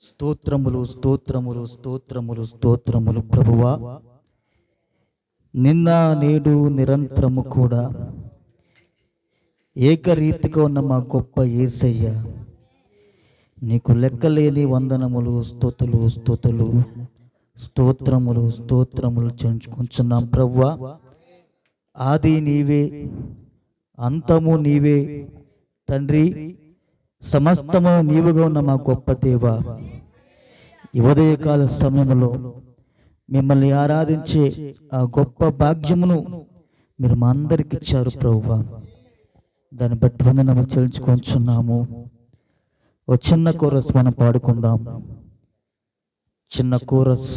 స్తోత్రములు స్తోత్రములు స్తోత్రములు స్తోత్రములు ప్రభువా. నిన్న నేడు నిరంతరము కూడా ఏకరీతిగా ఉన్న మా గొప్ప యేసయ్య, నీకు లెక్కలేని వందనములు, స్తుతులు స్తుతులు స్తోత్రములు స్తోత్రములు చెల్లించుకుంటున్నాం ప్రభువా. ఆది నీవే, అంతము నీవే తండ్రి, సమస్తము నీవుగా ఉన్న మా గొప్ప దేవ, ఈ ఉదయకాల సమయంలో మిమ్మల్ని ఆరాధించే ఆ గొప్ప భాగ్యమును మీరు మా అందరికి ఇచ్చారు ప్రభువా. దాన్ని బట్టి వందనములు చెల్లించుకుంటున్నాము. ఓ చిన్న కోరస్ మనం పాడుకుందాం. చిన్న కోరస్.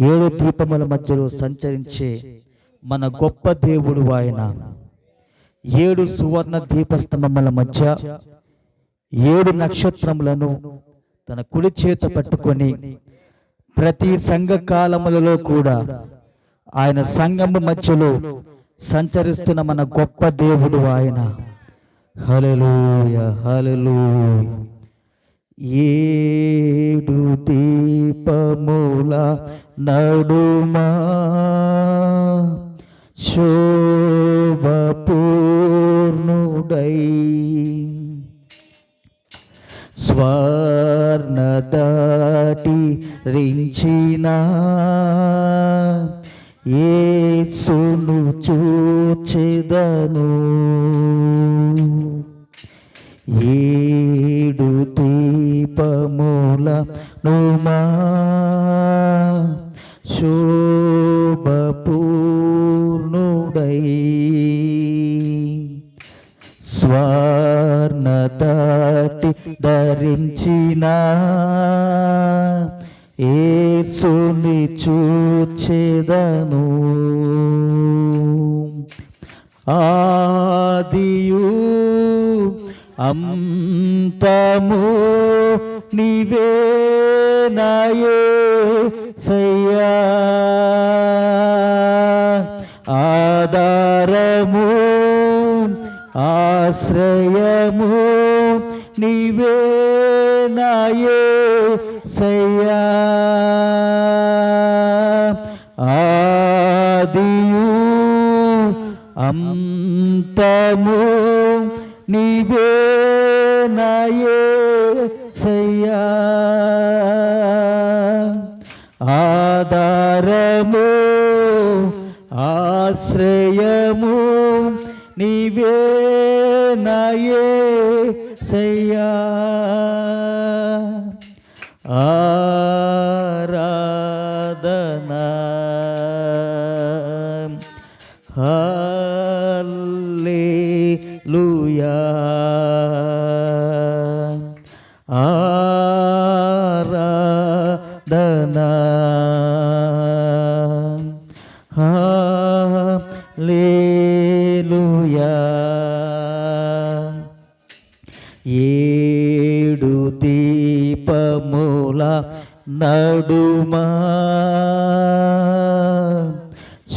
7 దీపముల మధ్యలో సంచరించే మన గొప్ప దేవుడు ఆయన. 7 సువర్ణ దీపస్తంభముల మధ్య 7 నక్షత్రములను తన కుడి చేత పట్టుకొని ప్రతి సంఘ కాలములలో కూడా ఆయన సంఘము మధ్యలో సంచరిస్తున్న మన గొప్ప దేవుడు ఆయన. హల్లెలూయా హల్లెలూయా. 7 దీపముల నడుమా శోభపూర్ణుడై స్వర్ణదాటి రించిన యేసును చూచెదను. 7 దీపముల నుమా శోభపూర్ణుడై స్వర్ణదాటి ధరించిన యేసుని చూచెదను. ఆదియు అంతము నీవే నా యేసయ్యా, ఆధారము ఆశ్రయము నీవే నా యేసయ్యా, ఆదియు అంతము నీవే నా యేసయ్యా, ఆధారము ఆశ్రయము నీవే నా యేసయ్యా. ఆరాధనా హల్లెలూయా. ఆరాధనా హల్లెలూయా. 7 దీపముల నడుమా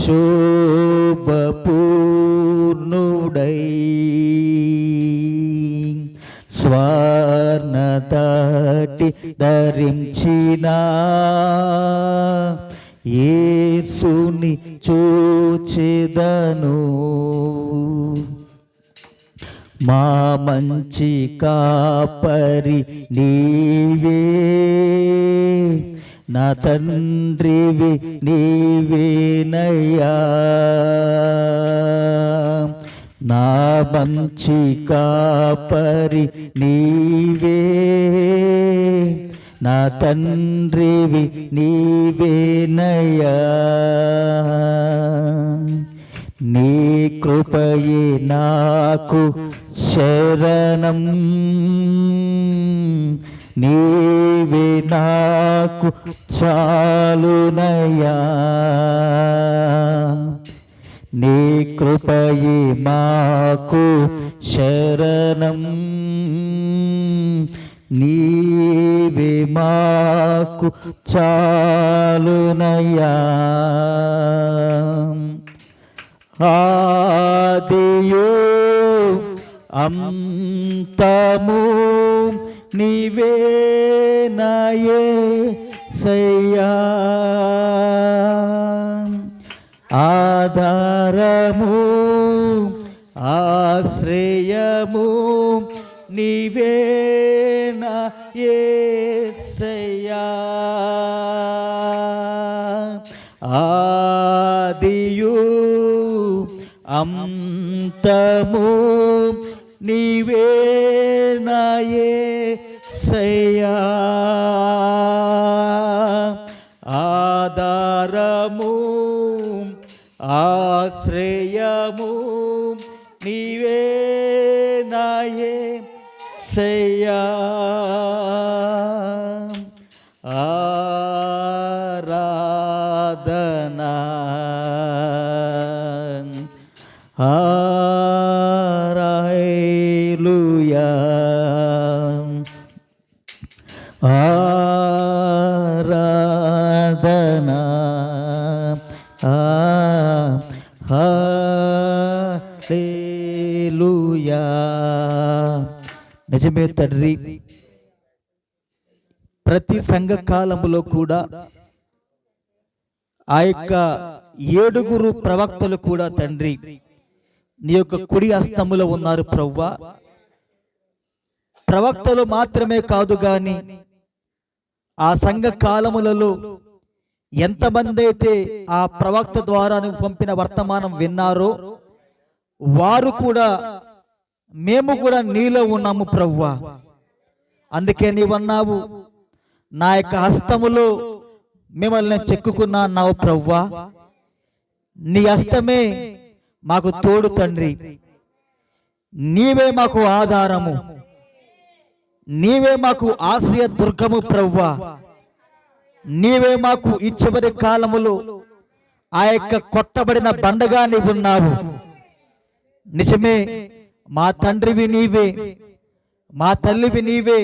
శోభపూర్ణుడై స్వర్ణదాటి ధరించిన యేసుని చూచెదను. మా మంచి కాపరి నీవే, నా తండ్రివి నీవేనయ్యా, నా మంచి కాపరి నీవే, నా తండ్రివి నీవేనయ్యా, నీ కృపయే నాకు శరణం, నీవే నాకు చాలునయ్యా, నీ కృపయే మాకు శరణం, నీవే మాకు చాలునయ్యా. ఆదియు అంతము నీవే నా యేసయ్యా. ఆధారము ఆశ్రయము నీవే నా యేసయ్యా. ఆదియు అంతము నీవే నా యేసయ్యా. ఆధారము ఆశ్రయము నీవే నా యేసయ్యా. ఆరాధనా హల్లెలూయా. ఆరాధనా హల్లెలూయా. నిజమే తండ్రి, ప్రతి సంఘ కాలములో కూడా ఆ యొక్క 7 ప్రవక్తలు కూడా తండ్రి నీ యొక్క కుడి హస్తములో ఉన్నారు ప్రభువా. ప్రవక్తలు మాత్రమే కాదు గాని ఆ సంఘ కాలములలో ఎంతమంది అయితే ఆ ప్రవక్త ద్వారా నువ్వు పంపిన వర్తమానం విన్నారో వారు కూడా మేము కూడా నీలో ఉన్నాము ప్రభువా. అందుకే నీవన్నావు, నా యొక్క హస్తములో మిమ్మల్ని చెక్కుకున్నా అన్నావు ప్రభువా. నీ హస్తమే మాకు తోడు తండ్రి, నీవే మాకు ఆధారము, నీవే మాకు ఆశ్రయ దుర్గము ప్రభువా. నీవే మాకు ఈ చివరి కాలములో ఆ యొక్క కొట్టబడిన బండగా నీవున్నావు. నిజమే, మా తండ్రివి నీవే, మా తల్లివి నీవే,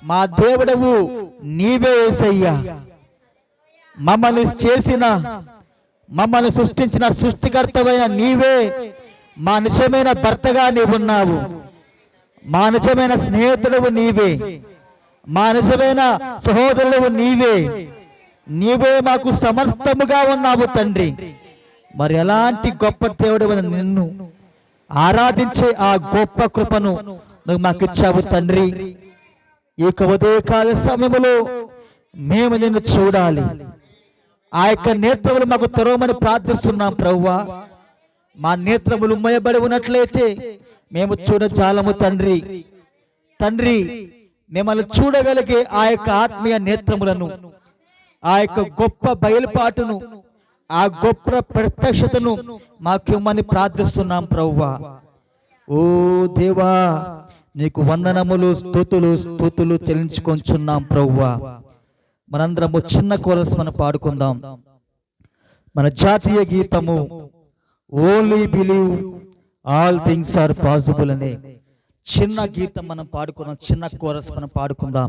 మా దేవుడవు నీవే యేసయ్యా. మమ్మల్ని చేసిన, మమ్మల్ని సృష్టించిన సృష్టికర్తవైన నీవే మా నిజమైన భర్తగా నీవున్నావు. మా నిజమైన స్నేహితుడవు నీవే, మా నిజమైన సహోదరుడు నీవే. నీవే మాకు సమస్తముగా ఉన్నావు తండ్రి. మరి ఎలాంటి గొప్ప దేవుడు నిన్ను ఆరాధించే ఆ గొప్ప కృపను నువ్వు మాకు ఇచ్చావు తండ్రి. ఈ ఉదయకాల సమయంలో మేము నిన్ను చూడాలి. ఆ యొక్క నేత్రములు మాకు తెరవమని ప్రార్థిస్తున్నాం ప్రభువా. మా నేత్రములు మూయబడి ఉన్నట్లయితే మేము చూడజాలము తండ్రి. తండ్రి, మిమ్మల్ని చూడగలిగే ఆ యొక్క ఆత్మీయ నేత్రములను, ఆ యొక్క గొప్ప బయలుపాటును, ఆ గొప్ప ప్రత్యక్షతను మాకు ఇవ్వమని ప్రార్థిస్తున్నాం ప్రభువా. ఓ దేవా, నీకు వందనములు, స్తుతులు చెల్లించుకొంచున్నాం ప్రభువా. మనందరము చిన్న కోరస్ మనం పాడుకుందాం. మన జాతీయ గీతము only believe all things are possible అనే చిన్న గీతం మనం పాడుకున్నాం. చిన్న కోరస్ మనం పాడుకుందాం.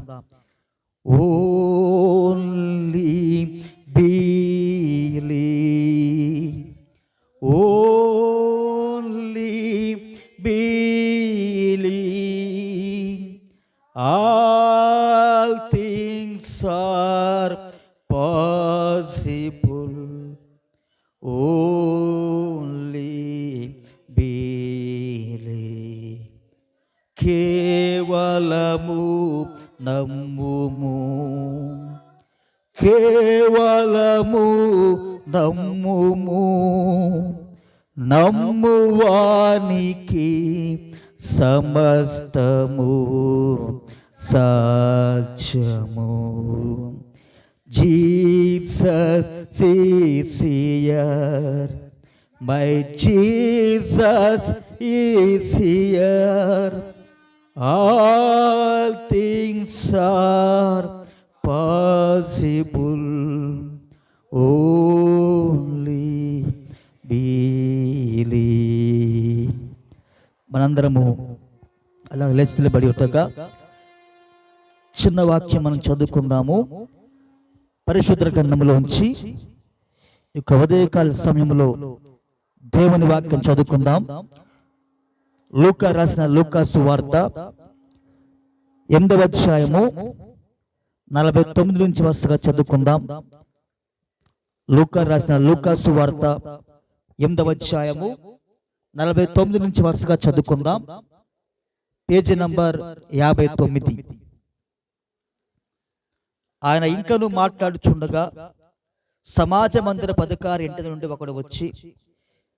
Only believe, only believe all things are possible. Only believe, కేవలము నమ్ముము, కేవలము నమ్ముము, నమ్మువానికి సమస్తము సాధ్యము. Jesus is here, my Jesus is here, all things are possible. Only believe. మనందరము అలా లేచి నిలబడి ఉండగా చిన్న వాక్యం మనం చదువుకుందాము. పరిశుద్ధ గ్రంథంలోంచి ఈ ఉదయకాల సమయంలో దేవుని వాక్యం చదువుకుందాం. లూకా రాసిన లూకా సువార్త 8వ అధ్యాయము 49 నుంచి వరుసగా చదువుకుందాం. లూకా రాసిన లూకా సువార్త 8వ అధ్యాయము 49 నుంచి వరుసగా చదువుకుందాం. Page number 59. ఆయన ఇంకను మాట్లాడుచుండగా సమాజ మందిరపు అధికారి ఇంటి నుండి ఒకడు వచ్చి,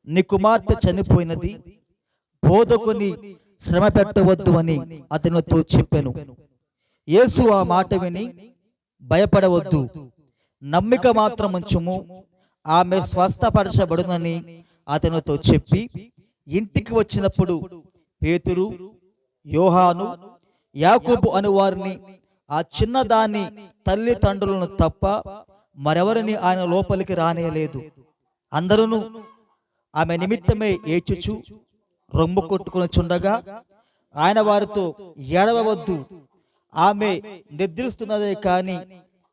నీ కుమార్తె చనిపోయినది, బోధకుని శ్రమ పెట్టవద్దు అని అతనితో చెప్పెను. యేసు ఆ మాట విని, భయపడవద్దు, నమ్మిక మాత్రం ఉంచుము, ఆమె స్వస్థపరచబడునని అతనితో చెప్పి ఇంటికి వచ్చినప్పుడు పేతురు, యోహాను, యాకోబు అను వారిని, ఆ చిన్నదాని తల్లిదండ్రులను తప్ప మరెవరిని ఆయన లోపలికి రానేయలేదు. అందరూ ఆమె నిమిత్తమే ఏడ్చుచు రొమ్ము కొట్టుకుని చుండగా ఆయన వారితో, ఏడవవద్దు, ఆమె నిద్రిస్తున్నదే కాని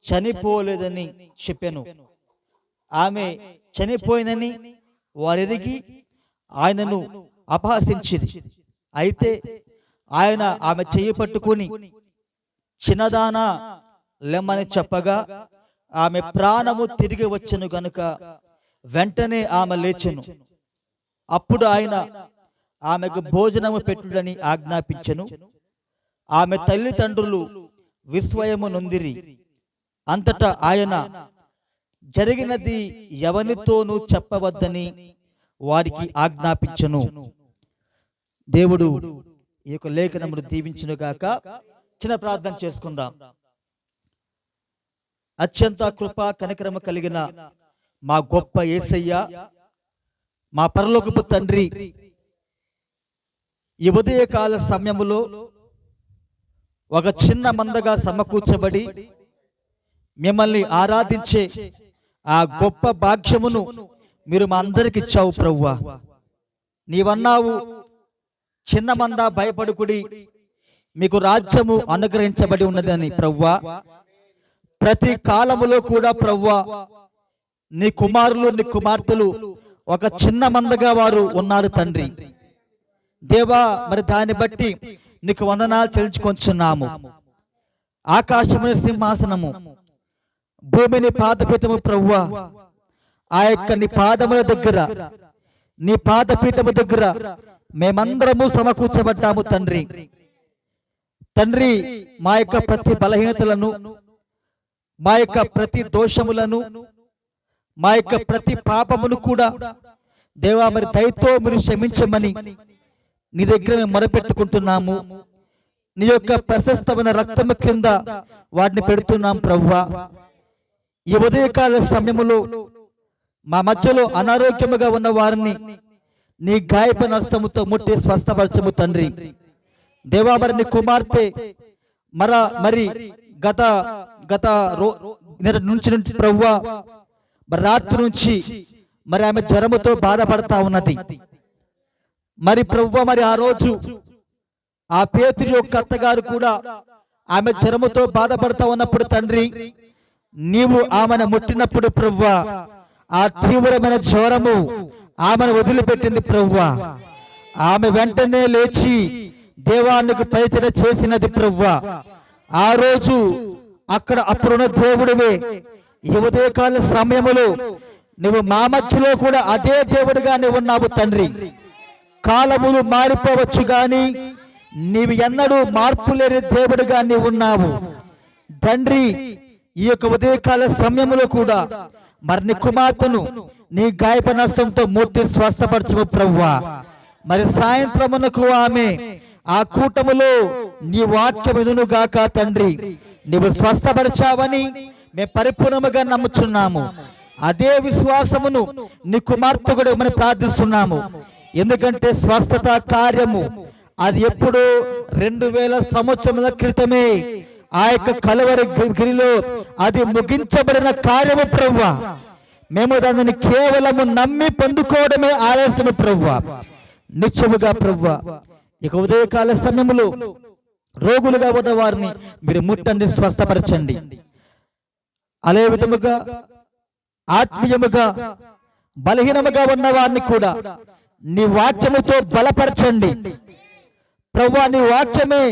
చనిపోలేదని చెప్పెను. ఆమె చనిపోయిందని వారెరిగి ఆయనను అపహసించిరి. అయితే ఆయన ఆమె చెయ్యి పట్టుకుని, చిన్నదానా లెమ్మని చెప్పగా ఆమె ప్రాణము తిరిగి వచ్చెను గనుక వెంటనే ఆమె లేచెను. అప్పుడు ఆయన ఆమెకు భోజనము పెట్టుడని ఆజ్ఞాపించెను. ఆమె తల్లిదండ్రులు విస్మయము నొందిరి. అంతటా ఆయన, జరిగినది ఎవనితోనూ చెప్పవద్దని వారికి ఆజ్ఞాపించెను. దేవుడు ఈ యొక్క లేఖనమును దీవించును గాక. చిన్న ప్రార్థన చేసుకుందాం. అత్యంత కృప కనికరమ కలిగిన మా గొప్ప యేసయ్య, మా పరలోకపు తండ్రి, ఈ ఉదయకాల సమయములో ఒక చిన్న మందగా సమకూర్చబడి మిమ్మల్ని ఆరాధించే ఆ గొప్ప భాగ్యమును మీరు మా అందరికి ఇచ్చావు ప్రభువా. నీవన్నావు, చిన్న మంద భయపడుకుడి, మీకు రాజ్యము అనుగ్రహించబడి ఉన్నదని ప్రభువా. ప్రతి కాలములో కూడా ప్రభువా, నీ కుమారులు నీ కుమార్తెలు ఒక చిన్న మందగా వారు ఉన్నారు తండ్రి. దేవా, మరి దాన్ని బట్టి నీకు వందనాలు చెల్లించుకొంచున్నాము. ఆకాశముని సింహాసనము, భూమిని పాదపీఠము ప్రభువా, ఆ యొక్క నీ పాదముల దగ్గర, నీ పాదపీఠము దగ్గర మేమందరము సమకూర్చబడ్డాము తండ్రి. తండ్రి, మా యొక్క ప్రతి బలహీనతలను, మా యొక్క ప్రతి దోషములను, మా యొక్క ప్రతి పాపమును కూడా దేవా మరి దయతో మీరు క్షమించమని నీ దగ్గర మేము మొరపెట్టుకుంటున్నాము. నీ యొక్క ప్రశస్తమైన రక్తము కింద వాటిని పెడుతున్నాం ప్రభువా. ఈ ఉదయకాల సమయములో మా మధ్యలో అనారోగ్యముగా ఉన్న వారిని నీ గాయప నష్టముతో ముట్టి స్వస్థపరచము తండ్రి. దేవా, మరి నీ కుమార్తె మరి గత నుంచి ప్రభువా, మరి రాత్రి నుంచి మరి ఆమె జ్వరముతో బాధపడతా ఉన్నది. మరి ప్రభువా, మరి ఆ రోజు ఆ పేతురు యొక్క అత్తగారు కూడా ఆమె జ్వరముతో బాధపడతా ఉన్నప్పుడు తండ్రి, నీవు ఆమెను ముట్టినప్పుడు ప్రభువా, ఆ తీవ్రమైన జ్వరము ఆమెను వదిలిపెట్టింది ప్రభువా. ఆమె వెంటనే లేచి దేవానికి పరిచర్య చేసినది ప్రభువా. ఆ రోజు అప్పుడున్న దేవుడివే ఈ ఉదయకాల సమయములో నువ్వు మా మధ్యలో కూడా అదే దేవుడిగా నువ్వు ఉన్నావు తండ్రి. కాలములు మారిపోవచ్చు గాని నీవు ఎన్నడూ మార్పు లేని దేవుడిగా నీవు ఉన్నావు తండ్రి. ఈ యొక్క ఉదయకాల సమయములో కూడా మరి నీ కుమార్తెను నీ గాయప నష్టంతో ముట్టి స్వస్థపరచము ప్రభువా. మరి సాయంత్రమునకు ఆమె ఆ కూటములో నీ వాక్యం వినును గాక తండ్రి. నీవు స్వస్థపరిచావని మేము పరిపూర్ణముగా నమ్ముచున్నాము. అదే విశ్వాసమును నీ కుమార్తె కూడా మనం ప్రార్థిస్తున్నాము. ఎందుకంటే స్వస్థత కార్యము అది ఎప్పుడు 2000 సంవత్సరముల క్రితమే ఆ యొక్క కలువరి గిరిలో అది ముగించబడిన కార్యము ప్రభువా. మేము దానిని కేవలము నమ్మి పొందుకోవడమే ఆలస్యము ప్రభువా. నిత్యముగా ప్రభువా, ఇక ఉదయకాల సమయములో రోగులుగా ఉన్న వారిని మీరు ముట్టండి, స్వస్థపరచండి. అదే విధముగా ఆత్మీయముగా బలహీనముగా ఉన్న వారిని కూడా నీ వాక్యముతో బలపరచండి ప్రభువా. నీ వాక్యమే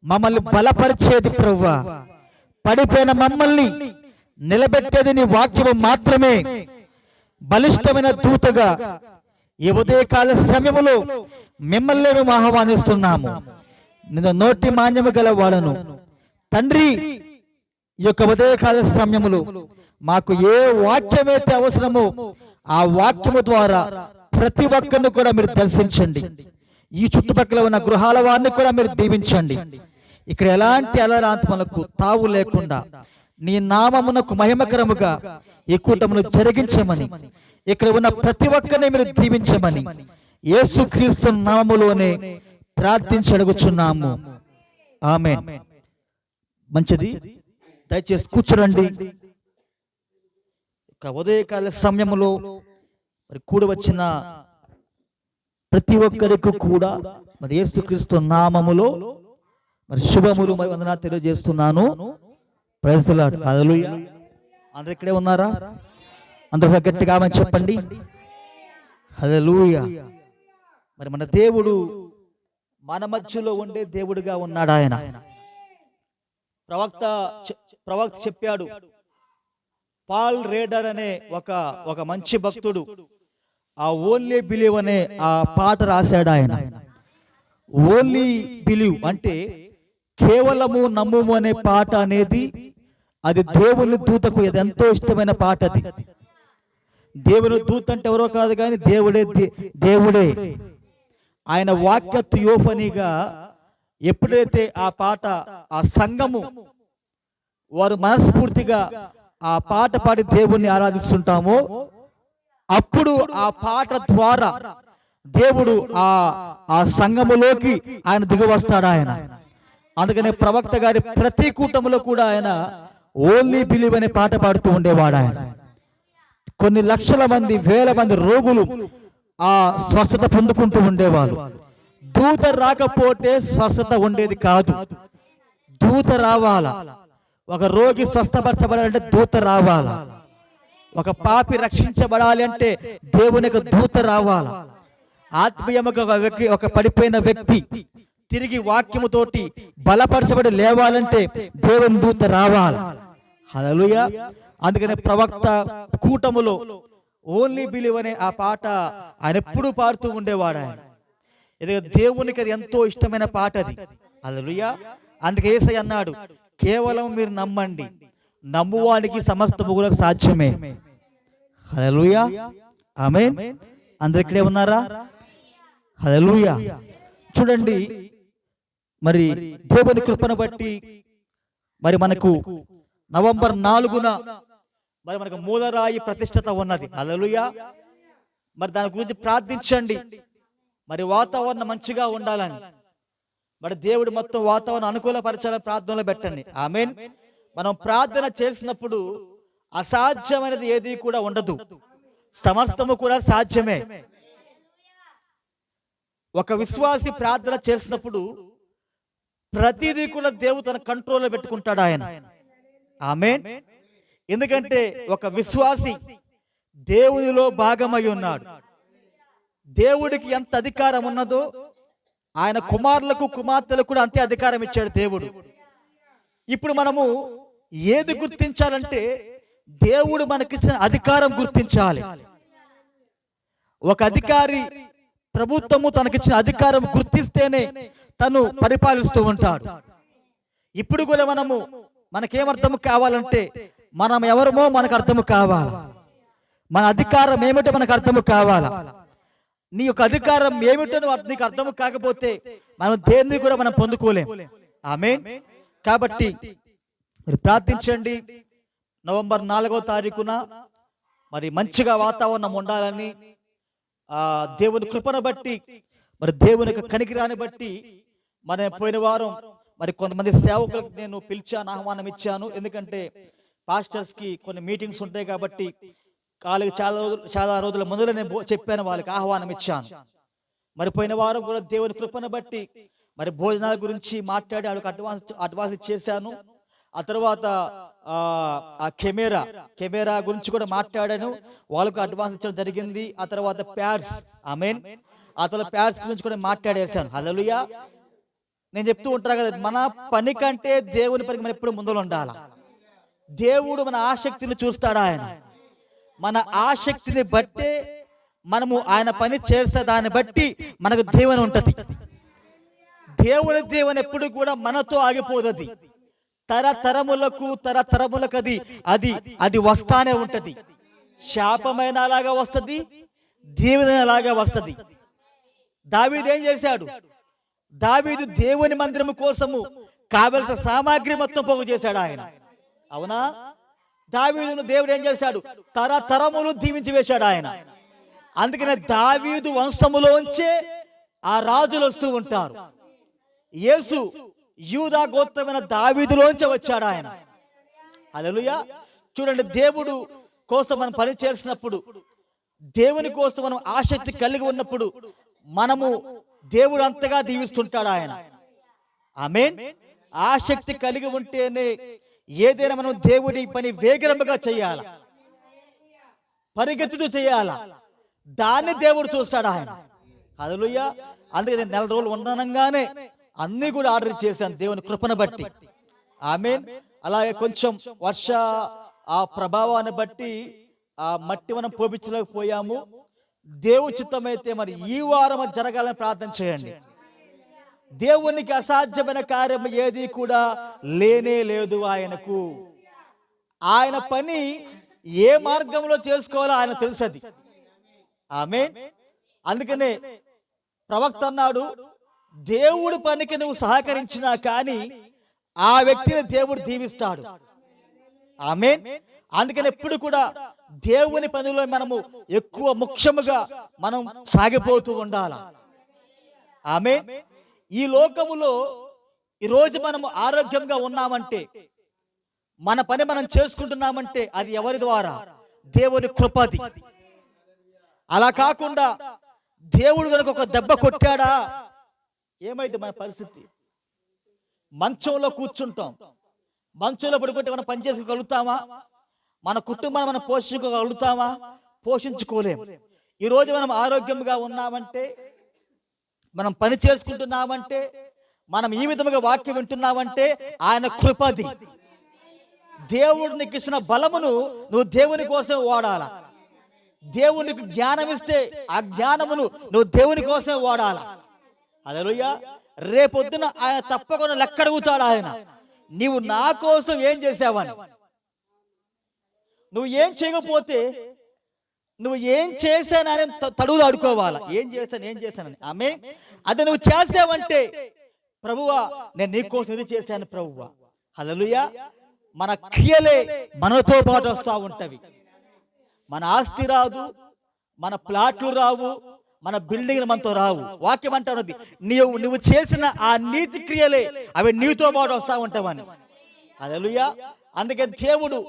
మమ్మల్ని బలపరిచేది ప్రభువా. పడిపోయిన మమ్మల్ని నిలబెట్టేది నీ వాక్యము మాత్రమే. బలిష్టమైన దూతగా ఈ ఉదయకాల సమయములో మిమ్మల్ని మేము ఆహ్వానిస్తున్నాము. నేను నోటి మాన్యము గల వాడను తండ్రి. ఈ యొక్క ఉదయకాల సమయములో మాకు ఏ వాక్యమైతే అవసరమో ఆ వాక్యము ద్వారా ప్రతి ఒక్కరిని కూడా మీరు దర్శించండి. ఈ చుట్టుపక్కల ఉన్న గృహాల వారిని కూడా మీరు దీవించండి. ఇక్కడ ఎలాంటి అలరాంతములకు తావు లేకుండా నీ నామమునకు మహిమకరముగా ఈ కూటమును జరిగించమని, ఇక్కడ ఉన్న ప్రతి ఒక్కరిని మీరు దీవించమని యేసుక్రీస్తు నామములోనే ప్రార్థించి అడుగుచున్నాము. ఆమేన్. మంచిది, దయచేసి కూర్చోండి. ఉదయకాల సమయములో మరి కూడి వచ్చిన ప్రతి ఒక్కరికి కూడా మరి యేసుక్రీస్తు నామములో మరి శుభములు మరి వందనాలు తెలియజేస్తున్నాను. Praise the Lord. హల్లెలూయా. అందరూ ఇక్కడే ఉన్నారా? అందరూ గట్టిగా ఆమేన్ చెప్పండి. హల్లెలూయా. మరి మన దేవుడు మన మధ్యలో ఉండే దేవుడిగా ఉన్నాడు. ఆయన ప్రవక్త చెప్పాడు. పాల్ రేడర్ అనే ఒక మంచి భక్తుడు ఆ ఓన్లీ బిలీవ్ అనే ఆ పాట రాశాడు. ఆయన ఓన్లీ బిలీవ్ అంటే కేవలము నమ్ముము అనే పాట అనేది అది దేవుని దూతకు ఎంతో ఇష్టమైన పాట. అది దేవుని దూత అంటే ఎవరో కాదు కానీ దేవుడే. ఆయన వాక్య థియోఫనీగా ఎప్పుడైతే ఆ పాట ఆ సంఘము వారు మనస్ఫూర్తిగా ఆ పాట పాడి దేవుణ్ణి ఆరాధిస్తుంటామో అప్పుడు ఆ పాట ద్వారా దేవుడు ఆ సంఘములోకి ఆయన దిగి వస్తాడు. ఆయన అందుకనే ప్రవక్త గారి ప్రతి కూటములో కూడా ఆయన ఓన్లీ బిలీవ్ అనే పాట పాడుతూ ఉండేవాడు. ఆయన కొన్ని లక్షల మంది, వేల మంది రోగులు ఆ స్వస్థత పొందుకుంటూ ఉండేవాళ్ళు. దూత రాకపోతే స్వస్థత ఉండేది కాదు. దూత రావాలా. ఒక రోగి స్వస్థపరచబడాలంటే దూత రావాలా. ఒక పాపి రక్షించబడాలి అంటే దేవుని యొక్క దూత రావాలా. ఆత్మీయముగా ఒక పడిపోయిన వ్యక్తి తిరిగి వాక్యముతోటి బలపరచబడి లేవాలంటే దేవుని దూత రావాలా. హల్లెలూయా. అందుకనే ప్రవక్త కూటములో ఓన్లీ బిలీవ్ అనే ఆ పాట ఆయన ఎప్పుడు పాడుతూ ఉండేవాడు. ఆయన ఇది దేవునికి అది ఎంతో ఇష్టమైన పాట అది. హల్లెలూయా. అందుకే యేసయ్య అన్నాడు, కేవలం మీరు నమ్మండి, నమ్మువానికి సమస్తము కూడా సాధ్యమే. హల్లెలూయా. ఆమేన్. అందరు ఇక్కడే ఉన్నారా? హల్లెలూయా. చూడండి, మరి దేవుని కృపను బట్టి మరి మనకు నవంబర్ 4న మరి మనకు మూలరాయి ప్రతిష్టత ఉన్నది. హల్లెలూయా. మరి దాని గురించి ప్రార్థించండి. మరి వాతావరణం మంచిగా ఉండాలని, మరి దేవుడు మొత్తం వాతావరణం అనుకూలపరచాలని ప్రార్థనలో పెట్టండి. ఆమేన్. మనం ప్రార్థన చేసినప్పుడు అసాధ్యమైనది ఏది కూడా ఉండదు, సమస్తము కూడా సాధ్యమే. ఒక విశ్వాసి ప్రార్థన చేసినప్పుడు ప్రతిదీ కూడా దేవుడు తన కంట్రోల్లో పెట్టుకుంటాడు ఆయన. ఆమేన్. ఎందుకంటే ఒక విశ్వాసి దేవునిలో భాగమై ఉన్నాడు. దేవుడికి ఎంత అధికారం ఉన్నదో ఆయన కుమారులకు కుమార్తెలకు కూడా అంతే అధికారం ఇచ్చాడు దేవుడు. ఇప్పుడు మనము ఏది గుర్తించాలంటే దేవుడు మనకిచ్చిన అధికారం గుర్తించాలి. ఒక అధికారి ప్రభుత్వము తనకిచ్చిన అధికారం గుర్తిస్తేనే తను పరిపాలిస్తూ ఉంటాడు. ఇప్పుడు కూడా మనకేమర్థం కావాలంటే మనం ఎవరమో మనకు అర్థము కావాలి. మన అధికారం ఏమిటో మనకు అర్థము కావాలా. నీ యొక్క అధికారం ఏమిటో నీకు అర్థము కాకపోతే మనం దేన్ని కూడా మనం పొందుకోలేం. ఆమేన్. కాబట్టి మరి ప్రార్థించండి. నవంబర్ 4వ తారీఖున మరి మంచిగా వాతావరణం ఉండాలని, దేవుని కృపను బట్టి, మరి దేవుని యొక్క కనికిరాన్ని బట్టి మన పోయిన వారం మరి కొంతమంది సేవకులకు నేను పిలిచాను, ఆహ్వానం ఇచ్చాను. ఎందుకంటే పాస్టర్స్ కి కొన్ని మీటింగ్స్ ఉంటాయి కాబట్టి వాళ్ళకి చాలా రోజుల ముందులో నేను చెప్పాను, వాళ్ళకి ఆహ్వానం ఇచ్చాను. మరి పోయిన వారం కూడా దేవుని కృపను బట్టి మరి భోజనాల గురించి మాట్లాడి వాళ్ళకి అడ్వాన్స్ ఇచ్చేసాను. ఆ తర్వాత ఆ కెమెరా గురించి కూడా మాట్లాడాను, వాళ్ళకు అడ్వాన్స్ ఇచ్చడం జరిగింది. ఆ తర్వాత ప్యాడ్స్, ఆమేన్, ఆ తర్వాత ప్యాడ్స్ గురించి కూడా మాట్లాడేశాను. హల్లెలూయా. నేను చెప్తూ ఉంటాను కదా, మన పని కంటే దేవుని పనికి మనం ఎప్పుడు ముందర ఉండాలి. దేవుడు మన ఆసక్తిని చూస్తాడు. ఆయన మన ఆసక్తిని బట్టే మనము ఆయన పని చేస్తే దాన్ని బట్టి మనకు దేవుని ఉంటది. దేవుని ఎప్పుడు కూడా మనతో ఆగిపోదది. తరతరములకు అది అది అది వస్తానే ఉంటది. శాపమైన అలాగా వస్తుంది, దీవెన అలాగా వస్తుంది. దావీదు ఏం చేశాడు? దావీదు దేవుని మందిరము కోసము కావలసిన సామాగ్రి మొత్తం పోగు చేశాడు ఆయన. అవునా? దావీదును దేవుడు ఏం చేశాడు? తరతరములు దీవించి వేశాడు ఆయన. అందుకనే దావీదు వంశములోంచే ఆ రాజులు వస్తూ ఉంటారు. యేసు యూదా గోత్రమైన దావీదులోంచే వచ్చాడు ఆయన. హల్లెలూయా. చూడండి, దేవుడు కోసం మనం పని చేసినప్పుడు, దేవుని కోసం మనం ఆసక్తి కలిగి ఉన్నప్పుడు మనము దేవుడు అంతగా దీవిస్తుంటాడు ఆయన. ఆమేన్. ఆసక్తి కలిగి ఉంటేనే ఏదైనా మనం దేవుడి పని వేగరముగా చేయాల, పరిగెత్తుతూ చేయాల. దాన్ని దేవుడు చూస్తాడు ఆయన. హల్లెలూయా. అందుకే నేను 4 రోజులు ఉండనంగానే అన్ని కూడా ఆర్డర్ చేశాను దేవుని కృపను బట్టి. ఆమేన్. అలాగే కొంచెం వర్ష ఆ ప్రభావాన్ని బట్టి ఆ మట్టి మనం పోపించలేకపోయాము. దేవుని చిత్తమైతే మరి ఈ వారం జరగాలని ప్రార్థన చేయండి. దేవునికి అసాధ్యమైన కార్యం ఏది కూడా లేనే లేదు ఆయనకు. ఆయన పని ఏ మార్గంలో చేసుకోవాలో ఆయన తెలుసది. ఆమేన్. అందుకనే ప్రవక్త అన్నాడు, దేవుడి పనికి నువ్వు సహకరించినా కానీ ఆ వ్యక్తిని దేవుడు దీవిస్తాడు. ఆమేన్. అందుకని ఎప్పుడు కూడా దేవుని పనిలో మనము ఎక్కువ ముఖ్యముగా మనం సాగిపోతూ ఉండాలి. ఆమేన్. ఈ లోకములో ఈరోజు మనము ఆరోగ్యంగా ఉన్నామంటే, మన పని మనం చేసుకుంటున్నామంటే అది ఎవరి ద్వారా? దేవుని కృపది. అలా కాకుండా దేవుడు కనుక ఒక దెబ్బ కొట్టాడా ఏమైంది మన పరిస్థితి? మంచంలో కూర్చుంటాం, మంచంలో పడుకుంటే మనం పని చేసుకోగలుగుతామా? మన కుటుంబాన్ని మనం పోషించుకోగలుగుతామా? పోషించుకోలేము. ఈరోజు మనం ఆరోగ్యంగా ఉన్నామంటే, మనం పని చేసుకుంటున్నామంటే, మనం ఈ విధముగా వాక్యం వింటున్నామంటే ఆయన కృపది. దేవుడు నీకు ఇచ్చిన బలమును నువ్వు దేవుని కోసం వాడాలా. దేవునికి జ్ఞానం ఇస్తే ఆ జ్ఞానమును నువ్వు దేవుని కోసం వాడాలా. హల్లెలూయా. రేపొద్దున ఆయన తప్పకుండా లెక్క అడుగుతాడు ఆయన, నీవు నా కోసం ఏం చేసావని. నువ్వు ఏం చేయకపోతే, నువ్వు ఏం చేశానని తడువులు అడుకోవాలా. ఏం చేశానని. ఆమేన్. అదే నువ్వు చేసావంటే, ప్రభువా నేను నీ కోసం ఇది చేశాను ప్రభువా. హల్లెలూయా. మన క్రియలే మనతో పాటు వస్తూ ఉంటవి. మన ఆస్తి రాదు, మన ప్లాట్లు రావు, మన బిల్డింగ్లు మనతో రావు. వాక్యం అంటున్నది, నువ్వు చేసిన ఆ నీతి క్రియలే అవి నీతో పాటు వస్తూ ఉంటావని. హల్లెలూయా. అందుకే దేవుడు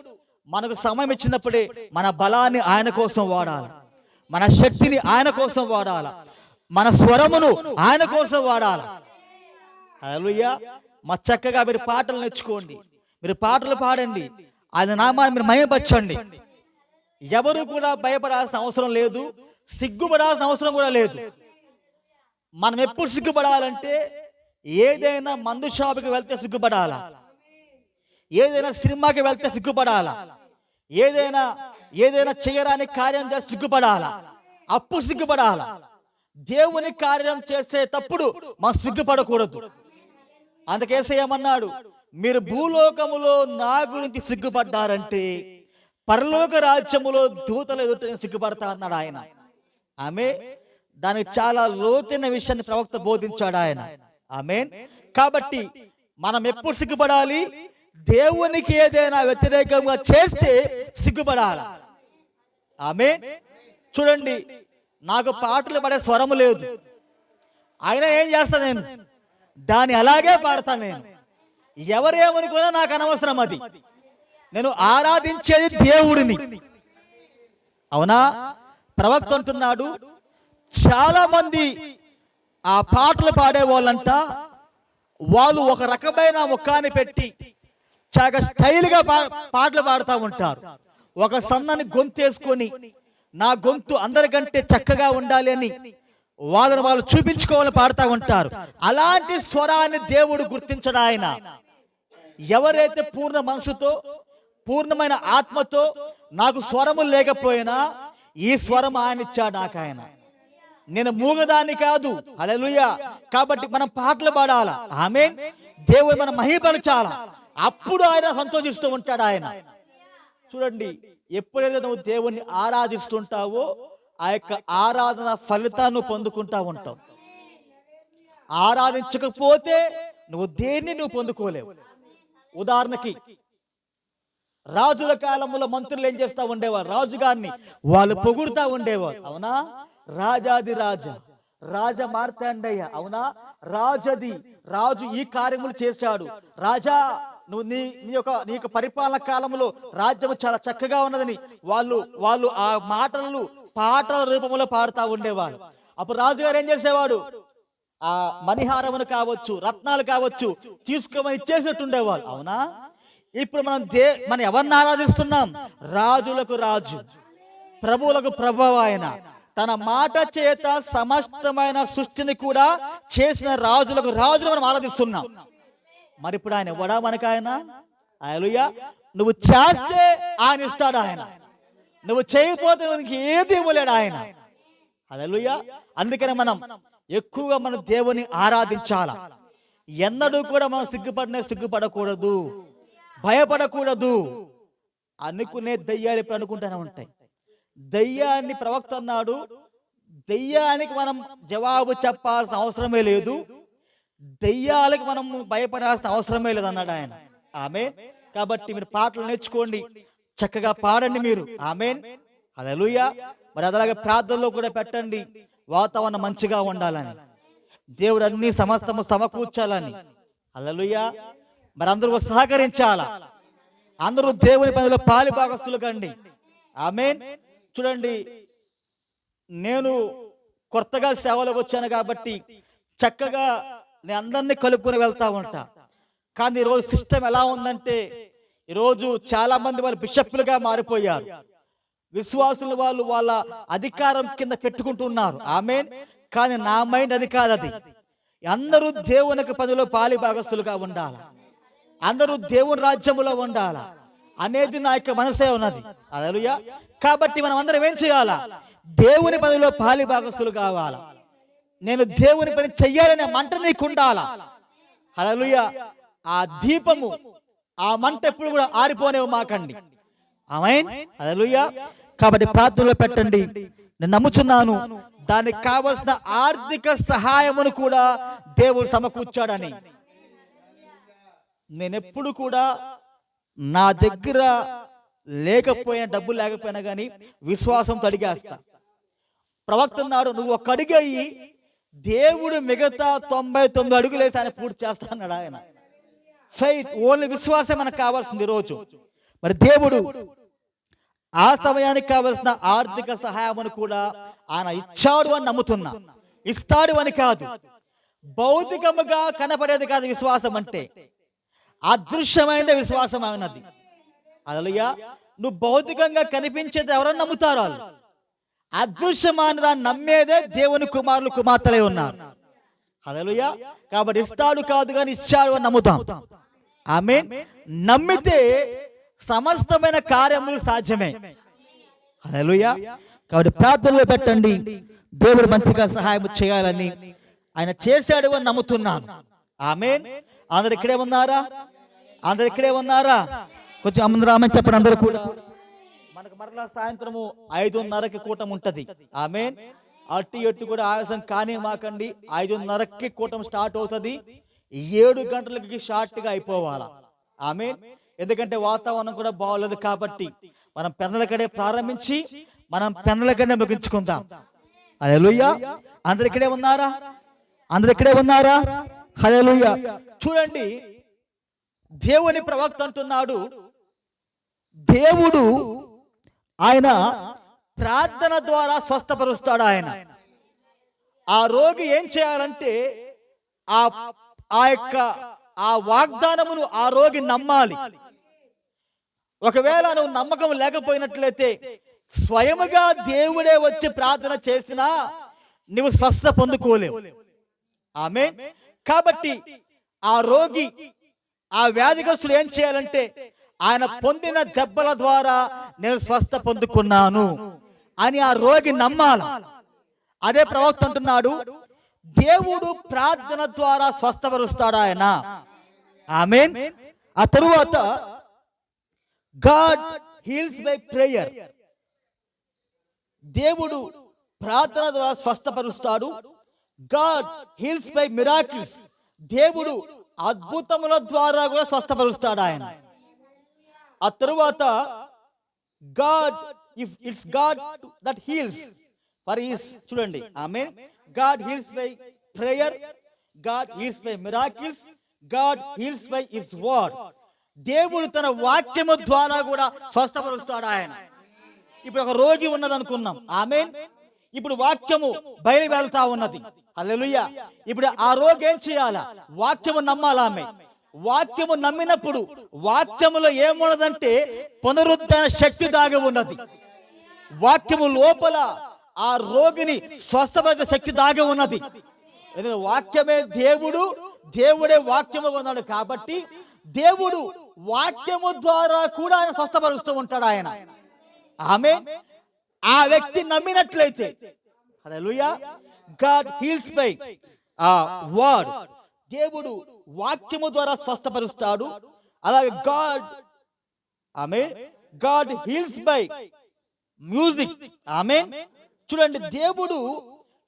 మనకు సమయం ఇచ్చినప్పుడే మన బలాన్ని ఆయన కోసం వాడాలి, మన శక్తిని ఆయన కోసం వాడాలి, మన స్వరమును ఆయన కోసం వాడాలి. హల్లెలూయా. మా చక్కగా మీరు పాటలు నేర్చుకోండి, మీరు పాటలు పాడండి, ఆయన నామాన్ని మీరు మహిమపరచండి. ఎవరు కూడా భయపడాల్సిన అవసరం లేదు, సిగ్గుపడాల్సిన అవసరం కూడా లేదు. మనం ఎప్పుడు సిగ్గుపడాలంటే, ఏదైనా మందు షాపుకి వెళ్తే సిగ్గుపడాలా, ఏదైనా సినిమాకి వెళ్తే సిగ్గుపడాలా, ఏదైనా చేయరాని కార్యం చేస్తే సిగ్గుపడాలా, అప్పుడు సిగ్గుపడాలా. దేవుని కార్యం చేసేటప్పుడు మనం సిగ్గుపడకూడదు. అందుకేసేయమన్నాడు, మీరు భూలోకములో నా గురించి సిగ్గుపడ్డారంటే పరలోక రాజ్యములో దూతలు ఎదుట సిగ్గుపడతా అన్నాడు ఆయన. ఆమె దానికి చాలా లోతైన విషయాన్ని ప్రవక్త బోధించాడు ఆయన. ఆమేన్. కాబట్టి మనం ఎప్పుడు సిగ్గుపడాలి? దేవునికి ఏదైనా వ్యతిరేకంగా చేస్తే సిగ్గుపడాలి. ఆమేన్. చూడండి, నాకు పాటలు పాడే స్వరము లేదు, అయినా ఏం చేస్తా, నేను దాన్ని అలాగే పాడతాను. నేను ఎవరేమనుకున్నా నాకు అనవసరం, అది నేను ఆరాధించేది దేవుడిని. అవునా? ప్రవక్త అంటున్నాడు, చాలా మంది ఆ పాటలు పాడే వాళ్ళంట, వాళ్ళు ఒక రకమైన ముఖాన్ని పెట్టి చాలా స్టైల్గా పాటలు పాడుతూ ఉంటారు. ఒక సన్నని గొంతు వేసుకొని, నా గొంతు అందరికంటే చక్కగా ఉండాలి అని వాళ్ళని వాళ్ళు చూపించుకోవాలని పాడుతూ ఉంటారు. అలాంటి స్వరాన్ని దేవుడు గుర్తించడు. ఆయన ఎవరైతే పూర్ణ మనసుతో పూర్ణమైన ఆత్మతో నాకు స్వరము లేకపోయినా ఈ స్వరం ఆయన ఇచ్చాడు నాకు. ఆయన నేను మూగదాన్ని కాదు. హల్లెలూయా. కాబట్టి మనం పాటలు పాడాలా. ఆమేన్. దేవుడు మనం మహిమపరచాలా. అప్పుడు ఆయన సంతోషిస్తూ ఉంటాడు. ఆయన చూడండి, ఎప్పుడైతే నువ్వు దేవుణ్ణి ఆరాధిస్తుంటావో ఆ యొక్క ఆరాధన ఫలితాన్ని పొందుకుంటా ఉంటావు. ఆరాధించకపోతే నువ్వు దేన్ని నువ్వు పొందుకోలేవు. ఉదాహరణకి రాజుల కాలంలో మంత్రులు ఏం చేస్తా ఉండేవారు? రాజుగారిని వాళ్ళు పొగుడుతా ఉండేవారు. అవునా? రాజాది రాజా, రాజ మార్తాండయ్య. అవునా? రాజు ఈ కార్యములు చేశాడు. రాజా, నువ్వు నీ యొక్క పరిపాలన కాలంలో రాజ్యం చాలా చక్కగా ఉన్నదని వాళ్ళు ఆ మాటలు పాటల రూపంలో పాడుతూ ఉండేవాడు. అప్పుడు రాజుగారు ఏం చేసేవాడు? ఆ మణిహారమును కావచ్చు, రత్నాలు కావచ్చు తీసుకోమని ఇచ్చేసేట్టుండేవాడు. అవునా? ఇప్పుడు మనం ఎవరిని ఆరాధిస్తున్నాం? రాజులకు రాజు, ప్రభువులకు ప్రభువు. ఆయన తన మాట చేత సమస్తమైన సృష్టిని కూడా చేసిన రాజులకు రాజులు మనం ఆరాధిస్తున్నాం. మరి ఇప్పుడు ఆయన ఎవడా మనకు? ఆయన హల్లెలూయా. నువ్వు చేస్తే ఆయన ఇస్తాడు. ఆయన నువ్వు చేయకపోతే నువ్వు ఏది ఇవ్వలేడు ఆయన. హల్లెలూయా. అందుకనే మనం ఎక్కువగా మనం దేవుని ఆరాధించాల. ఎన్నడూ కూడా మనం సిగ్గుపడకూడదు, భయపడకూడదు. అనుకునే దయ్యాలు ఇప్పుడు అనుకుంటూనే ఉంటాయి. దయ్యాన్ని ప్రవక్త అన్నాడు, దయ్యానికి మనం జవాబు చెప్పాల్సిన అవసరమే లేదు, దయ్యాలకు మనం భయపడాల్సిన అవసరమే లేదు అన్నాడు ఆయన. ఆమేన్. కాబట్టి మీరు పాటలు నేర్చుకోండి, చక్కగా పాడండి మీరు. ఆమేన్. హల్లెలూయా. మరి అలాగే ప్రార్థనలో కూడా పెట్టండి, వాతావరణం మంచిగా ఉండాలని, దేవుడు అన్ని సమస్తము సమకూర్చాలని. హల్లెలూయా. మరి అందరూ సహకరించాలా, అందరూ దేవుని పనిలో పాలి భాగస్తులు కండి. ఆమేన్. చూడండి, నేను కొత్తగా సేవలోకి వచ్చాను కాబట్టి చక్కగా నేను అందరినీ కలుపుకొని వెళ్తా ఉంటా. కానీ ఈరోజు సిస్టమ్ ఎలా ఉందంటే, ఈరోజు చాలా మంది వాళ్ళు బిషప్లుగా మారిపోయారు. విశ్వాసులు వాళ్ళ అధికారం కింద పెట్టుకుంటున్నారు. ఆమేన్. కానీ నా మైండ్ అది కాదు. అది అందరూ దేవునికి పనిలో పాలి భాగస్తులుగా ఉండాలి, అందరూ దేవుని రాజ్యములో ఉండాలా అనేది నా యొక్క మనసే ఉన్నది. హల్లెలూయా. కాబట్టి మనం అందరం ఏం చేయాలా? దేవుని పనిలో పాలి భాగస్తులు కావాలా. నేను దేవుని పని చెయ్యాలనే మంట నీకు ఉండాలా. హల్లెలూయా. ఆ దీపము, ఆ మంట ఎప్పుడు కూడా ఆరిపోనేవి మాకండి. ఆమేన్. హల్లెలూయా. కాబట్టి ప్రార్థనలో పెట్టండి. నేను నమ్ముచున్నాను దానికి కావలసిన ఆర్థిక సహాయమును కూడా దేవుడు సమకూర్చాడని. నేనెప్పుడు కూడా నా దగ్గర లేకపోయినా, డబ్బు లేకపోయినా కానీ విశ్వాసంతో అడిగేస్తా. ప్రవక్త అన్నాడు, నువ్వు ఒక అడిగయ్యి దేవుడు మిగతా 99 అడుగులేసి ఆయన పూర్తి చేస్తా అన్నాడు ఆయన. ఫెయిత్, ఓన్లీ విశ్వాసం మనకు కావాల్సింది ఈరోజు. మరి దేవుడు ఆ సమయానికి కావలసిన ఆర్థిక సహాయమును కూడా ఆయన ఇచ్చాడు అని నమ్ముతున్నా. ఇస్తాడు అని కాదు, భౌతికముగా కనపడేది కాదు విశ్వాసం అంటే, అదృశ్యమైనది విశ్వాసం అయినది. హల్లెలూయా. నువ్వు భౌతికంగా కనిపించేది ఎవరన్నా నమ్ముతారు, వాళ్ళు అదృశ్యమైన దాన్ని నమ్మేదే దేవుని కుమారులు కుమార్తెలే ఉన్నారు. హల్లెలూయా. కాబట్టి ఇస్తాడు కాదు కానీ ఇచ్చాడు అని నమ్ముతాం. ఆమేన్. నమ్మితే సమస్తమైన కార్యములు సాధ్యమే. హల్లెలూయా. కాబట్టి ప్రార్థనలో పెట్టండి, దేవుడు మంచిగా సహాయం చేయాలని ఆయన చేశాడు అని నమ్ముతున్నాను. ఆమేన్. అందరు ఇక్కడే ఉన్నారా? అందరు ఇక్కడే ఉన్నారా? కొంచెం అందరూ ఆమేన్ చెప్పండి. అందరూ కూడా మనకు మరలా సాయంత్రము 5:30కి కూటం ఉంటది. ఆమేన్. అట్టి ఎట్టు కూడా ఆయాసం కానీ మాకండి. 5:30కి కూటం స్టార్ట్ అవుతుంది. 7 గంటలకి షార్ట్ గా అయిపోవాలా. ఆమేన్. ఎందుకంటే వాతావరణం కూడా బాగోలేదు కాబట్టి మనం పెందలకడే ప్రారంభించి మనం పెందలకడే ముగించుకుందాం. హల్లెలూయా. అందరు ఇక్కడే ఉన్నారా? అందరు ఇక్కడే ఉన్నారా? హల్లెలూయా. చూడండి, దేవుని ప్రవక్త అంటున్నాడు, దేవుడు ఆయన ప్రార్థన ద్వారా స్వస్థపరుస్తాడు. ఆయన ఆ రోగి ఏం చేయాలంటే ఆ వాగ్దానమును ఆ రోగి నమ్మాలి. ఒకవేళ నువ్వు నమ్మకం లేకపోయినట్లయితే స్వయముగా దేవుడే వచ్చి ప్రార్థన చేసినా నువ్వు స్వస్థత పొందుకోలేవు. ఆమేన్. కాబట్టి ఆ రోగి, ఆ వ్యాధిగ్రస్తుడు ఏం చేయాలంటే ఆయన పొందిన దెబ్బల ద్వారా నేను స్వస్థత పొందుకున్నాను అని ఆ రోగి నమ్మాల. అదే ప్రవక్త అంటున్నాడు, దేవుడు ప్రార్థన ద్వారా స్వస్థపరుస్తాడు ఆయన. ఆమేన్. ఆ తరువాత గాడ్ హీల్స్ బై ప్రేయర్. దేవుడు ప్రార్థన ద్వారా స్వస్థపరుస్తాడు. God heals by miracles. దేవుడు అద్భుతముల ద్వారా కూడా స్వస్థపరుస్తాడు ఆయన. ఆ తరువాత God, if it's God that heals for his, చూడండి, ఆమేన్. God heals by prayer, God heals by miracles, God heals by his word. దేవుడు తన వాక్యము ద్వారా కూడా స్వస్థపరుస్తాడు ఆయన. ఇప్పుడు ఒక రోగి ఉన్నది అనుకున్నాం, ఆమేన్. ఇప్పుడు వాక్యము బయలు వెళ్తా ఉన్నది, హల్లెలూయా. ఇప్పుడు ఆ రోగి ఏం చేయాలా? వాక్యము నమ్మాలా? ఆమె వాక్యము నమ్మినప్పుడు వాక్యములో ఏమున్నదంటే పునరుద్ధరణ శక్తి దాగి ఉన్నది. వాక్యము లోపల ఆ రోగిని స్వస్థపరిచే శక్తి దాగి ఉన్నది. వాక్యమే దేవుడు, దేవుడే వాక్యము ఉన్నాడు. కాబట్టి దేవుడు వాక్యము ద్వారా కూడా ఆయన స్వస్థపరుస్తూ ఉంటాడు ఆయన. ఆమేన్. ఆ వ్యక్తి నమ్మినట్లయితే, హల్లెలూయా, గాడ్ హీల్స్ బై వర్డ్. దేవుడు వాక్యము ద్వారా స్వస్థపరుస్తాడు. అలాగే గాడ్, ఆమేన్, గాడ్ హీల్స్ బై మ్యూజిక్. ఆమేన్. చూడండి, దేవుడు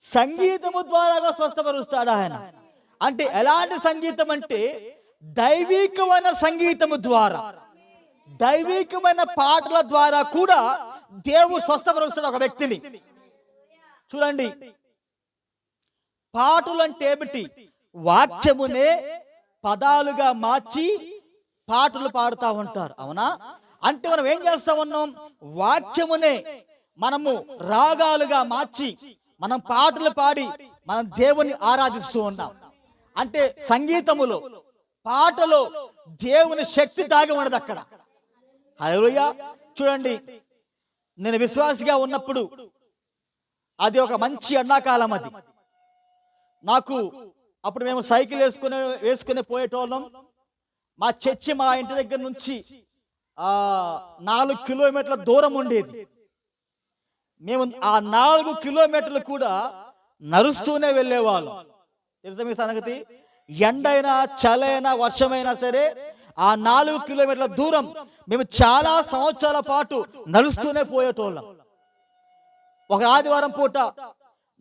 సంగీతము ద్వారా స్వస్థపరుస్తాడు ఆయన. అంటే ఎలాంటి సంగీతం అంటే దైవికమైన సంగీతము ద్వారా, దైవికమైన పాటల ద్వారా కూడా దేవుడు స్వస్థపరుస్తాడు ఒక వ్యక్తిని. చూడండి, పాటలు అంటే ఏమిటి? వాక్యమునే పదాలుగా మార్చి పాటలు పాడుతూ ఉంటారు, అవునా? అంటే మనం ఏం చేస్తా ఉన్నాం? వాక్యమునే మనము రాగాలుగా మార్చి మనం పాటలు పాడి మనం దేవుని ఆరాధిస్తూ ఉన్నాం. అంటే సంగీతములో, పాటలో దేవుని శక్తి దాగి ఉన్నది అక్కడ. హల్లెలూయా. చూడండి, నేను విశ్వాసిగా ఉన్నప్పుడు అది ఒక మంచి ఎండాకాలం. అది నాకు అప్పుడు మేము సైకిల్ వేసుకుని పోయేటోళ్ళం. మా చర్చి మా ఇంటి దగ్గర నుంచి 4 కిలోమీటర్ల దూరం ఉండేది. మేము ఆ 4 కిలోమీటర్లు కూడా నడుస్తూనే వెళ్ళేవాళ్ళం. తెలుసా మీ సంగతి? ఎండైనా, చలైనా, వర్షమైనా సరే ఆ 4 కిలోమీటర్ల దూరం మేము చాలా సంవత్సరాల పాటు నడుస్తూనే పోయేటోళ్ళం. ఒక ఆదివారం పూట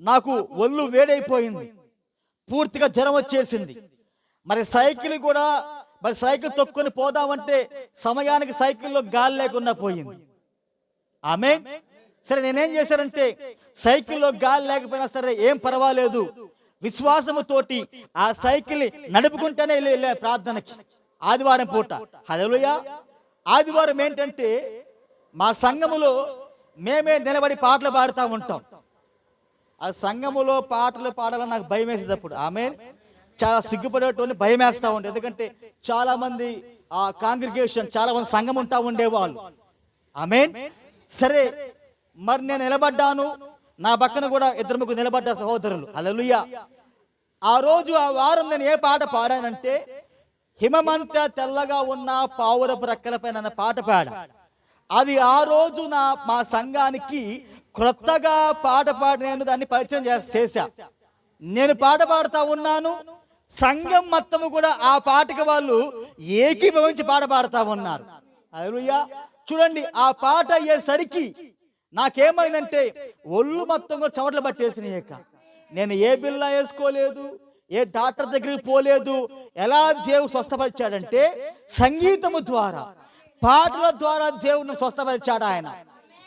నాకు ఒళ్ళు వేడైపోయింది, పూర్తిగా జ్వరం వచ్చేసింది. మరి సైకిల్ కూడా, మరి సైకిల్ తొక్కుని పోదామంటే సమయానికి సైకిల్లో గాలి లేకుండా పోయింది. ఆమేన్. సరే, నేనేం చేశానంటే సైకిల్లో గాలి లేకపోయినా సరే ఏం పర్వాలేదు, విశ్వాసముతోటి ఆ సైకిల్ నడుపుకుంటేనే వెళ్ళే ప్రార్థనకి ఆదివారం పూట. హల్లెలూయా. ఆదివారం ఏంటంటే మా సంఘములో మేమే నిలబడి పాటలు పాడుతూ ఉంటాం. ఆ సంఘములో పాటలు పాడాలని నాకు భయం వేసేటప్పుడు, ఆమేన్, చాలా సిగ్గుపడేటోని భయం వేస్తూ ఉండే. ఎందుకంటే చాలా మంది ఆ కాంగ్రిగేషన్, చాలా మంది సంఘం ఉంటా ఉండేవాళ్ళు. ఆమేన్. సరే, మరి నేను నిలబడ్డాను, నా పక్కన కూడా 2-3 నిలబడ్డారు సహోదరులు. హల్లెలూయా. ఆ రోజు, ఆ వారం నేను ఏ పాట పాడానంటే హిమమంతా తెల్లగా ఉన్న పావురపు రెక్కలపైన అన్న పాట పాడా. అది ఆ రోజు మా సంఘానికి క్రొత్తగా పాట పాడి నేను దాన్ని పరిచయం చేశా. నేను పాట పాడుతా ఉన్నాను, సంఘం మొత్తము కూడా ఆ పాటకి వాళ్ళు ఏకీభవించి పాట పాడుతా ఉన్నారు. హల్లెలూయా. చూడండి, ఆ పాట అయ్యేసరికి నాకేమైందంటే ఒళ్ళు మొత్తం కూడా చెమటలు పట్టేసినాయి. నేను ఏ బిల్లా వేసుకోలేదు, ఏ డాక్టర్ దగ్గరికి పోలేదు. ఎలా దేవుడు స్వస్థపరిచాడంటే సంగీతము ద్వారా, పాటల ద్వారా దేవుడిని స్వస్థపరిచాడు ఆయన.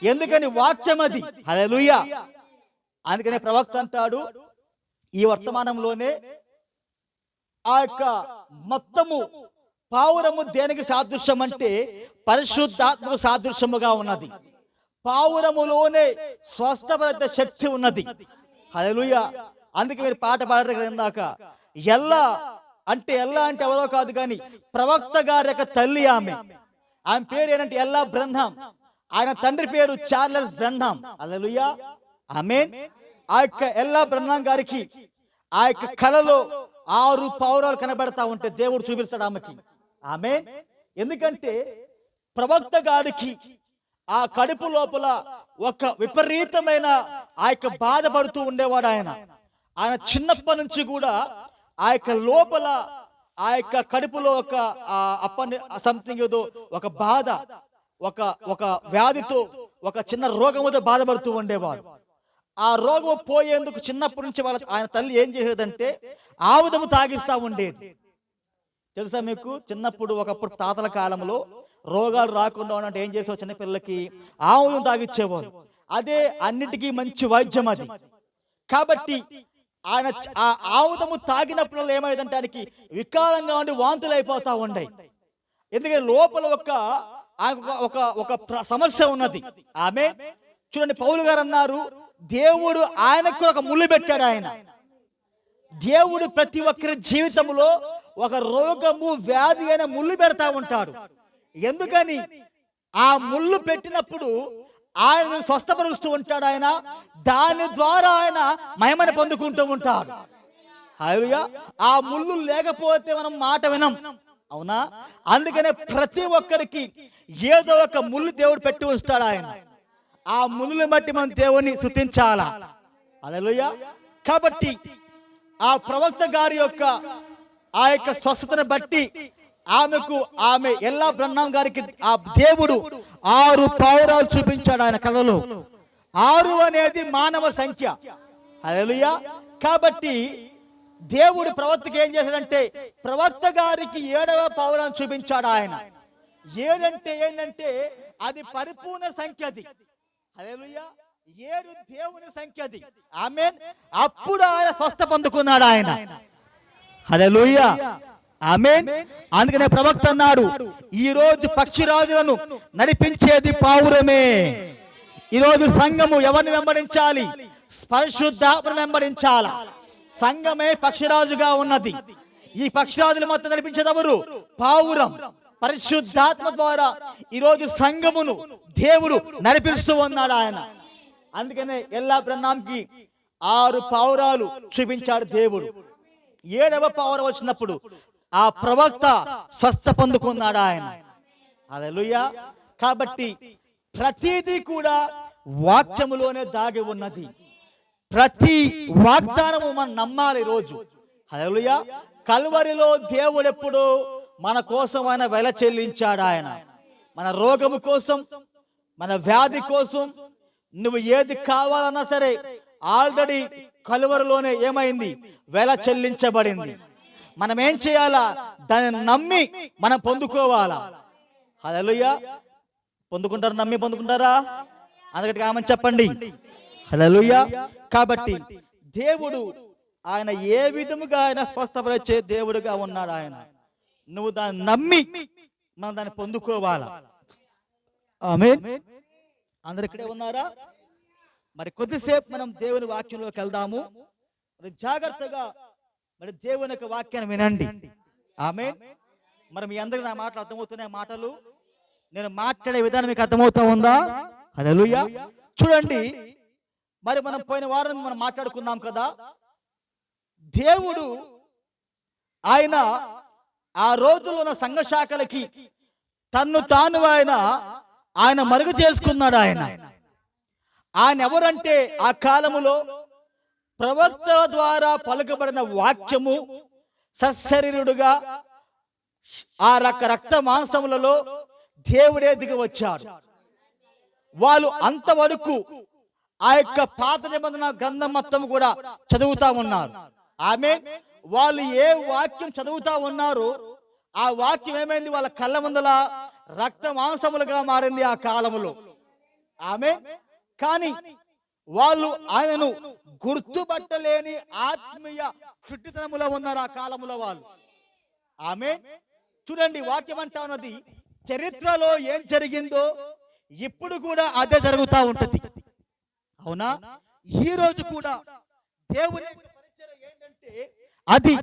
ఎందుకని? వాక్యం అది. హల్లెలూయా. అందుకనే ప్రవక్త అంటాడు, ఈ వర్తమానంలోనే ఆ యొక్క మొత్తము పావురము దేనికి సాదృశ్యం అంటే పరిశుద్ధాత్మకు సాదృశ్యముగా ఉన్నది. పావురములోనే స్వస్థపరిచే శక్తి ఉన్నది. హల్లెలూయా. అందుకే మీరు పాట పాడారు కదా ఇందాక. ఎల్లా అంటే ఎవరో కాదు కానీ ప్రవక్త గారి యొక్క తల్లి ఆమె పేరు ఏంటంటే ఎల్లా బ్రహ్నాం. ఆయన తండ్రి పేరు చార్లెస్ బ్రహ్నాం. హల్లెలూయా. ఆమేన్. ఆ యొక్క ఎల్లా బ్రహ్మాం గారికి ఆ యొక్క కలలో 6 పావురాలు కనబడతా ఉంటే దేవుడు చూపిస్తాడు ఆమెకి. ఆమేన్. ఎందుకంటే ప్రవక్త గారికి ఆ కడుపు లోపల ఒక విపరీతమైన ఆ యొక్క బాధపడుతూ ఉండేవాడు. ఆయన చిన్నప్పటి నుంచి కూడా ఆ యొక్క లోపల ఆ యొక్క కడుపులో ఒక సంథింగ్ ఏదో ఒక బాధ, ఒక వ్యాధితో, ఒక చిన్న రోగముతో బాధపడుతూ ఉండేవాడు. ఆ రోగం పోయేందుకు చిన్నప్పటి నుంచి ఆయన తల్లి ఏం చేసేదంటే ఆముదము తాగిస్తా ఉండేది. తెలుసా మీకు? చిన్నప్పుడు ఒకప్పుడు తాతల కాలంలో రోగాలు రాకుండా ఉన్నట్టు ఏం చేసేవారు, చిన్నపిల్లలకి ఆముదం తాగిచ్చేవారు. అదే అన్నిటికీ మంచి వైద్యం అది. కాబట్టి ఆయన ఆ ఆముదము తాగినప్పుడు ఏమైందంటే ఆయనకి వికారంగా ఉండి వాంతులు అయిపోతా ఉండే. ఎందుకంటే లోపల ఒక సమస్య ఉన్నది. ఆమె చూడండి, పౌలు గారు అన్నారు, దేవుడు ఆయనకు ఒక ముళ్ళు పెట్టాడు. దేవుడు ప్రతి ఒక్కరి జీవితంలో ఒక రోగము, వ్యాధి అయిన ముళ్ళు పెడతా ఉంటాడు. ఎందుకని? ఆ ముళ్ళు పెట్టినప్పుడు ఆయన స్వస్థపరుస్తూ ఉంటాడు. దాని ద్వారా ఆయన మహిమను పొందుకుంటూ ఉంటాడు. హల్లెలూయా. ఆ ముళ్ళు లేకపోతే మనం మాట వినం, అవునా? అందుకనే ప్రతి ఒక్కరికి ఏదో ఒక ముళ్ళు దేవుడు పెట్టి ఉంచుతాడు. ఆ ముళ్ళుని బట్టి మనం దేవుని స్తుతించాలా. హల్లెలూయా. కాబట్టి ఆ ప్రవక్త గారి యొక్క ఆ యొక్క స్వస్థతను బట్టి ఆమె ఎల్లా బ్రహ్మాం గారికి ఆ దేవుడు 6 పావురాలు చూపించాడు ఆయన కలలో. 6 అనేది మానవ సంఖ్య. హల్లెలూయా. కాబట్టి దేవుడు ప్రవక్తకి ఏం చేశాడంటే ప్రవక్త గారికి 7వ పావురాన్ని చూపించాడు. 7 అంటే ఏంటంటే అది పరిపూర్ణ సంఖ్య. అది హల్లెలూయా. 7 దేవుని సంఖ్య. అది ఆమేన్. అప్పుడు ఆయన స్వస్థ పొందుకున్నాడు. హల్లెలూయా. ఆమేన్. అందుకనే ప్రవక్త అన్నాడు, ఈ రోజు పక్షిరాజులను నడిపించేది పావురమే. ఈరోజు సంఘము ఎవరిని వెంబడించాలి? పరిశుద్ధాత్మను వెంబడించాలి. సంఘమే పక్షిరాజుగా ఉన్నది. ఈ పక్షిరాజులు మొత్తం నడిపించేది ఎవరు? పావురం. పరిశుద్ధాత్మ ద్వారా ఈరోజు సంఘమును దేవుడు నడిపిస్తూ ఉన్నాడు. అందుకనే ఎల్లా బ్రహ్మాంకి 6 పావురాలు చూపించాడు దేవుడు. 7వ పావురం వచ్చినప్పుడు ఆ ప్రవక్త స్వస్థ పొందుకున్నాడు. హల్లెలూయా. కాబట్టి ప్రతిదీ కూడా వాక్యములోనే దాగి ఉన్నది. ప్రతి వాగ్దానము మనం నమ్మాలి రోజు. హల్లెలూయా. కల్వరిలో దేవుడు ఎప్పుడు మన కోసం ఆయన వెల చెల్లించాడు. మన రోగము కోసం, మన వ్యాధి కోసం, నువ్వు ఏది కావాలన్నా సరే ఆల్రెడీ కల్వరిలోనే ఏమైంది? వెల చెల్లించబడింది. మనం ఏం చేయాలా? దాన్ని నమ్మి మనం పొందుకోవాలా. హల్లెలూయా. పొందుకుంటారు? నమ్మి పొందుకుంటారా? అందుకటి ఆమె చెప్పండి. హల్లెలూయా. కాబట్టి దేవుడు ఆయన ఏ విధముగా ఆయన స్వస్థపరిచే దేవుడుగా ఉన్నాడు. నువ్వు దాన్ని నమ్మి మనం దాన్ని పొందుకోవాలా. ఆమేన్. అందరు ఇక్కడే ఉన్నారా? మరి కొద్దిసేపు మనం దేవుని వాక్యంలోకి వెళ్దాము. మరి జాగ్రత్తగా మరి దేవుని యొక్క వాక్యాన్ని వినండి. ఆమేన్. మరి మీ అందరికి నా మాటలు అర్థమవుతున్నాయి? మాటలు నేను మాట్లాడే విధానం మీకు అర్థమవుతా ఉందా? హల్లెలూయా. చూడండి, మరి మనం పోయిన వారం మనం మాట్లాడుకున్నాం కదా, దేవుడు ఆయన ఆ రోజుల్లో ఉన్న సంఘ శాఖలకి తన్ను తాను ఆయన మరుగు చేసుకున్నాడు. ఆయన ఎవరంటే ఆ కాలములో ప్రవక్తల ద్వారా పలుకబడిన వాక్యము సశరీరుడుగా ఆ రక్త మాంసములలో దేవుడే దిగి వచ్చాడు. వాళ్ళు అంతవరకు ఆ యొక్క పాత నిబంధన గ్రంథం మొత్తం కూడా చదువుతా ఉన్నారు. ఆమేన్. వాళ్ళు ఏ వాక్యం చదువుతా ఉన్నారు, ఆ వాక్యం ఏమైంది? వాళ్ళ కళ్ళ ముందల రక్త మాంసములుగా మారింది ఆ కాలములో. ఆమేన్. కానీ వాళ్ళు ఆయనను గుర్తుపట్టలేని ఆత్మీయ కృటితనములో ఉన్నారు ఆ కాలములో వాళ్ళు. ఆమేన్. చూడండి, వాక్యం అంటా ఉన్నది, చరిత్రలో ఏం జరిగిందో ఇప్పుడు కూడా అదే జరుగుతూ ఉంటది. అవునా? ఈ రోజు కూడా దేవుని పరిచర్య ఏంటంటే అది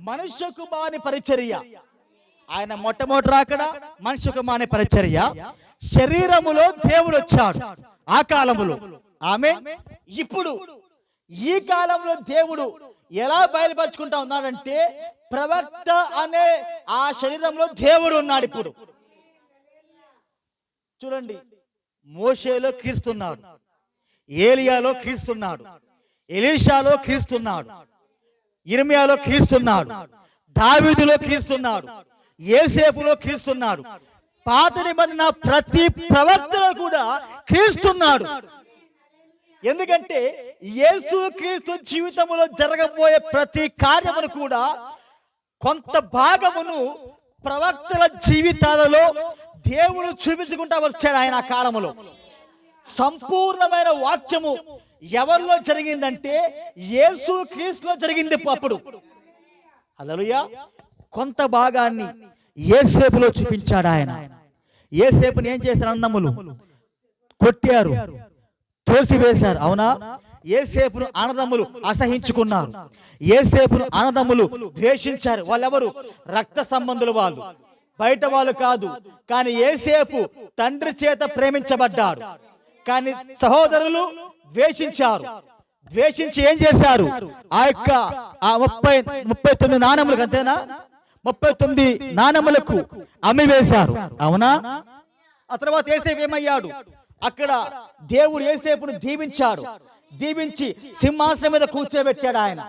మనుష్య కుమారుని పరిచర్య. ఆయన మొట్టమొదటి రాకడ మనుష్య కుమారుని పరిచర్య. శరీరములో దేవుడు వచ్చాడు ఆ కాలములో. ఆమేన్. ఇప్పుడు ఈ కాలంలో దేవుడు ఎలా బయలుపరుచుకుంటా ఉన్నాడంటే, ప్రవక్త అనే ఆ శరీరంలో దేవుడు ఉన్నాడు. ఇప్పుడు చూడండి, మోషేలో క్రీస్తున్నాడు, ఏలియాలో క్రీస్తున్నాడు, ఎలీషాలో క్రీస్తున్నాడు, ఇర్మియాలో క్రీస్తున్నాడు, దావీదులో క్రీస్తున్నాడు, యేసేపులో క్రీస్తున్నాడు. పాత నిబంధన ప్రతి ప్రవక్తలో కూడా క్రీస్తున్నాడు. ఎందుకంటే యేసు క్రీస్తు జీవితంలో జరగబోయే ప్రతి కార్యమును కూడా కొంత భాగమును ప్రవక్తల జీవితాలలో దేవుడు చూపించుకుంటా వచ్చాడు. ఆయన ఆ కాలంలో సంపూర్ణమైన వాక్యము ఎవరిలో జరిగిందంటే యేసు క్రీస్తులో జరిగింది. అప్పుడు హల్లెలూయా. కొంత భాగాన్ని యేసేపులో చూపించాడు ఆయన. యేసేపుని ఏం చేశారు? అన్నదమ్ములు కొట్టారు, తోసివేశారు. అవునా? యేసేపును అన్నదమ్ములు అసహించుకున్నారు, యేసేపును అన్నదమ్ములు ద్వేషించారు. వాళ్ళెవరు? రక్త సంబంధులు, వాళ్ళు బయట వాళ్ళు కాదు. కానీ యేసేపు తండ్రి చేత ప్రేమించబడ్డాడు, కానీ సహోదరులు ద్వేషించారు. ద్వేషించి ఏం చేశారు? ఆ యొక్క 39 నాణములకు, అంతేనా, 39 నాణములకు అమ్మివేశారు. అవునా? ఆ తర్వాత యేసేపు ఏమయ్యాడు? అక్కడ దేవుడు యేసేపును దీవించాడు, దీవించి సింహాసనం మీద కూర్చోబెట్టాడు. ఆయన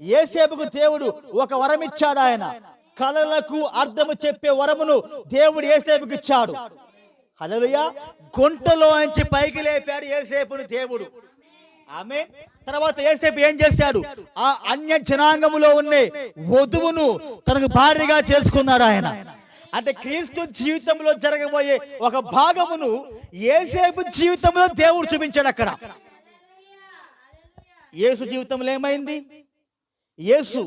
యేసేపుకు దేవుడు ఒక వరం ఇచ్చాడు. ఆయన కలలకు అర్థము చెప్పే వరమును దేవుడు యేసేపుకి ఇచ్చాడు. హల్లెలూయా. గుంటలో నుంచి పైకి లేపాడు యేసేపును దేవుడు. ఆమేన్. తర్వాత యేసేపు ఏం చేశాడు? ఆ అన్య జనాంగములో ఉన్న వధువును తనకు భార్యగా చేసుకున్నాడు ఆయన. అంటే క్రీస్తు జీవితంలో జరగబోయే ఒక భాగమును యేసేపు జీవితంలో దేవుడు చూపించాడు. అక్కడ యేసు జీవితంలో ఏమైంది? యేసు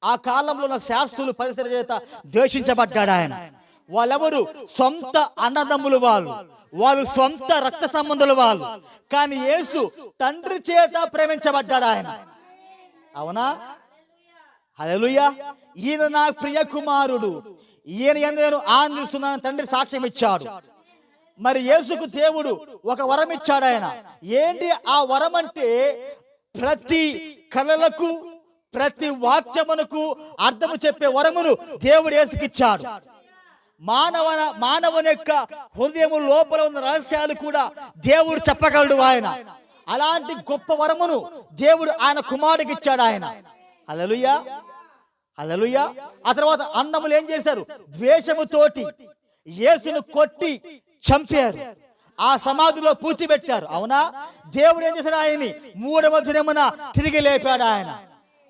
ఆ కాలంలో ఉన్న శాస్త్రులు పరిసర చేత ద్వేషించబడ్డాడు. ఆయన వాళ్ళెవరు? సొంత అన్నదమ్ములు, వాళ్ళు సొంత రక్త సంబంధులు వాళ్ళు. కానీ యేసు తండ్రి చేత ప్రేమించబడ్డాడు ఆయన. అవునా? హల్లెలూయా. ఈయన నా ప్రియ కుమారుడు, ఈయన యందు నేను ఆనందిస్తున్నాను తండ్రి సాక్ష్యం ఇచ్చాడు. మరి యేసుకు దేవుడు ఒక వరం ఇచ్చాడు. ఆయన ఏంటి ఆ వరం అంటే, ప్రతి కళలకు ప్రతి వాక్యమునకు అర్థము చెప్పే వరమును దేవుడు యేసుకి ఇచ్చాడు. మానవుని యొక్క హృదయము లోపల ఉన్న రహస్యాలు కూడా దేవుడు చెప్పగలడు. ఆయన అలాంటి గొప్ప వరమును దేవుడు ఆయన కుమారుడికి ఇచ్చాడు. ఆయన హల్లెలూయా, హల్లెలూయా. ఆ తర్వాత అన్నములు ఏం చేశారు? ద్వేషముతోటి యేసును కొట్టి చంపారు, ఆ సమాధిలో పూడ్చిపెట్టారు. అవునా? దేవుడు ఏం చేశాడు? ఆయన్ని 3వ దినమున తిరిగి లేపాడు. ఆయన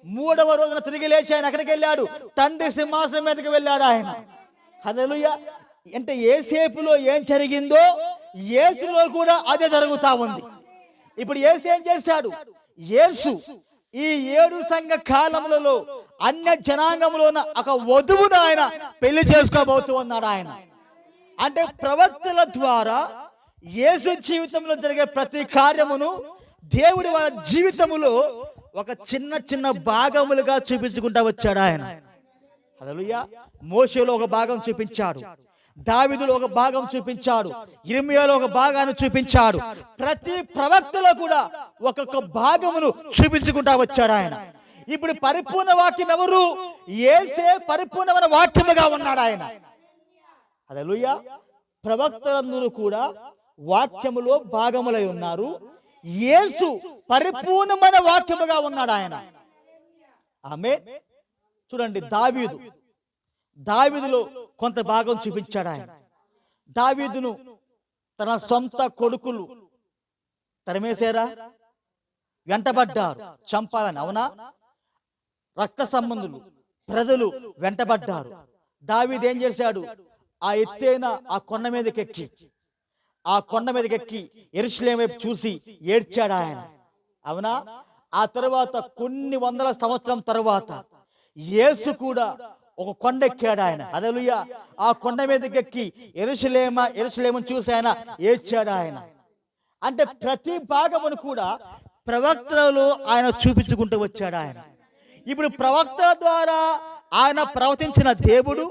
3వ రోజున తిరిగి లేచి ఆయన ఎక్కడికి వెళ్ళాడు? తండ్రి సింహాసనం మీదకి వెళ్ళాడు ఆయన. హల్లెలూయా. అంటే యేసేపులో ఏం జరిగిందో యేసులో కూడా అదే జరుగుతా ఉంది. ఇప్పుడు యేసు ఏం చేశాడు? యేసు ఈ 7 సంఘ కాలములలో అన్య జనాంగంలో ఉన్న ఒక వధువును ఆయన పెళ్లి చేసుకోబోతూ ఉన్నాడు. ఆయన అంటే ప్రవక్తల ద్వారా యేసు జీవితంలో జరిగే ప్రతి కార్యమును దేవుడి వాళ్ళ జీవితములో ఒక చిన్న చిన్న భాగములుగా చూపించుకుంటా వచ్చాడు ఆయన. హల్లెలూయా. మోషేలో ఒక భాగం చూపించాడు, దావీదులో ఒక భాగం చూపించాడు, ఇర్మియాలో ఒక భాగాన్ని చూపించాడు. ప్రతి ప్రవక్తలో కూడా ఒక్కొక్క భాగమును చూపించుకుంటా వచ్చాడు ఆయన. ఇప్పుడు పరిపూర్ణ వాక్యం ఎవరు? యేసే పరిపూర్ణమైన వాక్యముగా ఉన్నాడు ఆయన. హల్లెలూయా. ప్రవక్తలందరూ కూడా వాక్యములో భాగములై ఉన్నారు. యేసు పరిపూర్ణమైన వాక్యముగా ఉన్నాడు ఆయన. ఆమేన్. చూడండి, దావీదులో కొంత భాగం చూపించాడు ఆయన. దావీదును తన సొంత కొడుకులు తరిమేశారా, వెంటబడ్డారు చంపాలని. అవునా? రక్త సంబంధులు ప్రజలు వెంటబడ్డారు. దావీదు ఏం చేశాడు? ఆ ఎత్తైన ఆ కొండ మీదకెక్కి యెరూషలేము వైపు చూసి ఏడ్చాడు ఆయన. అవునా? ఆ తర్వాత కొన్ని వందల సంవత్సరం తర్వాత యేసు కూడా ఒక కొండ ఎక్కాడు ఆయన. హల్లెలూయా. ఆ కొండ మీదకెక్కి యెరూషలేమును చూసి ఆయన ఏడ్చాడు ఆయన. అంటే ప్రతి భాగమును కూడా ప్రవక్తలలో ఆయన చూపించుకుంటూ వచ్చాడు ఆయన. ఇప్పుడు ప్రవక్తల ద్వారా ఆయన ప్రవచించిన దేవుడు,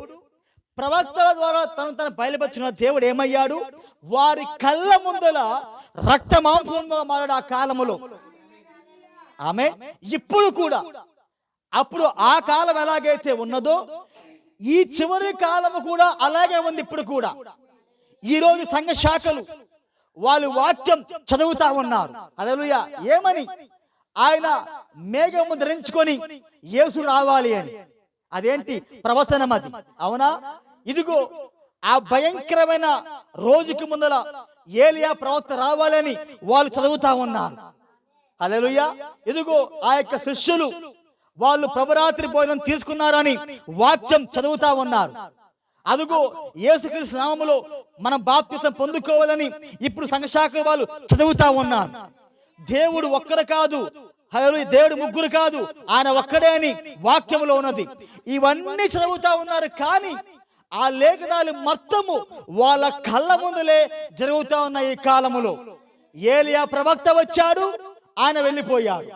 ప్రవక్తల ద్వారా తను బయలుపరిచిన దేవుడు ఏమయ్యాడు? వారి కళ్ళ ముందల రక్త మాంసంగా మారాడు ఆ కాలములో. ఆమె ఇప్పుడు కూడా అప్పుడు ఆ కాలం ఎలాగైతే ఉన్నదో ఈ చివరి కాలము కూడా అలాగే ఉంది. ఇప్పుడు కూడా ఈరోజు సంఘ శాఖలు వాళ్ళు వాక్యం చదువుతా ఉన్నారు. హల్లెలూయా. ఏమని? ఆయన మేఘము ధరించుకొని యేసు రావాలి అని. అదేంటి? ప్రవచనం అది. అవునా? ఇదిగో ఆ భయంకరమైన రోజుకి ముందల ఏలియా ప్రవక్త రావాలని వాళ్ళు చదువుతా ఉన్నారు. హల్లెలూయా. ఇదిగో ఆ యొక్క శిష్యులు వాళ్ళు ప్రభురాత్రి భోజనం తీసుకున్నారని వాక్యం చదువుతా ఉన్నారు. అదుగో యేసుక్రీస్తు నామములో మనం బాప్తిసం పొందుకోవాలని ఇప్పుడు సంఘశాఖ వాళ్ళు చదువుతా ఉన్నారు. దేవుడు ఒక్కరు కాదు, హల్లెలూయా, దేవుడు ముగ్గురు కాదు, ఆయన ఒక్కడే అని వాక్యములో ఉన్నది. ఇవన్నీ చదువుతా ఉన్నారు. కానీ ఆ లేఖనాలు మొత్తము వాళ్ళ కళ్ళ ముందులే జరుగుతా ఉన్న ఈ కాలములో ఏలియా ప్రవక్త వచ్చాడు, ఆయన వెళ్ళిపోయాడు.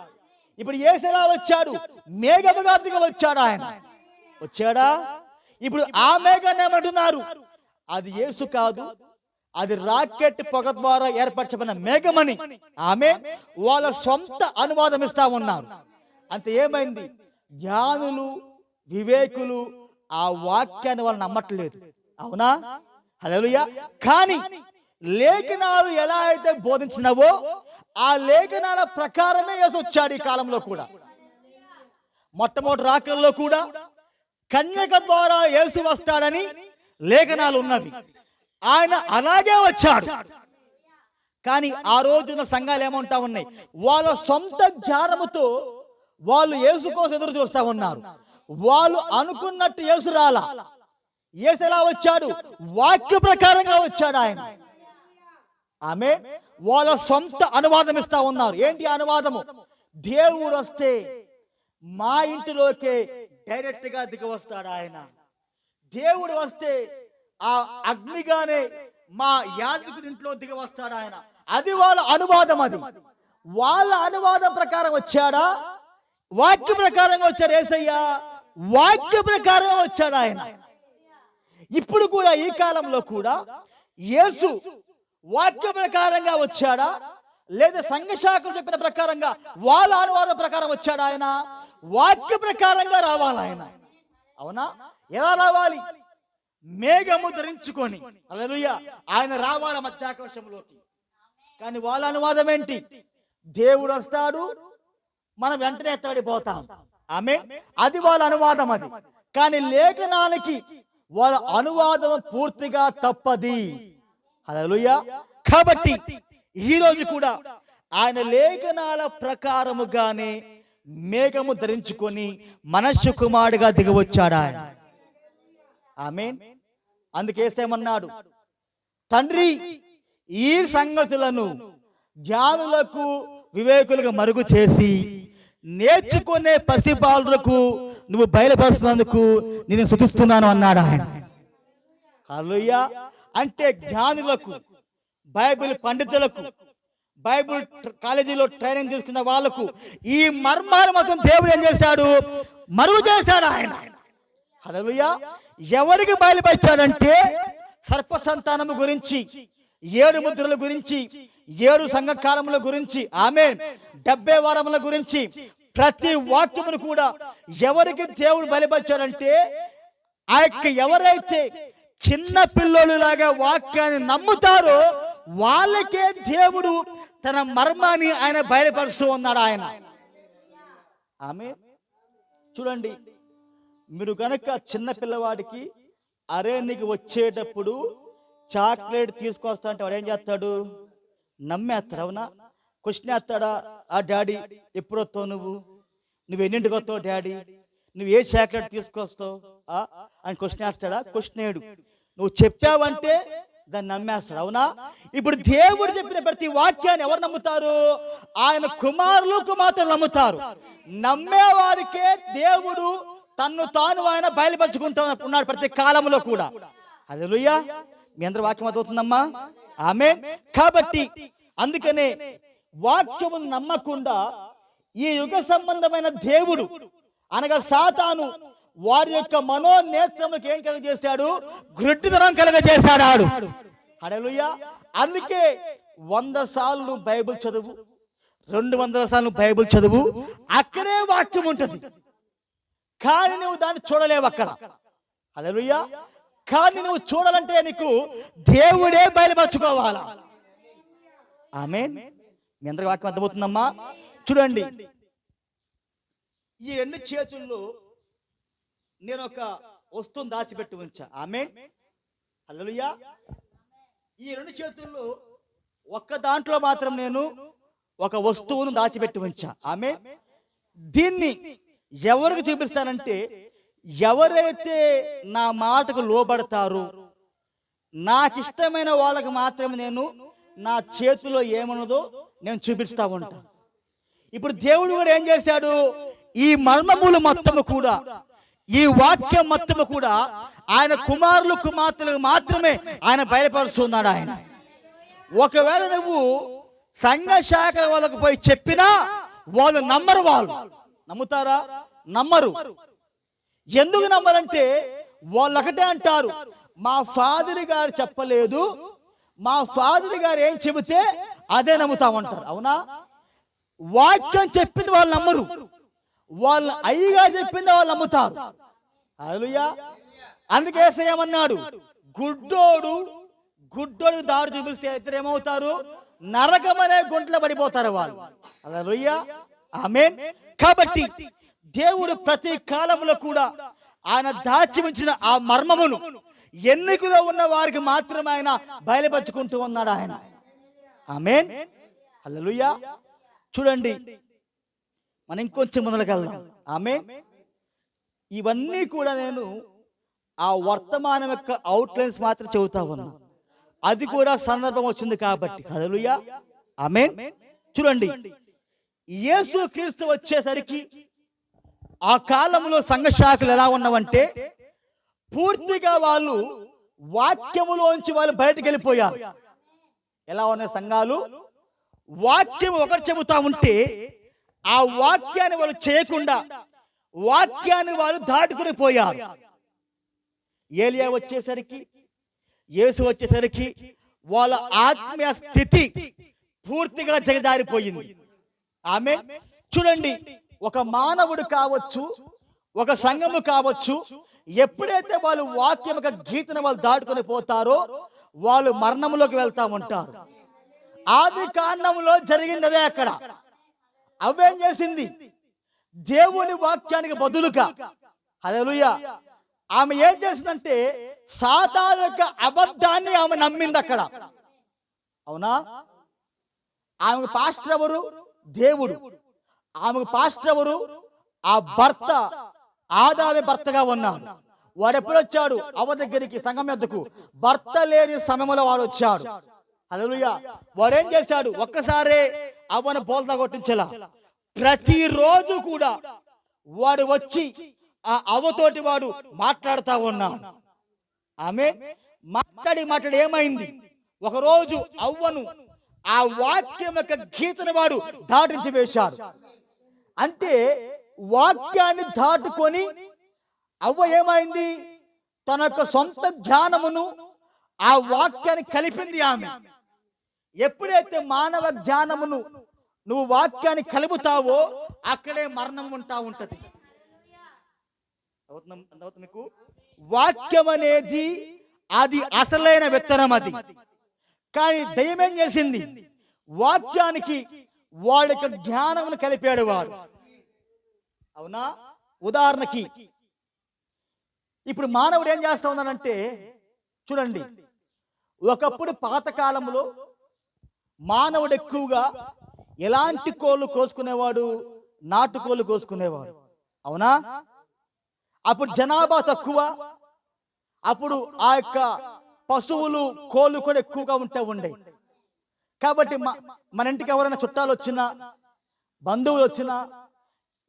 ఇప్పుడు యేసు ఎలా వచ్చాడు? మేఘముగా దిగి వచ్చాడు. ఆయన వచ్చాడా? ఇప్పుడు ఆ మేఘాన్ని ఏమంటున్నారు? అది యేసు కాదు, అది రాకెట్ పొగ ద్వారా ఏర్పరచబడిన మేఘమని ఆమె వాళ్ళ సొంత అనువాదం ఇస్తా ఉన్నారు. అంత ఏమైంది? జ్ఞానులు వివేకులు ఆ వాక్యాన్ని వాళ్ళు నమ్మట్లేదు. అవునా? హల్లెలూయా. కానీ లేఖనాలు ఎలా అయితే బోధించినవో ఆ లేఖనాల ప్రకారమే యేసు వచ్చాడు. ఈ కాలంలో కూడా మొట్టమొదటి రాకల్లో కూడా కన్యక ద్వారా యేసు వస్తాడని లేఖనాలు ఉన్నవి. ఆయన అలాగే వచ్చాడు. కానీ ఆ రోజున సంఘాలు ఏమంటా ఉన్నాయి? వాళ్ళ సొంత జ్ఞానముతో వాళ్ళు యేసు కోసం ఎదురు చూస్తా ఉన్నారు. వాళ్ళు అనుకున్నట్టు యేసు రాలా. యేసు ఎలా వచ్చాడు? వాక్య ప్రకారంగా వచ్చాడు ఆయన. ఆమె వాళ్ళ సొంత అనువాదం ఇస్తా ఉన్నారు. ఏంటి అనువాదము? దేవుడు వస్తే మా ఇంటిలోకే డైరెక్ట్ గా దిగి వస్తాడు ఆయన. దేవుడు వస్తే ఆ అగ్నిగానే మా యాజకుడి ఇంట్లో దిగి వస్తాడు ఆయన. అది వాళ్ళ అనువాదం. అది వాళ్ళ అనువాదం ప్రకారం వచ్చాడా? వాక్య ప్రకారంగా వచ్చాడు యేసయ్య. వాక్య ప్రకారం వచ్చాడు ఆయన. ఇప్పుడు కూడా ఈ కాలంలో కూడా యేసు వాక్య ప్రకారంగా వచ్చాడా, లేదా సంఘ శాఖలు చెప్పిన ప్రకారంగా వాళ్ళ అనువాదం ప్రకారం వచ్చాడు ఆయన? వాక్య ప్రకారంగా రావాలి ఆయన. అవునా? ఎలా రావాలి? మేఘము ధరించుకొని. హల్లెలూయా. ఆయన రావాల మధ్యాకాశంలోకి. కానీ వాళ్ళ అనువాదం ఏంటి? దేవుడు వస్తాడు, మనం వెంటనే ఎత్తబడిపోతాం. ఆమె అది వాళ్ళ అనువాదం. అది కానీ లేఖనానికి వాళ్ళ అనువాదం పూర్తిగా తప్పది. హల్లెలూయా. కాబట్టి ఈ రోజు కూడా ఆయన లేఖనాల ప్రకారముగానే మేఘము ధరించుకొని మనుష్య కుమారుడిగా దిగవచ్చాడు ఆయన. ఆమేన్. అందుకేసేమన్నాడు? తండ్రి, ఈ సంగతులను జ్ఞానులకు వివేకులకు మరుగు చేసి నేర్చుకునే పసిబాలులకు నువ్వు బయలుపరుస్తున్నందుకు నేను స్తుతిస్తున్నాను అన్నాడు ఆయన. హల్లెలూయా. అంటే జ్ఞానులకు, బైబిల్ పండితులకు, బైబిల్ కాలేజీలో ట్రైనింగ్ తీసుకున్న వాళ్ళకు ఈ మర్మాలు మొత్తం దేవుడు ఏం చేశాడు? మరుగు చేశాడు ఆయన. హల్లెలూయా. ఎవరికి బయలుపరిచాడంటే సర్ప సంతానము గురించి, 7 ముద్రల గురించి, 7 సంఘకాలముల గురించి, ఆమేన్, 70 వారముల గురించి ప్రతి వాక్యమును కూడా ఎవరికి దేవుడు బయలుపరిచాడంటే ఆ యొక్క ఎవరైతే చిన్న పిల్లలు లాగా వాక్యాన్ని నమ్ముతారో వాళ్ళకే దేవుడు తన మర్మాన్ని ఆయన బయలుపరుస్తూ ఉన్నాడు ఆయన. ఆమేన్. చూడండి, మీరు గనక చిన్న పిల్లవాడికి అరే నీకు వచ్చేటప్పుడు చాక్లెట్ తీసుకొస్తా అంటే వాడు ఏం చేస్తాడు? నమ్మేస్తాడు. అవునా? క్వశ్చన్ వేస్తాడా? ఆ డాడీ ఎప్పుడు వస్తావు, నువ్వు ఎన్నింటికి వస్తావు డాడీ, నువ్వు ఏ చాక్లెట్ తీసుకొస్తావు అని క్వశ్చన్ వేస్తాడా? క్వశ్చన్ వేయడు. నువ్వు చెప్పావంటే దాన్ని నమ్మేస్తాడు. అవునా? ఇప్పుడు దేవుడు చెప్పిన ప్రతి వాక్యాన్ని ఎవరు నమ్ముతారు? ఆయన కుమారులు కుమార్తెలు నమ్ముతారు. నమ్మేవారికే దేవుడు తన్ను తాను ఆయన బయలుపరుచుకుంటా ఉన్నాడు ప్రతి కాలంలో కూడా. హల్లెలూయా. మీ అందరి వాక్యం అర్థమవుతుందమ్మా? ఆమేన్. కాబట్టి అందుకనే వాక్యము నమ్మకుండా ఈ యుగ సంబంధమైన దేవుడు అనగా సాతాను వారి యొక్క మనోనేత్రములకు ఏం కలుగజేశాడు? గ్రుడ్డితనం కలుగజేశాడు. హల్లెలూయా. అందుకే 100 సార్లు బైబిల్ చదువు, 200 సార్లు బైబిల్ చదువు, అక్కడే వాక్యం ఉంటుంది, కానీ నువ్వు దాన్ని చూడలేవు అక్కడ. హల్లెలూయా. కానీ నువ్వు చూడాలంటే నీకు దేవుడే బయలుపరచుకోవాలా. ఆమేన్. మీ అందరి వాక్యం అర్థమవుతుందమ్మా? చూడండి, ఈ 2 చేతుల్లో నేను ఒక వస్తువును దాచిపెట్టి ఉంచా. ఆమేన్. హల్లెలూయా. ఈ 2 చేతుల్లో ఒక్క దాంట్లో మాత్రం నేను ఒక వస్తువును దాచిపెట్టి ఉంచా. ఆమేన్. దీన్ని ఎవరికి చూపిస్తానంటే, ఎవరైతే నా మాటకు లోబడతారో, నాకు ఇష్టమైన వాళ్ళకి మాత్రమే నేను నా చేతిలో ఏమన్నదో నేను చూపిస్తా ఉంటా. ఇప్పుడు దేవుడు కూడా ఏం చేశాడు, ఈ మర్మములు మొత్తము కూడా, ఈ వాక్యం మొత్తము కూడా ఆయన కుమారులు కుమార్తెలకు మాత్రమే ఆయన బయలుపరుస్తున్నాడు. ఆయన ఒకవేళ నువ్వు సంఘ శాఖ వాళ్ళకు పోయి చెప్పినా వాళ్ళు నమ్మరు. వాళ్ళు నమ్ముతారా? నమ్మరు. ఎందుకు నమ్మరంటే వాళ్ళు ఒకటే అంటారు, మా ఫాదర్ గారు చెప్పలేదు, మా ఫాదర్ గారు ఏం చెబితే అదే నమ్ముతామంటారు. అవునా? వాక్యం చెప్పింది వాళ్ళు నమ్మరు, వాళ్ళు అయ్యగా చెప్పింది వాళ్ళు నమ్ముతారు. హల్లెలూయా. అందుకే యేసయ్య ఏమన్నాడు, గుడ్డోడు దారి చూపిస్తే ఇద్దరు ఏమవుతారు? నరకమనే గుంటలో పడిపోతారు వాళ్ళు. హల్లెలూయా. ఆమేన్. కాబట్టి దేవుడు ప్రతి కాలంలో కూడా ఆయన దాచి ఉంచిన ఆ మర్మమును ఎన్నికలో ఉన్న వారికి మాత్రమే ఆయన బయలుపరుచుకుంటూ ఉన్నాడు ఆయన. ఆమేన్. హల్లెలూయా. చూడండి, మనం ఇంకొంచెం ముందుకెళ్దాం. ఆమేన్. ఇవన్నీ కూడా నేను ఆ వర్తమానం యొక్క అవుట్లైన్స్ మాత్రం చెబుతా ఉన్నా, అది కూడా సందర్భం వచ్చింది కాబట్టి. హల్లెలూయా. ఆమేన్. చూడండి, యేసు క్రీస్తు వచ్చేసరికి ఆ కాలంలో సంఘ శాఖలు ఎలా ఉన్నవంటే, పూర్తిగా వాళ్ళు వాక్యములోంచి వాళ్ళు బయటకు వెళ్ళిపోయారు. ఎలా ఉన్నాయి సంఘాలు? వాక్యం ఒకటి చెబుతా ఉంటే ఆ వాక్యాన్ని వాళ్ళు చేయకుండా వాక్యాన్ని వాళ్ళు దాటుకుని పోయారు. ఏలియా వచ్చేసరికి, యేసు వచ్చేసరికి వాళ్ళ ఆత్మీయ స్థితి పూర్తిగా జగదారిపోయింది. ఆమేన్. చూడండి, ఒక మానవుడు కావచ్చు, ఒక సంఘము కావచ్చు, ఎప్పుడైతే వాళ్ళు వాక్యం యొక్క గీతను వాళ్ళు దాటుకొని పోతారో వాళ్ళు మరణంలోకి వెళ్తా ఉంటారు. ఆది కాండంలో జరిగినదే అక్కడ. అవేం చేసింది? దేవుని వాక్యానికి బదులుగా, హల్లెలూయా, ఆమె ఏం చేసిందంటే సాతాను యొక్క అబద్ధాన్ని ఆమె నమ్మింది అక్కడ. అవునా? ఆమె పాస్టర్ ఎవరు? దేవుడు. ఆమెకు పాస్టర్ ఎవరు? ఆ భర్త, ఆదామే భర్తగా ఉన్నాడు. వాడు ఎప్పుడు వచ్చాడు? అవ్వ దగ్గరికి, సంఘం యొద్దకు. భర్త లేని సమయంలో వాడు వచ్చాడు. హల్లెలూయా. వాడు ఏం చేశాడు? ఒక్కసారే అవ్వను బోల్తా కొట్టించలా. ప్రతిరోజు కూడా వాడు వచ్చి ఆ అవ్వతోటి వాడు మాట్లాడుతూ ఉన్నాడు. ఆమె మాట్లాడి ఏమైంది? ఒకరోజు అవ్వను ఆ వాక్యం యొక్క గీతను వాడు దాటించి వేశాడు. అంటే వాక్యాన్ని దాటుకొని అవ్వ ఏమైంది? తన యొక్క సొంత జ్ఞానమును ఆ వాక్యాన్ని కలిపింది ఆమె. ఎప్పుడైతే మానవ జ్ఞానమును నువ్వు వాక్యాన్ని కలుపుతావో అక్కడే మరణం ఉంటా ఉంటది. మీకు వాక్యం అనేది అది అసలైన విత్తనం. అది కానీ దయ్యం ఏం చేసింది? వాక్యానికి వాడి యొక్క జ్ఞానమును కలిపాడు వాడు. అవునా? ఉదాహరణకి ఇప్పుడు మానవుడు ఏం చేస్తా ఉన్నాడంటే, చూడండి, ఒకప్పుడు పాతకాలంలో మానవుడు ఎక్కువగా ఎలాంటి కోళ్ళు కోసుకునేవాడు? నాటుకోళ్ళు కోసుకునేవాడు. అవునా? అప్పుడు జనాభా తక్కువ, అప్పుడు ఆ యొక్క పశువులు, కోళ్ళు కూడా ఎక్కువగా ఉండే. కాబట్టి మన ఇంటికి ఎవరైనా చుట్టాలు వచ్చినా, బంధువులు వచ్చినా,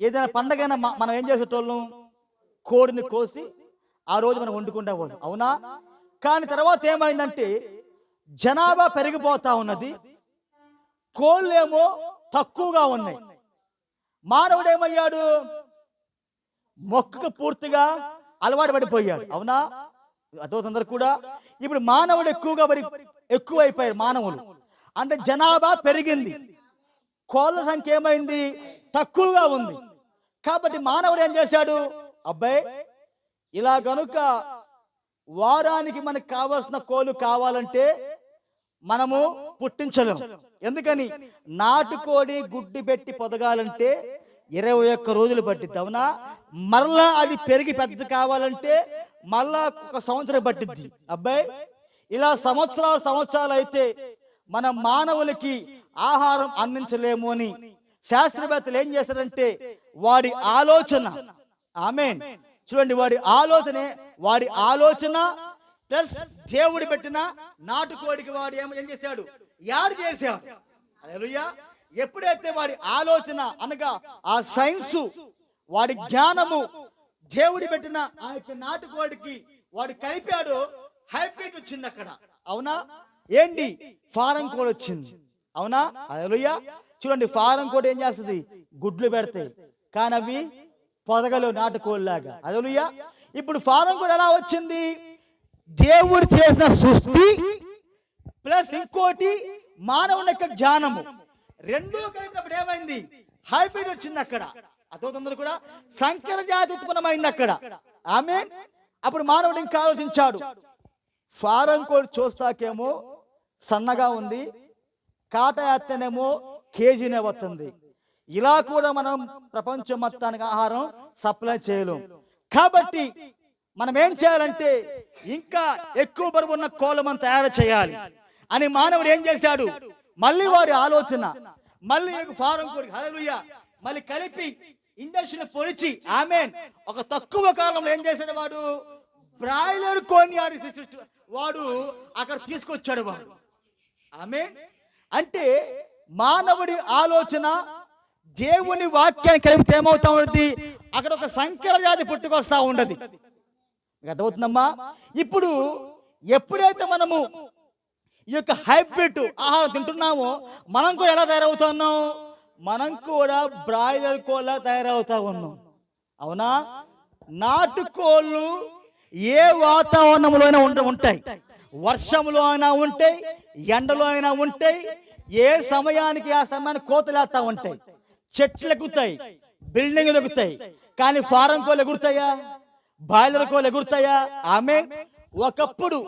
ఏదైనా పండగైనా మనం ఏం చేసేటోళ్ళం? కోడిని కోసి ఆ రోజు మనం వండుకుంటేవాళ్ళం. అవునా? కానీ తర్వాత ఏమైందంటే జనాభా పెరిగిపోతా ఉన్నది, కోళ్ళేమో తక్కువగా ఉన్నాయి. మానవుడు ఏమయ్యాడు? మొక్కకు పూర్తిగా అలవాటు పడిపోయాడు. అవునా? అదొందరు కూడా ఇప్పుడు మానవుడు ఎక్కువైపోయారు మానవులు. అంటే జనాభా పెరిగింది, కోళ్ళ సంఖ్య ఏమైంది? తక్కువగా ఉంది. కాబట్టి మానవుడు ఏం చేశాడు? అబ్బాయి, ఇలా గనుక వారానికి మనకు కావాల్సిన కోళ్ళు కావాలంటే మనము పుట్టించలేం. ఎందుకని? నాటుకోడి గుడ్డి పెట్టి పొదగాలంటే 21 రోజులు పట్టిద్ది, అవునా? మరలా అది పెరిగి పెద్ద కావాలంటే మళ్ళా 1 సంవత్సరం పట్టిద్ది. అబ్బాయి, ఇలా సంవత్సరాలు అయితే మన మానవులకి ఆహారం అందించలేము అని శాస్త్రవేత్తలు ఏం చేస్తారంటే వాడి ఆలోచన, ఆమేన్, చూడండి, వాడి ఆలోచన ప్లస్ దేవుడు పెట్టిన నాటుకోడికి వాడు ఏం చేశాడు? యాడ్ చేశాడు. హల్లెలూయా. ఎప్పుడైతే వాడి ఆలోచన అనగా ఆ సైన్స్, వాడి జ్ఞానము దేవుడి పెట్టిన ఆ యొక్క నాటుకోడికి వాడు కలిపాడు, హైబ్రిడ్ వచ్చింది అక్కడ, అవునా? ఏంటి? ఫారం కోడి వచ్చింది, అవునా? హల్లెలూయా. చూడండి, ఫారం కోడి ఏం చేస్తుంది? గుడ్లు పెడతాయి, కానీ అవి పొదగలు నాటుకోళ్ళలాగా. హల్లెలూయా. ఇప్పుడు ఫారం కోడి ఎలా వచ్చింది? దేవుడు చేసిన సృష్టి ప్లస్ ఇంకోటి మానవుని యొక్క జ్ఞానము రెండూ కలిపినప్పుడు ఏమైంది? హైబ్రిడ్ వచ్చింది అక్కడ. అతోందరూ కూడా సంకర జాతి ఉత్పన్నమైంది అక్కడ, ఆమేన్. అప్పుడు మానవుడు ఇంకా ఆలోచించాడు, ఫారం కోడి చూస్తాకేమో సన్నగా ఉంది, కాటా ఎత్తనేమో కేజీనే వస్తుంది. ఇలా కూడా మనం ప్రపంచం మొత్తానికి ఆహారం సప్లై చేయలేం. కాబట్టి మనం ఏం చేయాలంటే ఇంకా ఎక్కువ బరువు ఉన్న కోళ్ళ మనం తయారు చేయాలి అని మానవుడు ఏం చేశాడు? మళ్ళీ వాడి ఆలోచన, మళ్ళీ ఫారం కోడి, హల్లెలూయా, మళ్ళీ కలిపి ఇండస్ట్రీని పొడిచి, ఆమేన్, ఒక తక్కువ కాలంలో ఏం చేశాడు? వాడు బ్రాయిలర్ కోడిని వాడు అక్కడ తీసుకొచ్చాడు వాడు, ఆమేన్. అంటే మానవుడి ఆలోచన దేవుని వాక్యాన్ని కలిపితే ఏమవుతా ఉన్నది? అక్కడ ఒక సంకర జాతి పుట్టుకొస్తా ఉండదు. అర్థమవుతుందమ్మా? ఇప్పుడు ఎప్పుడైతే మనము ఈ యొక్క హైబ్రిడ్ ఆహారం తింటున్నామో మనం కూడా ఎలా తయారవుతున్నాం? మనం కూడా బ్రాయిలర్ కోళ్ళ తయారవుతా ఉన్నాం, అవునా? నాటుకోళ్ళు ఏ వాతావరణంలో అయినా ఉంటాయి, వర్షంలో అయినా ఉంటాయి, ఎండలో అయినా ఉంటాయి, ఏ సమయానికి ఆ సమయానికి కోతలేస్తా ఉంటాయి, చెట్లు ఎగుతాయి, బిల్డింగ్లు ఎగుతాయి. కానీ ఫారం కోళ్ళు ఎగురుతాయా? బాయిలర్ కోళ్ళు ఎగురుతాయా? ఆమేన్. ఒకప్పుడు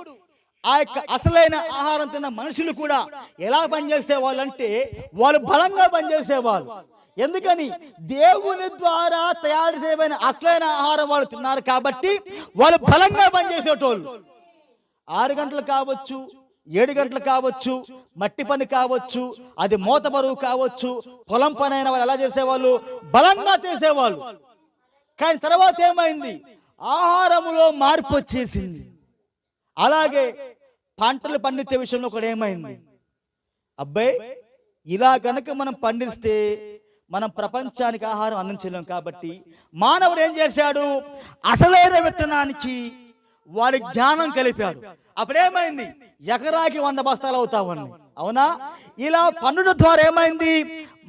ఆ యొక్క అసలైన ఆహారం తిన్న మనుషులు కూడా ఎలా పనిచేసే వాళ్ళు అంటే వాళ్ళు బలంగా పనిచేసేవాళ్ళు. ఎందుకని? దేవుని ద్వారా తయారు చేయబడిన అసలైన ఆహారం వాళ్ళు తిన్నారు కాబట్టి వాళ్ళు బలంగా పనిచేసేటోళ్ళు. 6 గంటలు కావచ్చు, 7 గంటలు కావచ్చు, మట్టి పని కావచ్చు, అది మోత బరువు కావచ్చు, పొలం పని అయిన వాళ్ళు ఎలా చేసేవాళ్ళు? బలంగా చేసేవాళ్ళు. కానీ తర్వాత ఏమైంది? ఆహారములో మార్పు వచ్చేసింది. అలాగే పంటలు పండించే విషయంలో కూడా ఏమైంది? అబ్బాయి, ఇలా కనుక మనం పండిస్తే మనం ప్రపంచానికి ఆహారం అందించలేం. కాబట్టి మానవుడు ఏం చేశాడు? అసలైన విత్తనానికి వాడి జ్ఞానం కలిపాడు. అప్పుడేమైంది? ఎకరాకి 100 బస్తాలు అవుతా ఉన్నాయి, అవునా? ఇలా పండుట ద్వారా ఏమైంది?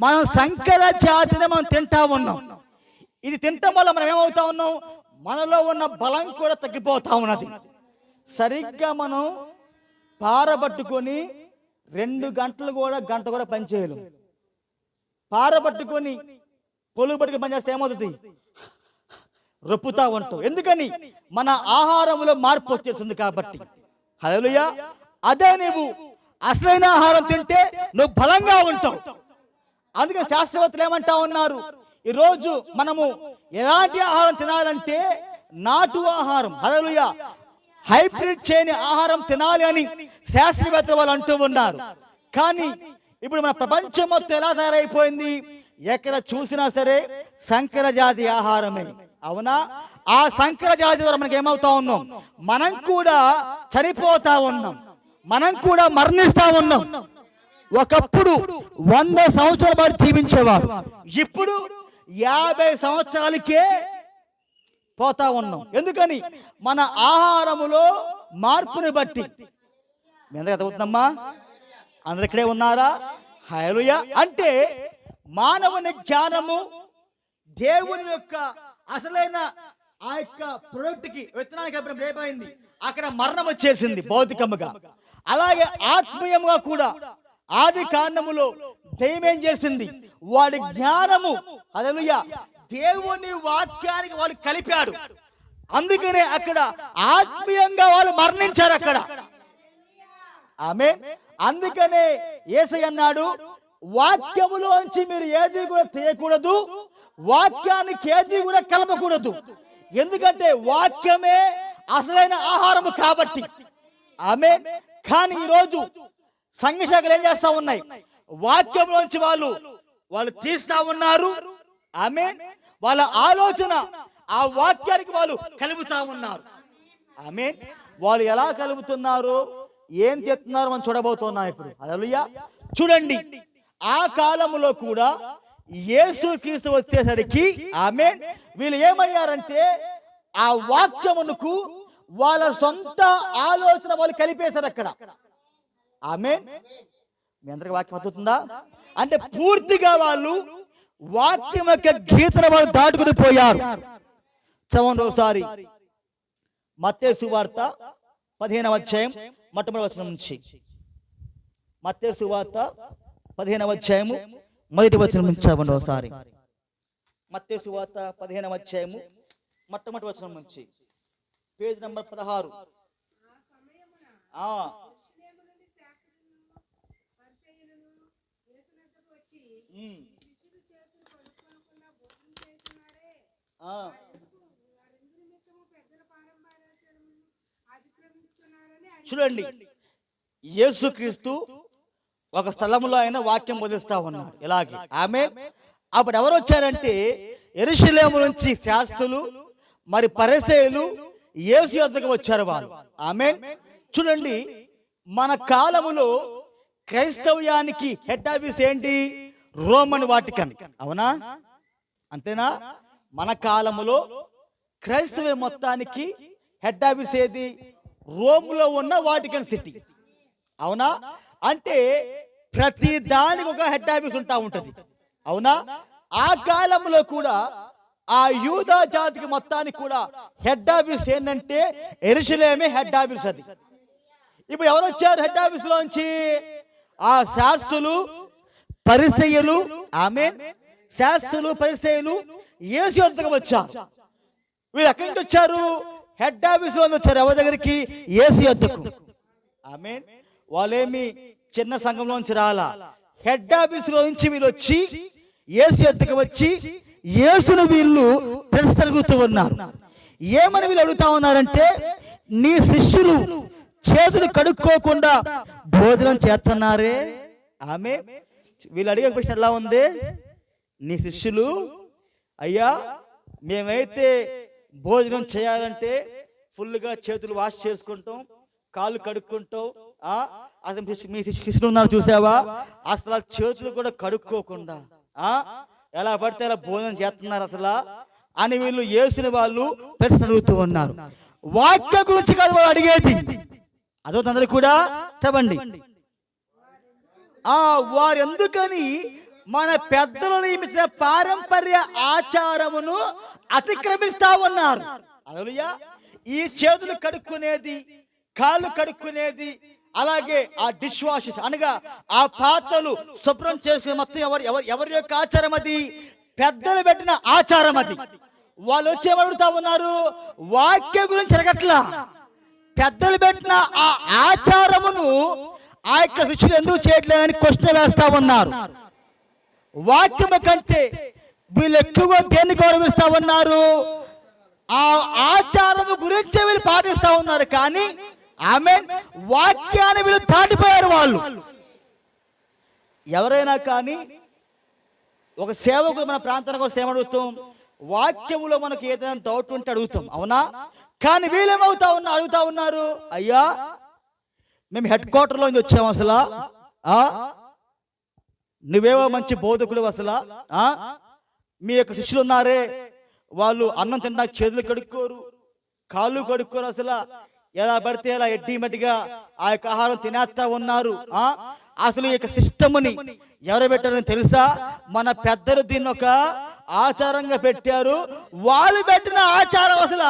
మనం సంకర జాతిని మనం తింటా ఉన్నాం. ఇది తింటం వల్ల మనం ఏమవుతా ఉన్నాం? మనలో ఉన్న బలం కూడా తగ్గిపోతా ఉన్నది. సరిగ్గా మనం పారబట్టుకొని 2 గంటలు కూడా గంట కూడా పనిచేయలేం. పారబట్టుకొని పొలుగు పట్టుకుని పనిచేస్తే ఏమవుతుంది? రొప్పుతా ఉంటాం. ఎందుకని? మన ఆహారంలో మార్పు వచ్చేస్తుంది కాబట్టి. హల్లెలూయా. అదే నువ్వు అసలైన ఆహారం తింటే నువ్వు బలంగా ఉంటావు. అందుకని శాస్త్రవేత్తలు ఏమంటా ఉన్నారు? ఈరోజు మనము ఎలాంటి ఆహారం తినాలంటే నాటు ఆహారం, హల్లెలూయా, హైబ్రిడ్ చేయని ఆహారం తినాలి అని శాస్త్రవేత్తలు వాళ్ళు అంటూ ఉన్నారు. కానీ ఇప్పుడు మన ప్రపంచం మొత్తం ఎలా తయారైపోయింది? ఎక్కడ చూసినా సరే సంకర జాతి ఆహారమే, అవునా? ఆ సంకర జాతి ద్వారా మనకి ఏమవుతా ఉన్నాం? మనం కూడా చనిపోతా ఉన్నాం, మనం కూడా మరణిస్తా ఉన్నాం. ఒకప్పుడు 100 సంవత్సరాల పాటు జీవించేవారు, ఇప్పుడు 50 సంవత్సరాలకే పోతా ఉన్నాం. ఎందుకని? మన ఆహారములో మార్పుని బట్టి. ఎంత అవుతుందమ్మా? అందరు ఇక్కడే ఉన్నారా? హల్లెలూయా. అంటే మానవుని జ్ఞానము దేవుని యొక్క అసలైన ఆ యొక్క ప్రొడక్ట్ కి విత్తనానికి ఏమైంది? అక్కడ మరణం వచ్చేసింది భౌతికముగా. అలాగే ఆత్మీయముగా కూడా ఆది కాండములో దెయ్యం ఏం చేసింది? వాడి జ్ఞానము, హల్లెలూయా, దేవుని వాక్యానికి వాళ్ళు కలిపాడు. అందుకనే అక్కడ ఆత్మీయంగా వాళ్ళు మరణించారు అక్కడ. ఆమేన్. అందుకనే యేసయ్య అన్నాడు, వాక్యములోంచి మీరు ఏది కూడా తీయకూడదు, వాక్యానికి ఏది కూడా కలపకూడదు. ఎందుకంటే వాక్యమే అసలైన ఆహారము కాబట్టి. ఆమేన్. కానీ ఈరోజు సంఘ శాఖలు ఏం చేస్తా ఉన్నాయి? వాక్యంలోంచి వాళ్ళు తీస్తా ఉన్నారు. ఆమేన్. వాళ్ళ ఆలోచన ఆ వాక్యానికి వాళ్ళు కలుపుతా ఉన్నారు. ఆమేన్. వాళ్ళు ఎలా కలుపుతున్నారు, ఏం చెప్తున్నారు మనం చూడబోతున్నాం ఇప్పుడు. హల్లెలూయా. చూడండి, ఆ కాలంలో కూడా యేసుక్రీస్తు వచ్చేసరికి ఆమేన్, వీళ్ళు ఏమయ్యారంటే ఆ వాక్యమునకు వాళ్ళ సొంత ఆలోచన వాళ్ళు కలిపేశారు అక్కడ. ఆమేన్. మీ అందరికి వాక్యం అర్థమవుతుందా? అంటే పూర్తిగా వాళ్ళు వాక్యం యొక్క గీతను వాళ్ళు దాటుకుని పోయారు. చదవండి ఒకసారి మత్తయి సువార్త 15వ అధ్యాయం మొట్టమొదటి వచనం నుంచి. మత్తయి సువార్త 15వ అధ్యాయము మొదటి వచనం నుంచి చదవండి ఒకసారి. మత్తయి సువార్త 15వ అధ్యాయము మొట్టమొదటి వచనం నుంచి, పేజ్ నంబర్ 16. చూడండి, యేసుక్రీస్తు ఒక స్థలంలో ఆయన వాక్యం బోధిస్తా ఉన్నాడు ఇలాగే. ఆమేన్. అప్పుడు ఎవరు వచ్చారంటే యెరూషలేము నుంచి శాస్త్రులు మరి పరిసయ్యులు యేసు యొద్దకు వచ్చారు వారు. ఆమేన్. చూడండి, మన కాలములో క్రైస్తవ్యానికి హెడ్ ఆఫీస్ ఏంటి? Roman Vatican. అవునా? అంతేనా? మన కాలములో క్రైస్తవ మొత్తానికి హెడ్ ఆఫీస్ ఏది? రోమ్లో ఉన్న వాటికన్ సిటీ. అవునా? అంటే ప్రతి దానికి ఒక హెడ్ ఆఫీస్ ఉంటా ఉంటది. అవునా? ఆ కాలంలో కూడా ఆ యూదా జాతికి మొత్తానికి కూడా హెడ్ ఆఫీస్ ఏంటంటే యెరూషలేమే హెడ్ ఆఫీస్. అది ఇప్పుడు ఎవరు వచ్చారు హెడ్ ఆఫీస్ లోంచి? ఆ శాస్త్రులు పరిసయ్యులు. ఆమేన్. శాస్త్రులు పరిసయ్యులు యేసు యొద్దకు వచ్చారు. వీళ్ళు ఎక్కడి నుంచి వచ్చారు? హెడ్ ఆఫీస్ లో వచ్చారు. ఎవరి దగ్గరికి? యేసు యొద్దకు. ఆమేన్. వాళ్ళేమి చిన్న సంఘంలోంచి రాలా, హెడ్ ఆఫీస్ లో నుంచి వీళ్ళు వచ్చి యేసు యొద్దకు వచ్చి యేసును వీళ్ళు ప్రశ్న అడుగుతూ ఉన్నారు. ఏమని వీళ్ళు అడుగుతా ఉన్నారంటే, నీ శిష్యులు చేతులు కడుక్కోకుండా భోజనం చేస్తున్నారే. ఆమె వీళ్ళు అడిగే ప్రశ్న ఎలా ఉంది? నీ శిష్యులు, అయ్యా మేమైతే భోజనం చేయాలంటే ఫుల్గా చేతులు వాష్ చేసుకుంటాం, కాళ్ళు కడుక్కుంటాం. అసలు మీ శిష్యులు ఉన్నారు చూసావా, అసలు చేతులు కూడా కడుక్కోకుండా ఎలా పడితే అలా భోజనం చేస్తున్నారు అసలు అని వీళ్ళు యేసుని వాళ్ళు ప్రశ్న అడుగుతూ ఉన్నారు. వాక్య గురించి కాదు వాళ్ళు అడిగేది. అదో అందరూ కూడా చెప్పండి. వారు ఎందుకని మన పెద్దలు నియమించిన పారంపర్య ఆచారమును అతిక్రమిస్తా ఉన్నారు. హల్లెలూయా. ఈ చేతులు కడుక్కునేది, కాళ్ళు కడుక్కునేది, అలాగే ఆ డిష్ వాషెస్ అనగా ఆ పాత్రలు శుభ్రం చేసుకునే మొత్తం ఎవరి యొక్క ఆచారం? అది పెద్దలు పెట్టిన ఆచారం. అది వాళ్ళు వచ్చి ఏమడుగుతా ఉన్నారు? వాక్య గురించి అడగట్లా. పెద్దలు పెట్టిన ఆ ఆచారమును ఆ యొక్క శిష్యులు ఎందుకు చేయట్లేదని క్వశ్చన్ వేస్తా ఉన్నారు. వాక్యము కంటే వీళ్ళు ఎక్కువగా దేన్ని గౌరవిస్తా ఉన్నారు? ఆ ఆచారము గురించి వీళ్ళు పాటిస్తా ఉన్నారు. కానీ ఆమేన్, వాక్యాన్ని వీళ్ళు దాటిపోయారు వాళ్ళు. ఎవరైనా కానీ ఒక సేవకుడు మన ప్రాంతానికి వస్తే ఏమడుగుతాం? వాక్యములో మనకు ఏదైనా డౌట్ ఉంటే అడుగుతాం. అవునా? కానీ వీళ్ళేమవుతా అడుగుతా ఉన్నారు, అయ్యా మేము హెడ్ క్వార్టర్లో నుంచి వచ్చాము, అసలు నువ్వేవో మంచి బోధకుడు, అసలు మీ యొక్క శిష్యులు ఉన్నారే వాళ్ళు అన్నం తినడానికి చేతులు కడుక్కోరు, కాళ్ళు కడుక్కోరు, అసలు ఎలా పడితే అలా ఎడ్డిమట్టిగా ఆ యొక్క ఆహారం తినేస్తా ఉన్నారు. అసలు ఈ యొక్క సిస్టమ్ని ఎవరు పెట్టారని తెలుసా? మన పెద్దలు దీన్ని ఒక ఆచారంగా పెట్టారు. వాళ్ళు పెట్టిన ఆచారం అసలు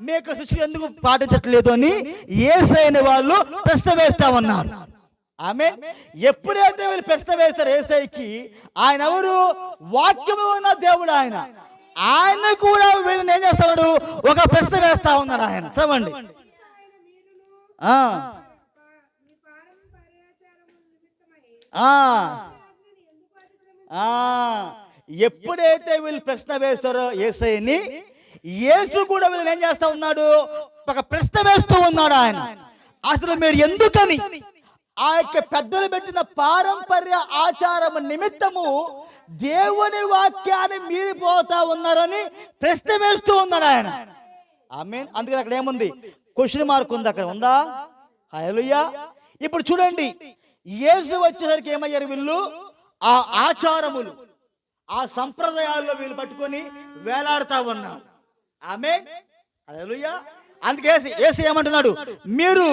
మీ యొక్క శిష్యులు ఎందుకు పాటించట్లేదు అని యేసయ్యని వాళ్ళు ప్రశ్న వేస్తా ఉన్నారు. ఆమె ఎప్పుడైతే వీళ్ళు ప్రశ్న వేస్తారు యేసయ్యకి, ఆయన ఎవరు? వాక్యము ఉన్న దేవుడు ఆయన. ఆయన కూడా వీళ్ళని ఏం చేస్తాడు? ఒక ప్రశ్న వేస్తా ఉన్నాడు ఆయన. చదవండి. ఎప్పుడైతే వీళ్ళు ప్రశ్న వేస్తారో యేసయ్యని, యేసు కూడా వీళ్ళని ఏం చేస్తా ఉన్నాడు? ఒక ప్రశ్న వేస్తూ ఉన్నాడు ఆయన. అసలు మీరు ఎందుకని ఆ యొక్క పెద్దలు పెట్టిన పారంపర్య ఆచారం నిమిత్తము దేవుని వాక్యాన్ని మీరిపోతా ఉన్నారని ప్రశ్న వేస్తూ ఉన్నాడు ఆయన. ఆమేన్. అందుకని అక్కడ ఏముంది? క్వశ్చన్ మార్క్ ఉంది. అక్కడ ఉందా? హల్లెలూయా. ఇప్పుడు చూడండి, యేసు వచ్చేసరికి ఏమయ్యారు వీళ్ళు? ఆ ఆచారములు, ఆ సంప్రదాయాల్లో వీళ్ళు పట్టుకొని వేలాడుతా ఉన్నారు. ఆమేన్. హల్లెలూయా. అందుకే యేసు ఏమంటున్నాడు? మీరు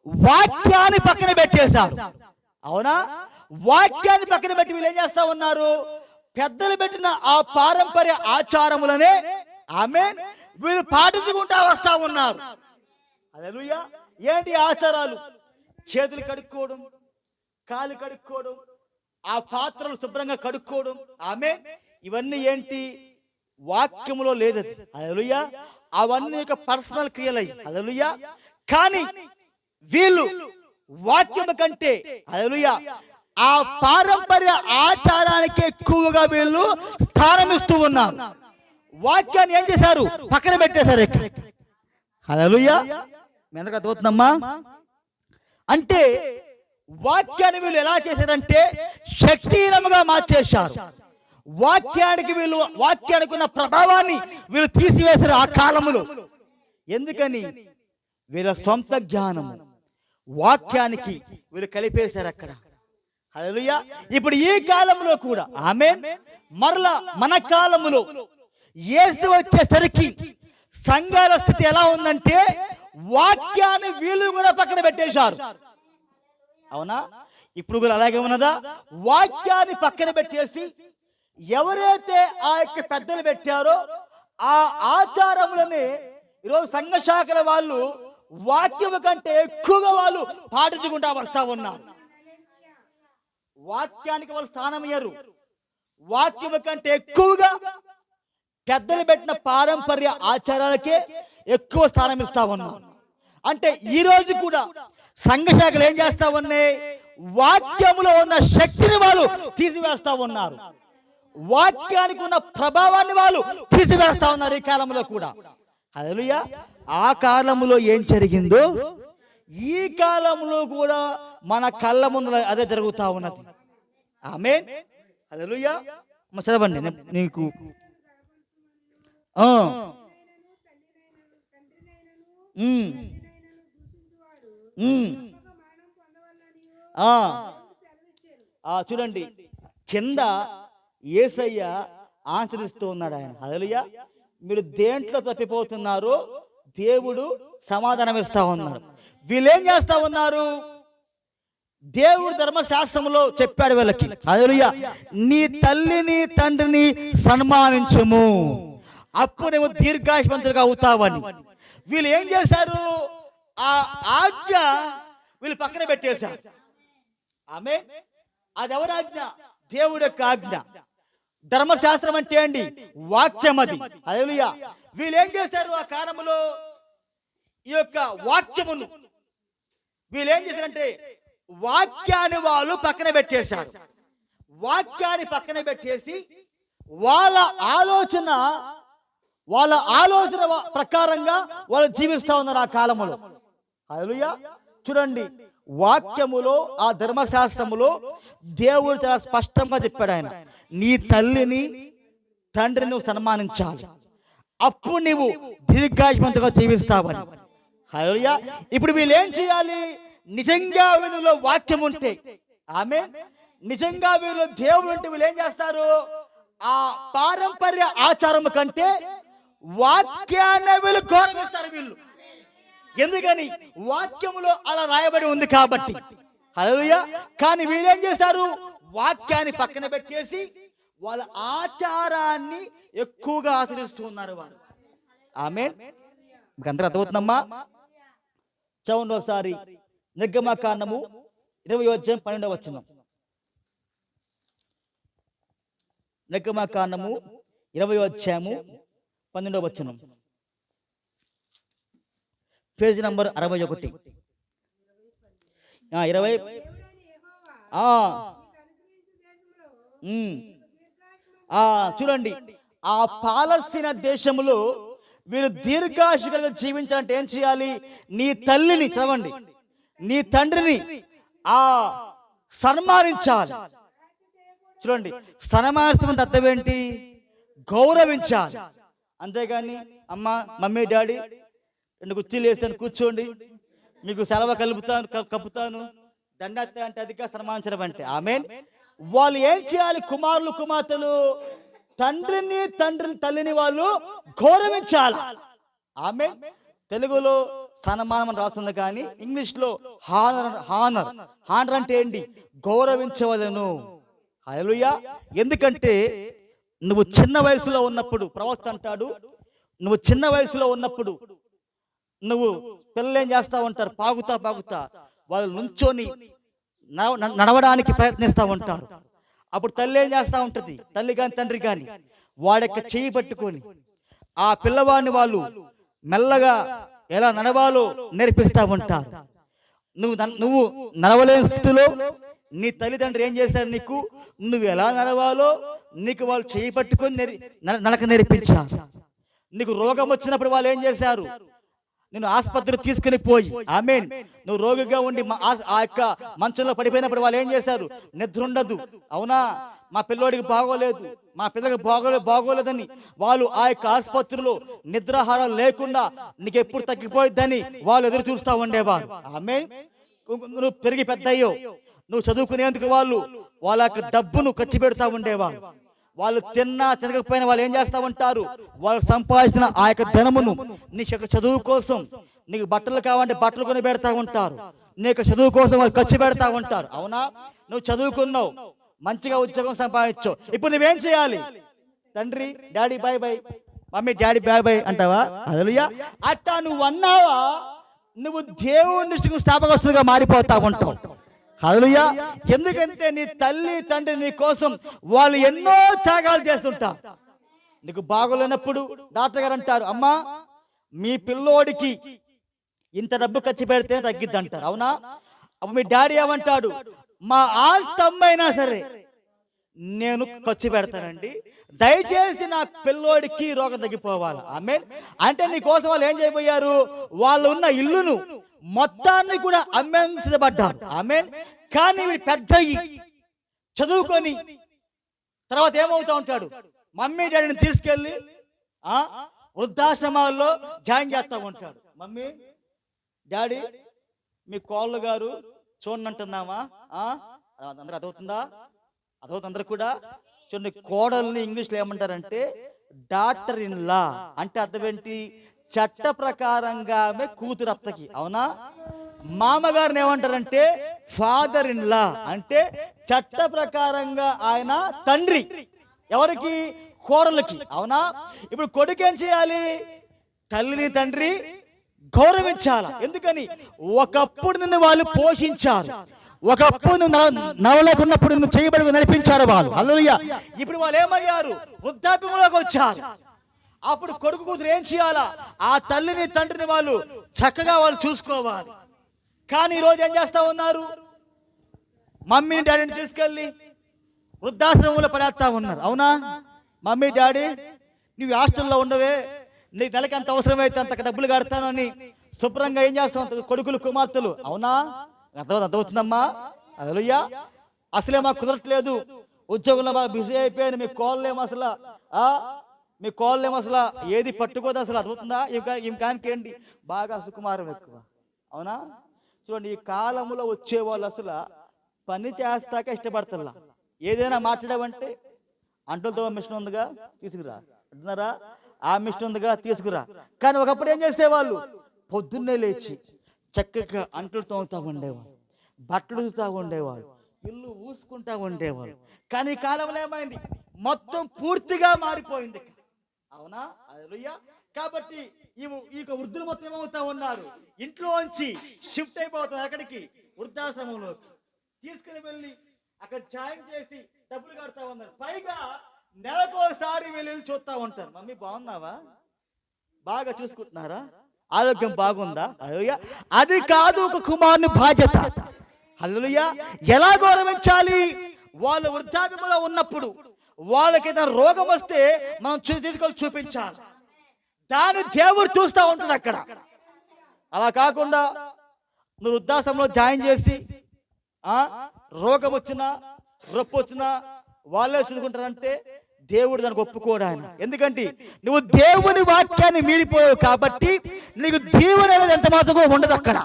వాక్యాన్ని పక్కన పెట్టేశారు. అవునా? వాక్యాన్ని పక్కన పెట్టి వీళ్ళు ఏం చేస్తా ఉన్నారు? పెద్దలు పెట్టిన ఆ పారంపర్య ఆచారములనే ఆమేన్ వీళ్ళు పాటించుకుంటా వస్తా ఉన్నారు. హల్లెలూయా. ఏంటి ఆచారాలు? చేతులు కడుక్కోవడం, కాలు కడుక్కోవడం, ఆ పాత్రలు శుభ్రంగా కడుక్కోవడం. ఆమేన్. ఇవన్నీ ఏంటి? వాక్యములో లేదు. హల్లెలూయా. అవన్నీ పర్సనల్ క్రియలయ్యి. హల్లెలూయా. కానీ వీళ్ళు వాక్యము కంటే హల్లెలూయా ఆ పారంపర్య ఆచారానికి ఎక్కువగా వీళ్ళు స్థానమిస్తూ ఉన్నారు. వాక్యాన్ని ఏం చేశారు? పక్కన పెట్టేశారు. హల్లెలూయా. మీ అందరికీ అర్థమవుతుందమ్మా? అంటే వాక్యాన్ని వీళ్ళు ఎలా చేశారంటే శక్తిహీనముగా మార్చేశారు. వాక్యానికి ఉన్న ప్రభావాన్ని వీళ్ళు తీసివేశారు ఆ కాలములో. ఎందుకని? వీళ్ళ సొంత జ్ఞానము వాక్యానికి వీళ్ళు కలిపేశారు అక్కడ. హల్లెలూయా. ఇప్పుడు ఈ కాలంలో కూడా ఆమేన్ మరలా మన కాలములో యేసు వచ్చేసరికి సంఘాల స్థితి ఎలా ఉందంటే వాక్యాన్ని వీళ్ళు కూడా పక్కన పెట్టేశారు. అవునా? ఇప్పుడు కూడా అలాగే ఉన్నదా? వాక్యాన్ని పక్కన పెట్టేసి ఎవరైతే ఆ యొక్క పెద్దలు పెట్టారో ఆ ఆచారములని ఈరోజు సంఘ శాఖల వాళ్ళు వాక్యము కంటే ఎక్కువగా వాళ్ళు పాటించుకుంటా వస్తా ఉన్నారు. వాక్యానికి వాళ్ళు స్థానం ఇయ్యరు. వాక్యము కంటే ఎక్కువగా పెద్దలు పెట్టిన పారంపర్య ఆచారాలకే ఎక్కువ స్థానం ఇస్తా ఉన్నారు. అంటే ఈ రోజు కూడా సంఘ శాఖలు ఏం చేస్తా ఉన్నాయి? వాక్యములో ఉన్న శక్తిని వాళ్ళు తీసివేస్తా ఉన్నారు. వాక్యానికి ఉన్న ప్రభావాన్ని వాళ్ళు తీసివేస్తా ఉన్నారు ఈ కాలంలో కూడా. హల్లెలూయా. ఆ కాలంలో ఏం జరిగిందో ఈ కాలంలో కూడా మన కళ్ళ ముందు అదే జరుగుతా ఉన్నది. ఆమేన్. హల్లెలూయా. చదవండి. నీకు చూడండి, కింద యేసయ్య ఆచరిస్తూ ఉన్నాడు ఆయన. హల్లెలూయా. మీరు దేంట్లో తప్పిపోతున్నారో దేవుడు సమాధానం ఇస్తా ఉన్నారు. వీళ్ళేం చేస్తా ఉన్నారు? దేవుడు ధర్మశాస్త్రంలో చెప్పాడు వీళ్ళకి. హల్లెలూయా. నీ తల్లిని తండ్రిని సన్మానించుము, అప్పుడు నువ్వు దీర్ఘాయుష్మంతుడిగా అవుతావని. వీళ్ళు ఏం చేశారు? ఆ ఆజ్ఞ వీళ్ళు పక్కన పెట్టేశారు. ఆమేన్. అది ఎవరి ఆజ్ఞ? దేవుడి యొక్క ఆజ్ఞ. ధర్మశాస్త్రం అంటే ఏంటి? వాక్యం అది. హల్లెలూయా. వీళ్ళు ఏం చేశారు? ఆ కాలంలో ఈ యొక్క వాక్యమును వీళ్ళు ఏం చేశారంటే వాక్యాన్ని వాళ్ళు పక్కన పెట్టేశారు. వాక్యాన్ని పక్కన పెట్టేసి వాళ్ళ ఆలోచన ప్రకారంగా వాళ్ళు జీవిస్తా ఉన్నారు ఆ కాలములో. హల్లెలూయా. చూడండి, వాక్యములో ఆ ధర్మశాస్త్రములో దేవుడు చాలా స్పష్టంగా చెప్పాడు. ఆయన నీ తల్లిని తండ్రిని నువ్వు సన్మానించాలి, అప్పుడు నీవు దీర్ఘాయుష్మంతుగా జీవిస్తావని. హల్లెలూయా. ఇప్పుడు వీళ్ళు ఏం చేయాలి? నిజంగా వీళ్ళలో వాక్యం ఉంటే, ఆమె నిజంగా వీళ్ళు దేవుడు ఉంటే వీళ్ళు ఏం చేస్తారు? ఆ పారంపర్య ఆచారం కంటే వాక్యాన్ని వీళ్ళు గౌరవిస్తారు వీళ్ళు. ఎందుకని? వాక్యములో అలా రాయబడి ఉంది కాబట్టి. హల్లెలూయా. కానీ వీళ్ళేం చేస్తారు? వాక్యాన్ని పక్కన పెట్టేసి వాళ్ళ ఆచారాన్ని ఎక్కువగా ఆచరిస్తూ ఉన్నారు వారు. ఆమేన్. మీకు అందరూ అర్థమవుతుందమ్మా? చదవండి ఒకసారి నిర్గమకాండము 20:12. నిర్గమకాండము 20:12. Page number 61. 20. చూడండి, ఆ పాలస్తీనా దేశంలో వీరు దీర్ఘాయుషులుగా జీవించాలంటే ఏం చేయాలి? నీ తల్లిని, చదవండి, నీ తండ్రిని సన్మానించాలి. చూడండి, సన్మానించడం అర్థం ఏంటి? గౌరవించాలి. అంతేగాని అమ్మ, మమ్మీ, డాడీ 2 కుర్చీలు వేస్తాను, కూర్చోండి, మీకు సెలవు కప్పుతాను, దండత్త అంటే అదిగా సన్మానించడం అంటే. ఆమేన్. వాళ్ళు ఏం చేయాలి? కుమారులు కుమార్తెలు తండ్రిని తల్లిని వాళ్ళు గౌరవించాలి. ఆమేన్. తెలుగులో సన్మానం రాస్తుంది, కానీ ఇంగ్లీష్లో హానర్ అంటే ఏంటి? గౌరవించవలను. హల్లెలూయా. ఎందుకంటే నువ్వు చిన్న వయసులో ఉన్నప్పుడు, ప్రవక్త అంటాడు, నువ్వు చిన్న వయసులో ఉన్నప్పుడు నువ్వు పిల్లలు ఏం చేస్తా ఉంటారు? పాగుతా వాళ్ళు నుంచొని నడవడానికి ప్రయత్నిస్తూ ఉంటారు. అప్పుడు తల్లి ఏం చేస్తూ ఉంటుంది? తల్లి కానీ తండ్రి కానీ వాడి యొక్క చెయ్యి పట్టుకొని ఆ పిల్లవాడిని వాళ్ళు మెల్లగా ఎలా నడవాలో నేర్పిస్తూ ఉంటారు. నువ్వు నడవలేని స్థితిలో నీ తల్లిదండ్రులు ఏం చేశారు? నీకు నువ్వు ఎలా నడవాలో నీకు వాళ్ళు చెయ్యి పట్టుకొని నడక నేర్పించారు. నీకు రోగం వచ్చినప్పుడు వాళ్ళు ఏం చేశారు? నేను ఆసుపత్రికి తీసుకుని పోయి, ఆమేన్, నువ్వు రోగిగా ఉండి ఆ యొక్క మంచంలో పడిపోయినప్పుడు వాళ్ళు ఏం చేశారు? నిద్ర ఉండదు, అవునా, మా పిల్లోడికి బాగోలేదు, మా పిల్లకి బాగోలేదని వాళ్ళు ఆ యొక్క ఆసుపత్రిలో నిద్రాహారాలు లేకుండా నీకు ఎప్పుడు తగ్గిపోయిద్దని వాళ్ళు ఎదురు చూస్తూ ఉండేవారు. ఆమేన్. నువ్వు పెరిగి పెద్దయ్యో, నువ్వు చదువుకునేందుకు వాళ్ళ యొక్క డబ్బును ఖర్చు పెడతా ఉండేవారు. వాళ్ళు తినకపోయినా వాళ్ళు ఏం చేస్తూ ఉంటారు? వాళ్ళు సంపాదించిన ఆ యొక్క ధనమును నీ యొక్క చదువు కోసం, నీకు బట్టలు కావాలంటే బట్టలు కొని పెడతా ఉంటారు, నీకు చదువు కోసం వాళ్ళు ఖర్చు పెడతా ఉంటారు. అవునా, నువ్వు చదువుకున్నావు, మంచిగా ఉద్యోగం సంపాదించావు, ఇప్పుడు నువ్వేం చేయాలి? తండ్రి daddy bye bye, mummy daddy bye bye అంటావా? హల్లెలూయా. అట్టా నువ్వు అన్నావా, నువ్వు దేవుని దృష్టికి స్థాపకస్తులుగా మారిపోతా ఉంటావు. హల్లెలూయా. ఎందుకంటే నీ తల్లి తండ్రి నీ కోసం వాళ్ళు ఎన్నో త్యాగాలు చేస్తుంటారు. నీకు బాగోలేనప్పుడు డాక్టర్ గారు అంటారు, అమ్మా, మీ పిల్లోడికి ఇంత డబ్బు ఖర్చు పెడితే తగ్గిద్ది అంటారు, అవునా? అప్పుడు మీ డాడీ ఏమంటాడు? మా ఆస్తి అమ్మైనా సరే నేను ఖర్చు పెడతానండి, దయచేసి నా పిల్లోడికి రోగం తగ్గిపోవాలి. ఆమేన్. అంటే నీ కోసం వాళ్ళు ఏం చేయబోయారు? వాళ్ళు ఉన్న ఇల్లును మొత్తాన్ని కూడా అమ్మేసిపడ్డారు. ఆమేన్. కానీ వీడు పెద్ద చదువుకొని తర్వాత ఏమవుతా ఉంటాడు? మమ్మీ డాడీని తీసుకెళ్ళి వృద్ధాశ్రమాల్లో జాయిన్ చేస్తా ఉంటాడు. మమ్మీ డాడీ, మీ కోళ్ళు గారు చూడండి అంటున్నామా? అందరూ అదవుతుందా? అందరూ కూడా చూడండి. కోడల్ని ఇంగ్లీష్లో ఏమంటారంటే డాక్టర్ ఇన్ లా. అంటే అర్థం ఏంటి? చట్ట ప్రకారంగా ఆమె కూతురు అత్తకి, అవునా? మామగారిని ఏమంటారంటే ఫాదర్ ఇన్ లా. అంటే చట్ట ప్రకారంగా ఆయన తండ్రి. ఎవరికి? కోడలకి, అవునా? ఇప్పుడు కొడుకు ఏం చేయాలి? తల్లిని తండ్రి గౌరవించాలి. ఎందుకని? ఒకప్పుడు నిన్ను వాళ్ళు పోషించారు, ఒకప్పుడు నువ్వు నవలేకున్నప్పుడు నువ్వు చేయబడి నడిపించారు వాళ్ళు. హల్లెలూయా. ఇప్పుడు వాళ్ళు ఏమయ్యారు? వృద్ధాప్యంలోకి వచ్చారు. అప్పుడు కొడుకు కూతురు ఏం చేయాలా? ఆ తల్లిని తండ్రిని వాళ్ళు చక్కగా వాళ్ళు చూసుకోవాలి. కానీ ఈరోజు ఏం చేస్తా ఉన్నారు? మమ్మీని డాడీని తీసుకెళ్ళి వృద్ధాశ్రమంలో పడేస్తా ఉన్నారు, అవునా? మమ్మీ డాడీ, నువ్వు హాస్టల్లో ఉండవే, నీకు నెలకి అంత అవసరమైతే అంత డబ్బులు కడతాను అని శుభ్రంగా ఏం చేస్తా ఉంటారు కొడుకులు కుమార్తెలు, అవునా? అర్థమవుతుందమ్మా? హల్లెలూయా. అసలే మాకు కుదరట్లేదు, ఉద్యోగంలో బాగా బిజీ అయిపోయాను, మీ కోళ్ళేమో అసలు మీ కోళ్ళేమో అసలు ఏది పట్టుకోదు అసలు. అర్థమవుతుందా? ఇంకానికి ఏంటి? బాగా సుకుమారం ఎక్కువ, అవునా? చూడండి, ఈ కాలంలో వచ్చేవాళ్ళు అసలు పని చేస్తాక ఇష్టపడతారు. ఏదైనా మాట్లాడావంటే అంటులతో మిషన్ ఉందిగా తీసుకురా అంటున్నారా, ఆ మిషన్ ఉందిగా తీసుకురా. కానీ ఒకప్పుడు ఏం చేసేవాళ్ళు? పొద్దున్నే లేచి చక్కగా అంటులు తోముతా ఉండేవాళ్ళు, బట్టలు ఉతుకుతా ఉండేవాళ్ళు, ఇల్లు ఊసుకుంటా ఉండేవాళ్ళు. కానీ ఈ కాలంలో ఏమైంది? మొత్తం పూర్తిగా మారిపోయింది, అవునా? హల్లెలూయా. కాబట్టి ఈ వృద్ధులు మొత్తం ఏమవుతా ఉన్నారు? ఇంట్లోంచి షిఫ్ట్ అయిపోతారు ఎక్కడికి? వృద్ధాశ్రమంలోకి. తీసుకుని వెళ్ళి అక్కడ జాయిన్ చేసి డబ్బులు కడతా ఉన్నారు. పైగా నెలకోసారి వెళ్ళి చూస్తా ఉంటారు. మమ్మీ బాగున్నావా, బాగా చూసుకుంటున్నారా, ఆరోగ్యం బాగుందా? హల్లెలూయా. అది కాదు ఒక కుమారుని బాధ్యత. హల్లెలూయా. ఎలా గౌరవించాలి? వాళ్ళు వృద్ధాప్యంలో ఉన్నప్పుడు వాళ్ళకి ఏదైనా రోగం వస్తే మనం తీసుకొని చూపించాలి. దాన్ని దేవుడు చూస్తూ ఉంటాడు అక్కడ. అలా కాకుండా నువ్వు వృద్ధాశ్రమంలో జాయిన్ చేసి రోగం వచ్చినా రొప్పు వచ్చినా వాళ్ళే చూసుకుంటారంటే దేవుడు దానికి ఒప్పుకోడు ఆయన. ఎందుకంటే నువ్వు దేవుని వాక్యాన్ని మీరిపోయావు కాబట్టి నీకు దీవెన అనేది ఎంత మాత్రం ఉండదు అక్కడ.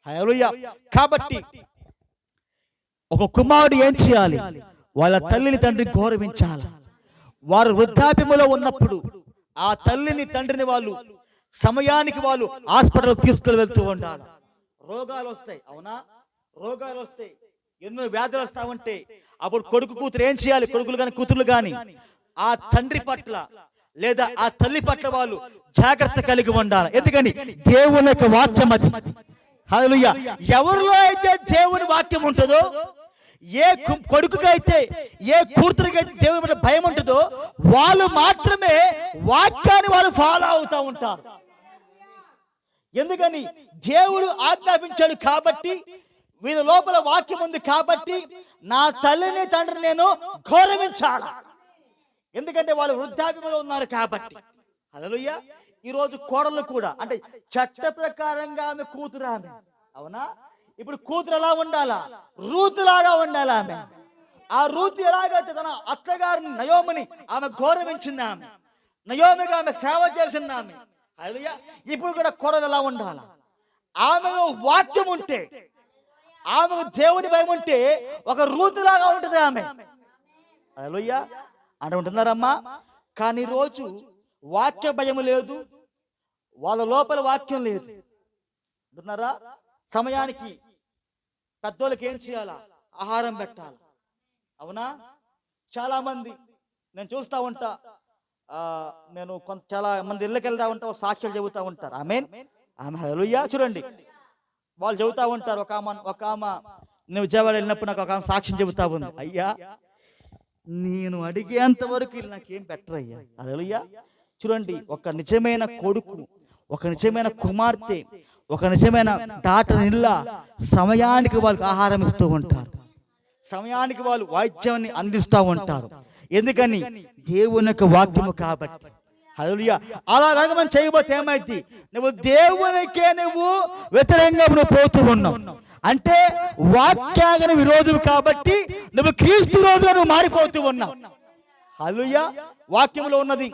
హల్లెలూయా. కాబట్టి ఒక కుమారుడు ఏం చేయాలి? వాళ్ళ తల్లిని తండ్రిని గౌరవించాలి. వారు వృద్ధాప్యములో ఉన్నప్పుడు ఆ తల్లిని తండ్రిని వాళ్ళు సమయానికి వాళ్ళు హాస్పిటల్ తీసుకుని వెళ్తూ ఉండాలి. రోగాలు వస్తాయి, అవునా? రోగాలు వస్తాయి, ఎన్నో వ్యాధులు వస్తా ఉంటే అప్పుడు కొడుకు కూతురు ఏం చేయాలి? కొడుకులు కానీ కూతుర్లు కానీ ఆ తండ్రి పట్ల లేదా ఆ తల్లి పట్ల వాళ్ళు జాగ్రత్త కలిగి ఉండాలి. ఎందుకని దేవుని యొక్క వాక్యం అది. హల్లెలూయా. ఎవరిలో అయితే దేవుని వాక్యం ఉంటుందో, ఏ కొడుకుకైతే ఏ కూతురికైతే దేవుని పట్ల భయం ఉంటుందో వాళ్ళు మాత్రమే వాక్యాన్ని వాళ్ళు ఫాలో అవుతూ ఉంటారు. ఎందుకని దేవుడు ఆజ్ఞాపించాడు కాబట్టి, వీళ్ళ లోపల వాక్యం ఉంది కాబట్టి నా తల్లిని తండ్రిని నేను గౌరవించాలి. ఎందుకంటే వాళ్ళు వృద్ధాప్యంలో ఉన్నారు కాబట్టి. హల్లెలూయా. ఈరోజు కోడళ్ళు కూడా అంటే చట్ట ప్రకారంగా ఆమె కూతురు, ఆమె, అవునా? ఇప్పుడు కూతురు ఎలా ఉండాలా? రూతులాగా ఉండాలి ఆమె. ఆ రూతు ఎలాగైతే తన అత్తగారిని నయోమిని ఆమె గౌరవించింది, ఆమె నయోమిగా ఆమె సేవ చేసింది ఆమె. హల్లెలూయా. ఇప్పుడు కూడా కోడలు ఎలా ఉండాలా? ఆమెలో వాక్యం ఉంటే, ఆమెకు దేవుని భయం ఉంటే ఒక రూతులాగా ఉంటుంది ఆమె. హల్లెలూయా అంటే ఉంటున్నారమ్మా. కానీ రోజు వాక్య భయం లేదు, వాళ్ళ లోపల వాక్యం లేదు. ఉంటున్నారా? సమయానికి పెద్దోళ్ళకి ఏం చేయాలా? ఆహారం పెట్టాలి, అవునా? చాలా మంది నేను చూస్తూ ఉంటా, నేను చాలా మంది ఇళ్ళకి వెళ్తా ఉంటా, సాక్ష్యాలు చెబుతూ ఉంటారు. ఆమేన్, ఆమె. హల్లెలూయా. చూడండి, వాళ్ళు చెబుతా ఉంటారు. ఒక ఆమె నేను విజయవాడ వెళ్ళినప్పుడు నాకు ఒక ఆమె సాక్ష్యం చెబుతా ఉంది. అయ్యా, నేను అడిగేంత వరకు వీళ్ళు నాకేం బెటర్ అయ్యా. హల్లెలూయా. చూడండి, ఒక నిజమైన కొడుకు, ఒక నిజమైన కుమార్తె, ఒక నిజమైన డాటర్ ఇళ్ళ సమయానికి వాళ్ళకి ఆహారం ఇస్తూ ఉంటారు, సమయానికి వాళ్ళు వాయిద్యాన్ని అందిస్తూ ఉంటారు. ఎందుకని? దేవుని యొక్క వాక్యము కాబట్టి. హల్లెలూయా. అలా కనుక మనం చేయబోతే ఏమైంది? నువ్వు దేవునికే నువ్వు వ్యతిరేకంగా నువ్వు పోతూ ఉన్నావు అంటే వాక్యానికి విరోధం కాబట్టి నువ్వు క్రీస్తు రోజుగా నువ్వు మారిపోతూ ఉన్నావు. హల్లెలూయా. వాక్యంలో ఉన్నది,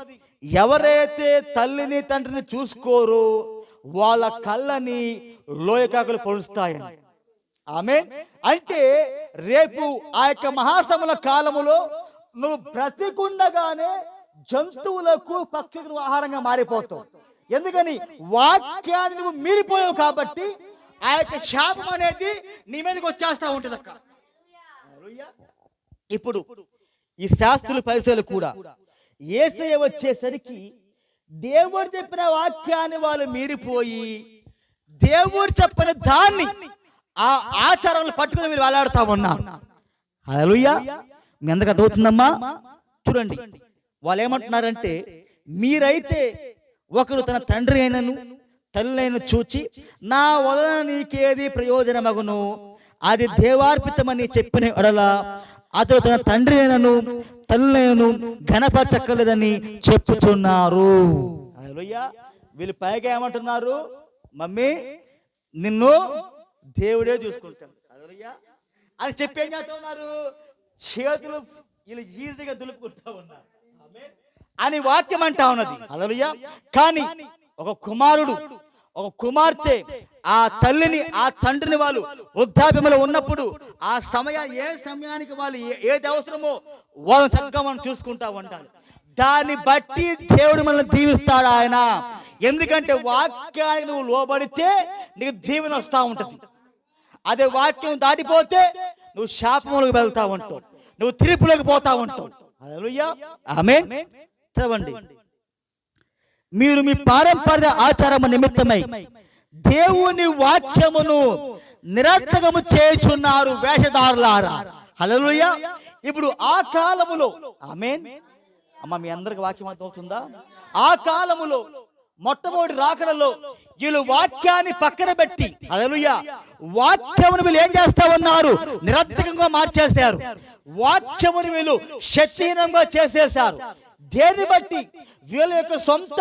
ఎవరైతే తల్లిని తండ్రిని చూసుకోరో వాళ్ళ కళ్ళని లోయకాకులు పొడుస్తాయని. ఆమేన్. అంటే రేపు ఆ యొక్క మహాసముల కాలములో నువ్వు బ్రతికుండగానే జంతువులకు పక్షులకు ఆహారంగా మారిపోతావు. ఎందుకని? వాక్యాన్ని నువ్వు మీరిపోయావు కాబట్టి ఆ యొక్క శాపం అనేది నీ మీదకి వచ్చేస్తా ఉంటుంది అక్క. ఇప్పుడు ఈ శాస్త్రుల పరిచయాలు కూడా యేసయ్య వచ్చేసరికి దేవుడు చెప్పిన వాక్యాన్ని వాళ్ళు మీరిపోయి దేవుడు చెప్పిన దాన్ని ఆ ఆచారాలు పట్టుకుని మీరు వేలాడుతా ఉన్నారు. హల్లెలూయా. మీ అందరికీ అర్థమవుతుందమ్మా? చూడండి, వాళ్ళు ఏమంటున్నారంటే, మీరైతే ఒకరు తన తండ్రి అయినను తల్లి అయిన చూచి నా వలన నీకేది ప్రయోజనమగును అది దేవార్పితమని చెప్పిన ఎడల అతడు తన తండ్రి అయినను తల్లిను ఘనపరచక్కలేదని చెప్పుచున్నారు. హల్లెలూయా. వీళ్ళు పైగా ఏమంటున్నారు? మమ్మీ, నిన్ను దేవుడే చూసుకుంటాడు. హల్లెలూయా అని చెప్పి ఏం చేస్తా ఉన్నారు? చేతులు వీళ్ళు ఈజీగా దులుపుకుంటా ఉన్నారు అని వాక్యం అంటా ఉన్నది. హల్లెలూయా. కానీ ఒక కుమారుడు, ఒక కుమార్తె ఆ తల్లిని ఆ తండ్రిని వాళ్ళు వృద్ధాప్యంలో ఉన్నప్పుడు ఆ ఏ సమయానికి వాళ్ళు ఏది అవసరమో వాళ్ళని చక్కగా మనం చూసుకుంటా ఉండాలి. దాన్ని బట్టి దేవుడు మనల్ని దీవిస్తాడు ఆయన. ఎందుకంటే వాక్యానికి నువ్వు లోబడితే నీకు దీవెన వస్తూ ఉంటుంది. అదే వాక్యం దాటిపోతే నువ్వు శాపములకు వెళ్తా ఉంటావు, నువ్వు తీర్పులోకి పోతా ఉంటావు. హల్లెలూయా. ఆమేన్. చదవండి. మీరు మీ పారంపర్య ఆచారము నిమిత్తమై దేవుని వాక్యమును నిరర్థకము చేయుచున్నారు వేషధారులారా. హల్లెలూయా. ఇప్పుడు ఆ కాలములో, ఆమేన్ అమ్మ, మీ అందరికి వాక్యం అర్థమవుతుందా? ఆ కాలములో మొట్టమొదటి రాకడలో వీళ్ళు వాక్యాన్ని పక్కన పెట్టి, హల్లెలూయా, వాక్యమును వీళ్ళు ఏం చేస్తా ఉన్నారు? నిరర్థకంగా మార్చేశారు. వాక్యమును వీళ్ళు శక్తిహీనంగా చేసేశారు. దేన్ని బట్టి? వీళ్ళ యొక్క సొంత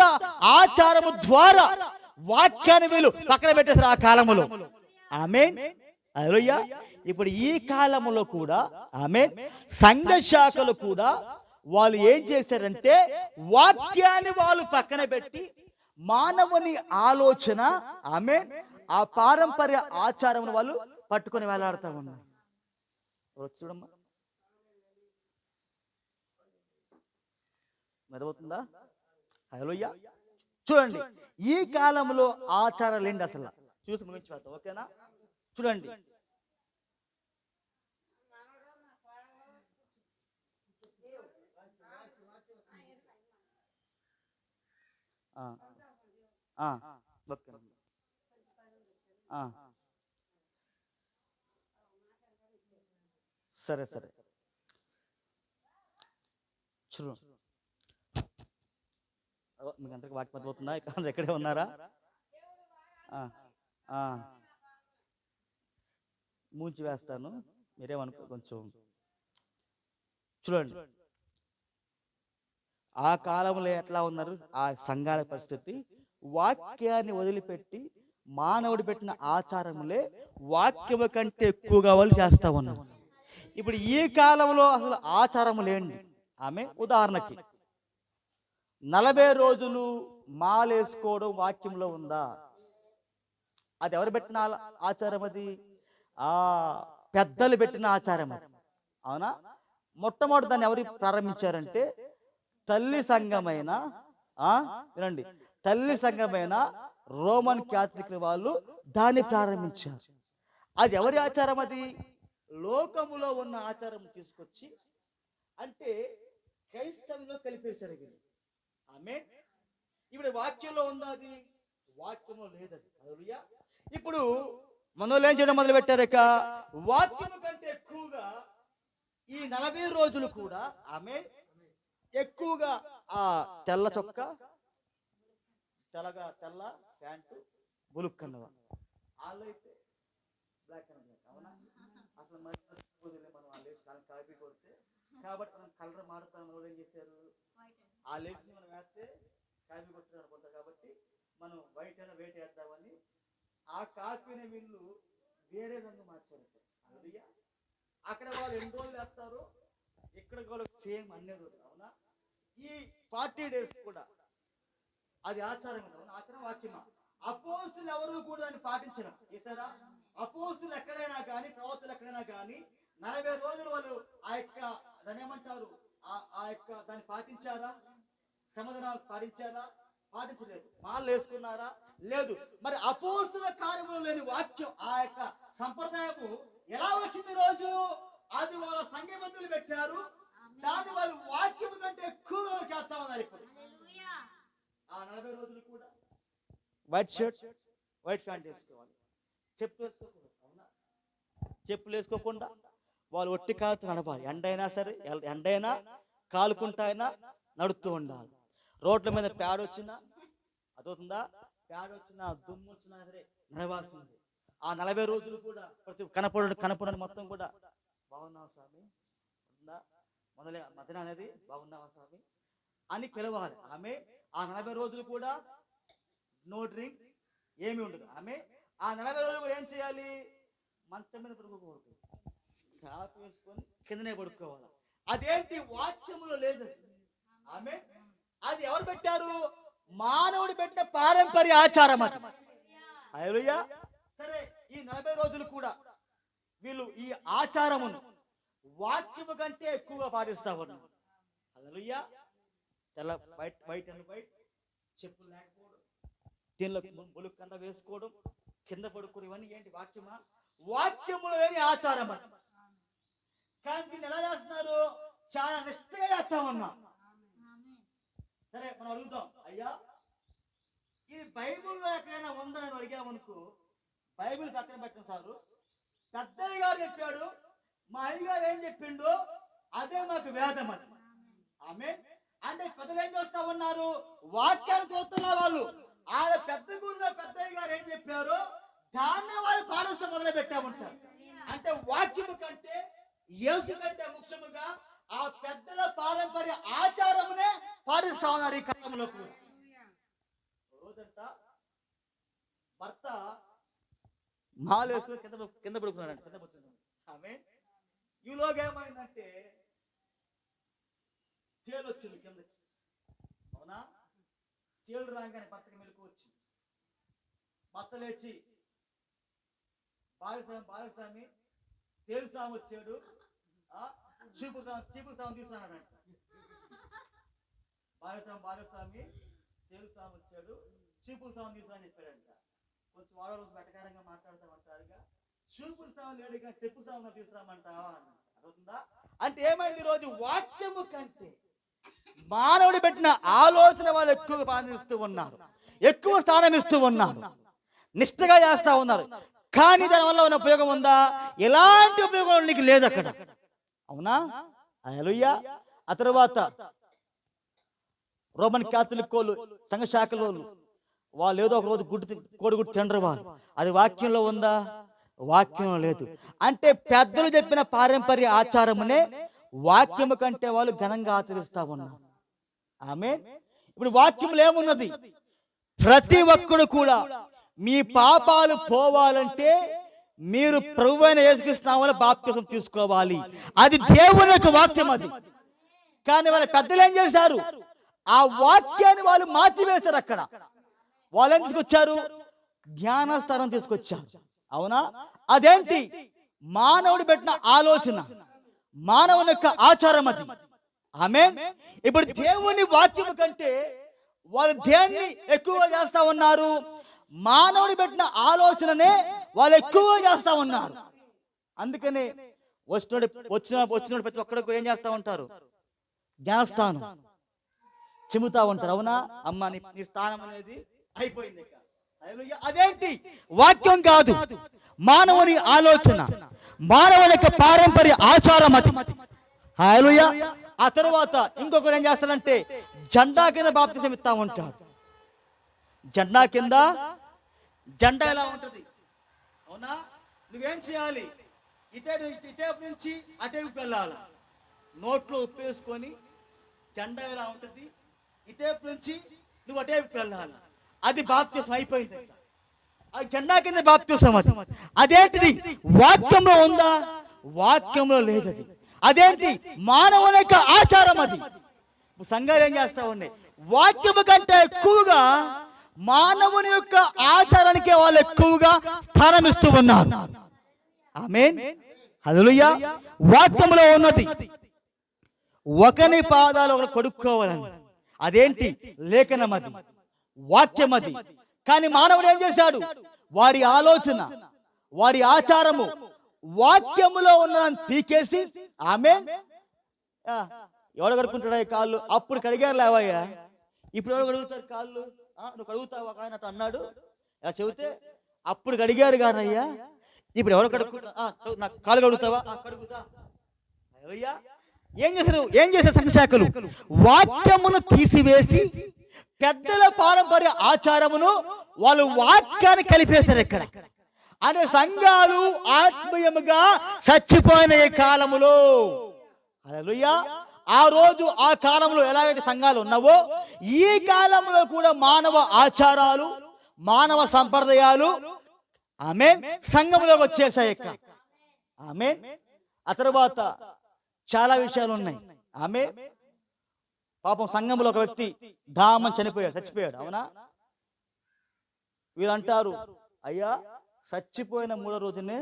ఆచారము ద్వారా వాక్యాన్ని వీళ్ళు పక్కన పెట్టేశారు ఆ కాలములో. ఆమేన్, హల్లెలూయా. ఇప్పుడు ఈ కాలములో కూడా, ఆమేన్, సంఘ శాఖలు కూడా వాళ్ళు ఏం చేశారంటే వాక్యాన్ని వాళ్ళు పక్కన పెట్టి మానవుని ఆలోచన, ఆమేన్, ఆ పారంపర్య ఆచారం వాళ్ళు పట్టుకొని వేలాడుతూ ఉన్నారు. చూడమ్మా, మెదవుతుందా? హల్లెలూయా. చూడండి, ఈ కాలంలో ఆచారాలు ఏంటి అసలు చూసి ముగించి వెళ్తాం, ఓకేనా? చూడండి, ఓకే, సరే సరే. చూడు, మీకు అందరికి వాటి పడిపోతుందా? ఎక్కడే ఉన్నారా? మూంచి వేస్తాను, మీరేమనుకో కొంచెం. చూడండి, ఆ కాలంలో ఎట్లా ఉన్నారు ఆ సంఘాల పరిస్థితి? వాక్యాన్ని వదిలిపెట్టి మానవుడు పెట్టిన ఆచారములే వాక్యము కంటే ఎక్కువగా వాళ్ళు చేస్తా ఉన్నారు. ఇప్పుడు ఈ కాలంలో అసలు ఆచారములు ఏంటి? ఆమె ఉదాహరణకి 40 రోజులు మాలేసుకోవడం వాక్యంలో ఉందా? అది ఎవరు పెట్టిన ఆచారం? అది పెద్దలు పెట్టిన ఆచారం. అవునా? మొట్టమొదటి దాన్ని ఎవరు ప్రారంభించారంటే తల్లి సంఘమైన, వినండి, తల్లి సంఘమైన రోమన్ క్యాథలిక్ వాళ్ళు దాన్ని ప్రారంభించారు. అది ఎవరి ఆచారం? అది లోకములో ఉన్న ఆచారం తీసుకొచ్చి అంటే క్రైస్తవంలో కలిపేశారు. ఆమేన్. ఇప్పుడు వాక్యంలో ఉందా? అది వాక్యంలో లేదది. హల్లెలూయా. ఇప్పుడు మనోళ్ళు ఏం చేయడం మొదలు పెట్టారు? ఇక వాక్యం కంటే ఎక్కువగా ఈ 40 రోజులు కూడా ఆమేన్ ఎక్కువగా ఆ తెల్ల చొక్క, తెల్ల ప్యాంటు, బులుక్ కన్నవ, వాళ్ళైతే బ్లాక్ అండ్ బ్లాక్. అవునా? అసలు మనం వాళ్ళు కాపీ కొడితే కాబట్టి మనం కలర్ మారుతాం. ఏం చేశారు? ఆ లేచి మనం వేస్తే కాపీ కొట్టారు అనుకుంటారు కాబట్టి మనం వైట్ అయినా వెయిట్ వేద్దామని ఆ కాపీని వీళ్ళు వేరే రంగు మార్చారు. అక్కడ వాళ్ళు 2 రోజులు వేస్తారు, ఇక్కడ కూడా సేమ్ అన్ని రోజులు. అవునా? ఈ 40 days కూడా అది ఆచారం. ఆచారం వాక్యమా? అపోస్తులు ఎవరు కూడా దాన్ని పాటించడం. ఇతర అపోస్తులు ఎక్కడైనా కానీ, ప్రవక్తలు ఎక్కడైనా కానీ 40 రోజులు వాళ్ళు ఆ యొక్క దాన్ని ఏమంటారు, ఆ యొక్క దాన్ని పాటించారా? సమాధానాలు పాటించారా? పాటించలేదు. మాలు వేసుకున్నారా? లేదు. మరి అపోస్తుల కార్యములు లేని వాక్యం, ఆ యొక్క సంప్రదాయము ఎలా వచ్చింది రోజు? అది వాళ్ళ సంఘబద్ధులు పెట్టారు. దాన్ని వాళ్ళు వాక్యం కంటే ఎక్కువగా చేస్తా ఉన్నారు. ఇప్పుడు ఆ 40 రోజులు కూడా వైట్ షర్ట్, వైట్ ప్యాంట్ వేసుకోవాలి, చెప్పులు వేసుకోకుండా వాళ్ళు ఒట్టి కాలుతో నడపాలి. ఎండైనా సరే, ఎండైనా కాలుకుంటా నడుస్తూ ఉండాలి. రోడ్ల మీద పేడ వచ్చినా, అదవుతుందా, పేడ వచ్చినా, దుమ్ము వచ్చినా సరే నడవాల్సింది. ఆ 40 రోజులు కూడా ప్రతి కనపడని మొత్తం కూడా బాగున్నావా స్వామి, మొదలే మదన అనేది బాగున్నావా స్వామి అని పిలవాలి. ఆమె ఆ 40 రోజులు కూడా నో డ్రింక్, ఏమి ఉండదు. ఆమె ఆ 40 రోజులు కూడా ఏం చేయాలి? మంచం మీద పడుకోకూడదు, కాపు వేసుకొని కిందనే పడుకోవాలి. అదేంటి? వాక్యములో లేదు. ఆమె అది ఎవరు పెట్టారు? మానవుడు పెట్టిన పారంపర్య ఆచారం అది. హల్లెలూయా. సరే, ఈ 40 రోజులు కూడా వీళ్ళు ఈ ఆచారమును వాక్యము కంటే ఎక్కువగా పాటిస్తా ఉన్నారు. హల్లెలూయా. తెల్ల వైట్ అండ్ వైట్ చెప్పులు లేకపోవడం, దీనిలో బులుక్ కండ వేసుకోవడం, కింద పడుకోవడం, ఇవన్నీ ఏంటి? వాక్యమా? వాక్యములో లేని ఆచారం అది. కానీ దీన్ని ఎలా చేస్తున్నారు? చాలా నిష్ఠగా చేస్తా ఉన్నాం. సరే, మనం అడుగుతాం, అయ్యా ఇది బైబిల్లో ఎక్కడైనా ఉందా అని అడిగామనుకో, బైబిల్ పక్కన పెట్టండి సారు, పెద్దయ్య గారు చెప్పాడు, మా అయ్యగారు ఏం చెప్పిండు, అదే మాకు వేదం అది. ఆమె అంటే పెద్దలు ఏం చేస్తా ఉన్నారు, వాక్యాన్ని చూస్తున్న వాళ్ళు ఆయన పెద్ద గుడిలో పెద్దయ్య గారు ఏం చెప్పారు దాన్ని వాళ్ళు పాటిస్తూ మొదలు పెట్టా ఉంటారు. అంటే వాక్యము కంటే యేసు కంటే ముఖ్యముగా ఆ పెద్దల పారంపర్య ఆచారమునే పాటిస్తా ఉన్నారు ఈ కాలంలో కూడా. రోజంతా భర్త మాలు వేసుకుని కింద పడుకున్నాడు, కింద పడుతున్నాడు. ఆమె ఈలోగా ఏమైందంటే చేలు వచ్చింది కిందకి. అవునా? చేలు రాగానే భర్తకి మెలకు వచ్చి భర్త లేచి బాలస్వామి తేలు స్వామి వచ్చాడు, చీపురు స్వామి తీసుకున్నాడంట. బాలస్వామి తేలు స్వామి వచ్చాడు, చీపురు స్వామి తీసుకుని చెప్పాడంట. కొంచెం వాడలో వెటకారంగా మాట్లాడుతూ ఉంటారుగా, చీపురు స్వామి లేడుగా చెప్పు స్వామి తీసుకురామంటావా అడుగుతుందా. అంటే ఏమైంది, రోజు వాక్యము కంటే మానవుడు పెట్టిన ఆలోచన వాళ్ళు ఎక్కువగా పాటిస్తూ ఉన్నారు, ఎక్కువ స్థానం ఇస్తూ ఉన్నారు, నిష్ఠగా చేస్తా ఉన్నారు. కానీ దానివల్ల ఉన్న ఉపయోగం ఉందా? ఎలాంటి ఉపయోగం నీకు లేదు అక్కడ. అవునా? హల్లెలూయా. ఆ తర్వాత రోమన్ క్యాథలిక్ వాళ్ళు, సంఘ శాఖల వాళ్ళు ఏదో ఒక రోజు కోడిగుడ్డు తినరు వాళ్ళు. అది వాక్యంలో ఉందా? వాక్యంలో లేదు. అంటే పెద్దలు చెప్పిన పారంపర్య ఆచారమునే వాక్యము కంటే వాళ్ళు ఘనంగా ఆచరిస్తా ఉన్నారు. ఆమె ఇప్పుడు వాక్యములు ఏమున్నది, ప్రతి ఒక్కడు కూడా మీ పాపాలు పోవాలంటే మీరు ప్రభువైన యేసుక్రీస్తు నామములో బాప్తిసం తీసుకోవాలి. అది దేవుని యొక్క వాక్యం అది. కానీ వాళ్ళ పెద్దలు ఏం చేశారు, ఆ వాక్యాన్ని వాళ్ళు మార్చివేశారు. అక్కడ వాళ్ళు ఏం తీసుకొచ్చారు, జ్ఞానస్థానం తీసుకొచ్చారు. అవునా? అదేంటి, మానవుడు పెట్టిన ఆలోచన, మానవుని యొక్క ఆచారం అది. ఆమేన్. ఇప్పుడు దేవుని వాక్యం కంటే వాళ్ళు దేన్ని ఎక్కువగా చేస్తా ఉన్నారు, మానవుడు పెట్టిన ఆలోచననే వాళ్ళు ఎక్కువగా చేస్తా ఉన్నారు. అందుకనే వచ్చిన ప్రతి ఒక్కరు కూడా ఏం చేస్తా ఉంటారు, జ్ఞానస్థానం చెబుతా ఉంటారు. అవునా? అమ్మ నీ స్థానం అనేది అయిపోయింది. అదేంటి, వాక్యం కాదు, మానవుని ఆలోచన, మానవుని యొక్క పారంపర్య ఆచారం అది. హల్లెలూయా. ఆ తర్వాత ఇంకొకరు ఏం చేస్తారంటే జెండా కింద బాప్తిసం ఇస్తా ఉంటాడు. జెండా కింద, జెండా ఎలా ఉంటది? అవునా? నువ్వేం చేయాలి, ఇటేపు నుంచి అటేపు వెళ్ళాలి, నోట్లో ఉప్పు వేసుకొని. జెండా ఎలా ఉంటది, ఇటేపు నుంచి నువ్వు అటేపు వెళ్ళాలి. అది బాప్తిసం అయిపోయింది. ఆ జెండా కింద బాప్తిసం అది. అదేంటిది, వాక్యంలో ఉందా? వాక్యంలో లేదు. అది అదేంటి, మానవుని యొక్క ఆచారం అది. సంఘాలు ఏం చేస్తా ఉన్నాయి, వాక్యము కంటే ఎక్కువగా మానవుని యొక్క ఆచారానికే వాళ్ళు ఎక్కువగా స్థానం ఇస్తూ ఉన్నారు. ఆమేన్. హల్లెలూయా. వాక్యములో ఉన్నది ఒకని పాదాలు ఒకరు కొడుక్కోవాలని. అదేంటి, లేఖనం అది, వాక్యం అది. కానీ మానవుడు ఏం చేశాడు, వారి ఆలోచన, వారి ఆచారము వాక్యములో ఉన్నదాన్ని పీకేసి. ఆమేన్. ఎవడు కడుక్కుంటాడా ఈ కాళ్ళు? అప్పుడు కడిగారు లేవయ్యా, ఇప్పుడు ఎవరు కడుగుతారు కాళ్ళు? నువ్వు కడుగుతావు ఒక ఆయన అన్నాడు చెబితే, అప్పుడు కడిగారు కానయ్యా, ఇప్పుడు ఎవరు కడుక్కుంటా, నాకు కాళ్ళు కడుగుతావా? కడుగుతా. ఏం చేశారు సంఘ శాఖలు? వాక్యమును తీసివేసి పెద్దల పారంపర్య ఆచారమును వాళ్ళు వాక్యాన్ని కలిపేశారు. ఇక్కడ అంటే సంఘాలు ఆత్మీయముగా చచ్చిపోయిన ఈ కాలములో, హల్లెలూయా, ఆ రోజు ఆ కాలంలో ఎలాగైతే సంఘాలు ఉన్నావో ఈ కాలంలో కూడా మానవ ఆచారాలు, మానవ సంప్రదాయాలు ఆమేన్ సంఘంలోకి వచ్చేసాయి. ఆమేన్. ఆ తర్వాత చాలా విషయాలు ఉన్నాయి. ఆమేన్. పాపం సంఘంలో ఒక వ్యక్తి ధామం చచ్చిపోయాడు. అవునా? వీళ్ళు అంటారు, అయ్యా చచ్చిపోయిన 3వ రోజునే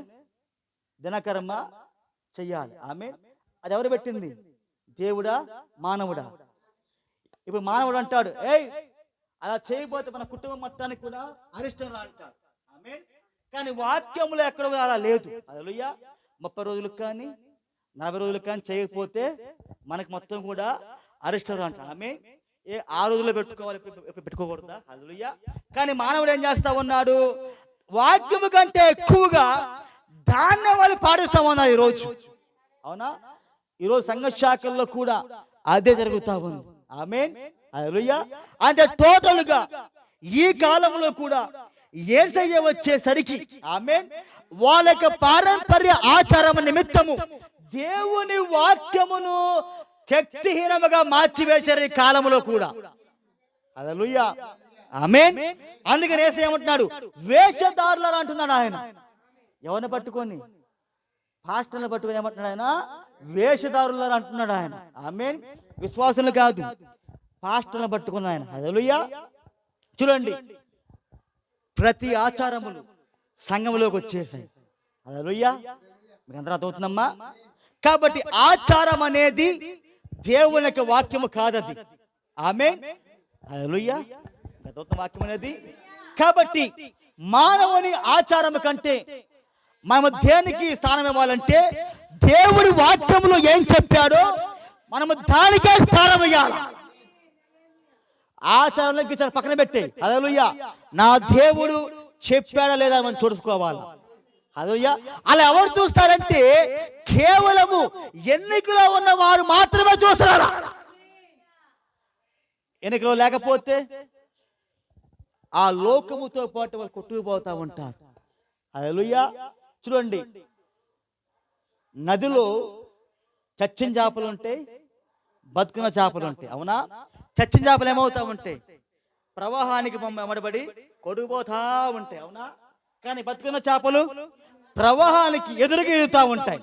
దినకర్మ చెయ్యాలి. ఆమేన్. అది ఎవరు పెట్టింది, దేవుడా మానవుడా? ఇప్పుడు మానవుడు అంటాడు, అలా చేయకపోతే మన కుటుంబం మొత్తానికి కూడా అరిష్టం అంటాడు. ఆమేన్. కానీ వాక్యంలో ఎక్కడ అలా లేదు. హల్లెలూయా. 30 రోజులకు కానీ 40 రోజులకు కానీ చేయకపోతే మనకు మొత్తం కూడా అరిష్టం అంటాడు. ఆమేన్. ఆ రోజుల్లో పెట్టుకోవాలి, పెట్టుకోకూడదా? హల్లెలూయా. కానీ మానవుడు ఏం చేస్తా ఉన్నాడు, వాక్యము కంటే ఎక్కువగా దాన్నే వాళ్ళు పాటిస్తామన్నారు ఈరోజు. అవునా? ఈరోజు సంఘ శాఖల్లో కూడా అదే జరుగుతా ఉంది. ఆమేన్, హల్లెలూయా. అంటే టోటల్ గా ఈ కాలంలో కూడా యేసయ్య వచ్చేసరికి ఆమేన్ వాళ్ళ యొక్క పారంపర్య ఆచారం నిమిత్తము దేవుని వాక్యమును శక్తిహీనముగా మార్చివేశారు ఈ కాలంలో కూడా. హల్లెలూయా, ఆమేన్. అందుకని యేసయ్య ఏమంటున్నాడు? వేషధారులారా అంటున్నాడు ఆయన. ఎవరిని పట్టుకొని? పాస్టర్లను పట్టుకొని ఏమంటున్నాడు ఆయన? వేషధారులారా అంటున్నాడు ఆయన. ఆమేన్. విశ్వాసులు కాదు, పాస్టర్లను పట్టుకున్న ఆయన. హల్లెలూయా. చూడండి, ప్రతి ఆచారములు సంఘంలోకి వచ్చేసాయి. హల్లెలూయా. మీకు అందరూ అర్థమవుతుందమ్మా? కాబట్టి ఆచారం అనేది దేవుని యొక్క వాక్యము కాదది. ఆమేన్, హల్లెలూయా. వాక్యం అనేది. కాబట్టి మానవుని ఆచారం కంటే మనము దేనికి స్థానం ఇవ్వాలంటే దేవుడి వాక్యంలో ఏం చెప్పాడో మనము దానికే స్థానం ఇవ్వాలి. ఆచారంలోకి పక్కన పెట్టి హల్లెలూయా నా దేవుడు చెప్పాడా లేదా మనం చూసుకోవాలి. హల్లెలూయా. అలా ఎవరు చూస్తారంటే కేవలము ఎన్నికలో ఉన్న వారు మాత్రమే చూస్తారు. ఎన్నికలో లేకపోతే ఆ లోకముతో పాటు వాళ్ళు కొట్టుకుపోతా ఉంటారు. హల్లెలూయా. చూడండి, నదిలో చచ్చిన చేపలు ఉంటాయి, బతుకున్న చేపలు ఉంటాయి. అవునా? చచ్చిన చేపలు ఏమవుతా ఉంటాయి? ప్రవాహానికి అమడబడి కొట్టుకుపోతా ఉంటాయి. అవునా? కానీ బతుకున్న చేపలు ప్రవాహానికి ఎదురుగా ఎదుగుతా ఉంటాయి.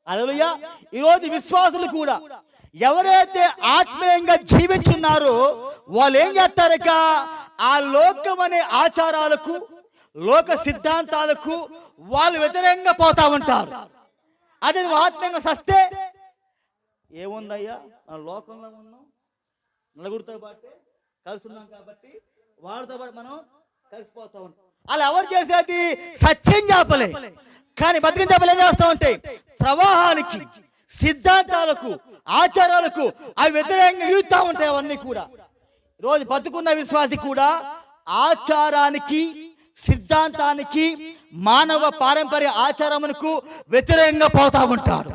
హల్లెలూయా. ఈరోజు విశ్వాసులు కూడా ఎవరైతే ఆత్మీయంగా జీవించున్నారో వాళ్ళు ఏం చేస్తారక ఆ లోకం అనే ఆచారాలకు, లోక సిద్ధాంతాలకు వాళ్ళు వ్యతిరేకంగా పోతా ఉంటారు. అదే నువ్వు ఆత్మీయంగా సస్తే ఏముందయ్యా, మన లోకంలో ఉన్నాం, నలుగురితో పాటు కలిసి ఉన్నాం కాబట్టి వాళ్ళతో పాటు మనం కలిసిపోతా ఉంటాం. అలా ఎవరు చేసేది? సత్యం చేపలే. కానీ బతికిన చేపలు ఏం చేస్తూ ఉంటాయి? ప్రవాహానికి, సిద్ధాంతాలకు, ఆచారాలకు అవి వ్యతిరేకంగా ఈదుతా ఉంటాయి. అవన్నీ కూడా రోజు బతుకున్న విశ్వాసి కూడా ఆచారానికి, సిద్ధాంతానికి, మానవ పారంపర్య ఆచారములకు వ్యతిరేకంగా పోతా ఉంటారు.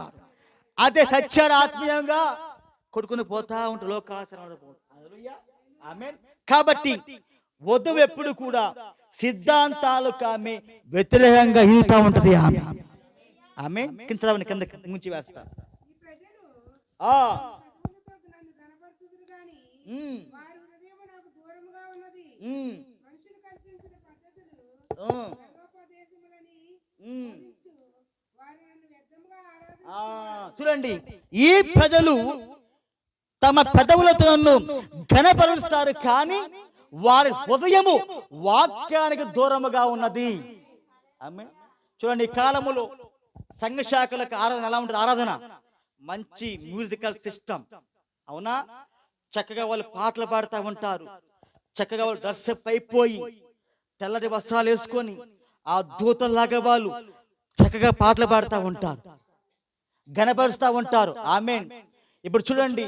అదే సత్యాన్ని ఆత్మీయంగా కొట్టుకుని పోతా ఉంటారు, లోకాచారం. ఆమేన్. కాబట్టి వధువు ఎప్పుడు కూడా సిద్ధాంతాలకు ఆమె వ్యతిరేకంగా ఈదుతా ఉంటది. ఆమె ఆమె కింద ముంచి వేస్తారు. చూడండి, ఈ ప్రజలు తమ పెదవులతో నన్ను ఘనపరుస్తారు, కానీ వారి హృదయము వాక్యానికి దూరముగా ఉన్నది. చూడండి, ఈ కాలములో సంఘ శాఖలకు ఆరాధన ఎలా ఉంటుంది? ఆరాధన మంచి మ్యూజికల్ సిస్టమ్. అవునా? చక్కగా వాళ్ళు పాటలు పాడుతూ ఉంటారు, చక్కగా వాళ్ళు డ్రెస్అప్ అయిపోయి తెల్లటి వస్త్రాలు వేసుకొని ఆ దూతల్లాగా వాళ్ళు చక్కగా పాటలు పాడుతూ ఉంటారు, గణపరుస్తూ ఉంటారు. ఆమేన్. ఇప్పుడు చూడండి,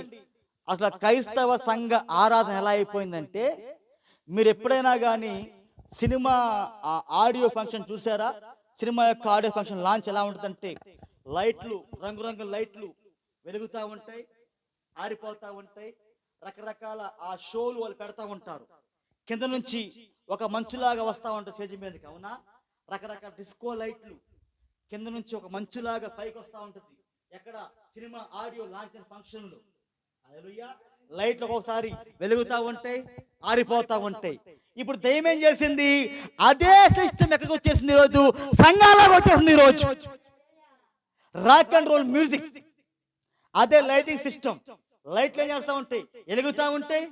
అసలు క్రైస్తవ సంఘ ఆరాధన ఎలా అయిపోయిందంటే, మీరు ఎప్పుడైనా కానీ సినిమా ఆడియో ఫంక్షన్ చూసారా? సినిమా యొక్క ఆడియో ఫంక్షన్ లాంచ్ ఎలా ఉంటుందంటే లైట్లు, రంగురంగుల లైట్లు వెలుగుతూ ఉంటాయి, ఆరిపోతూ ఉంటాయి, రకరకాల ఆ షోలు వాళ్ళు పెడతా ఉంటారు. కింద నుంచి ఒక మంచులాగా వస్తూ ఉంటుంది స్టేజ్ మీదకి. అవునా? రకరకాల డిస్కో లైట్లు కింద నుంచి ఒక మంచులాగా పైకి వస్తూ ఉంటుంది. ఎక్కడ? సినిమా ఆడియో లాంచ్ ఫంక్షన్లు. హల్లెలూయా. లైట్లు ఒక్కొక్కసారి వెలుగుతూ ఉంటాయి, ఆరిపోతా ఉంటాయి. ఇప్పుడు దయ్యం ఏం చేసింది? అదే సిస్టమ్ ఎక్కడికి వచ్చేసింది? ఈరోజు సంఘాలకు వచ్చేసింది. ఈరోజు రాక్ అండ్ రోల్ మ్యూజిక్, అదే లైటింగ్ సిస్టమ్. లైట్లు ఏం చేస్తూ ఉంటాయి? వెలుగుతూ ఉంటాయి,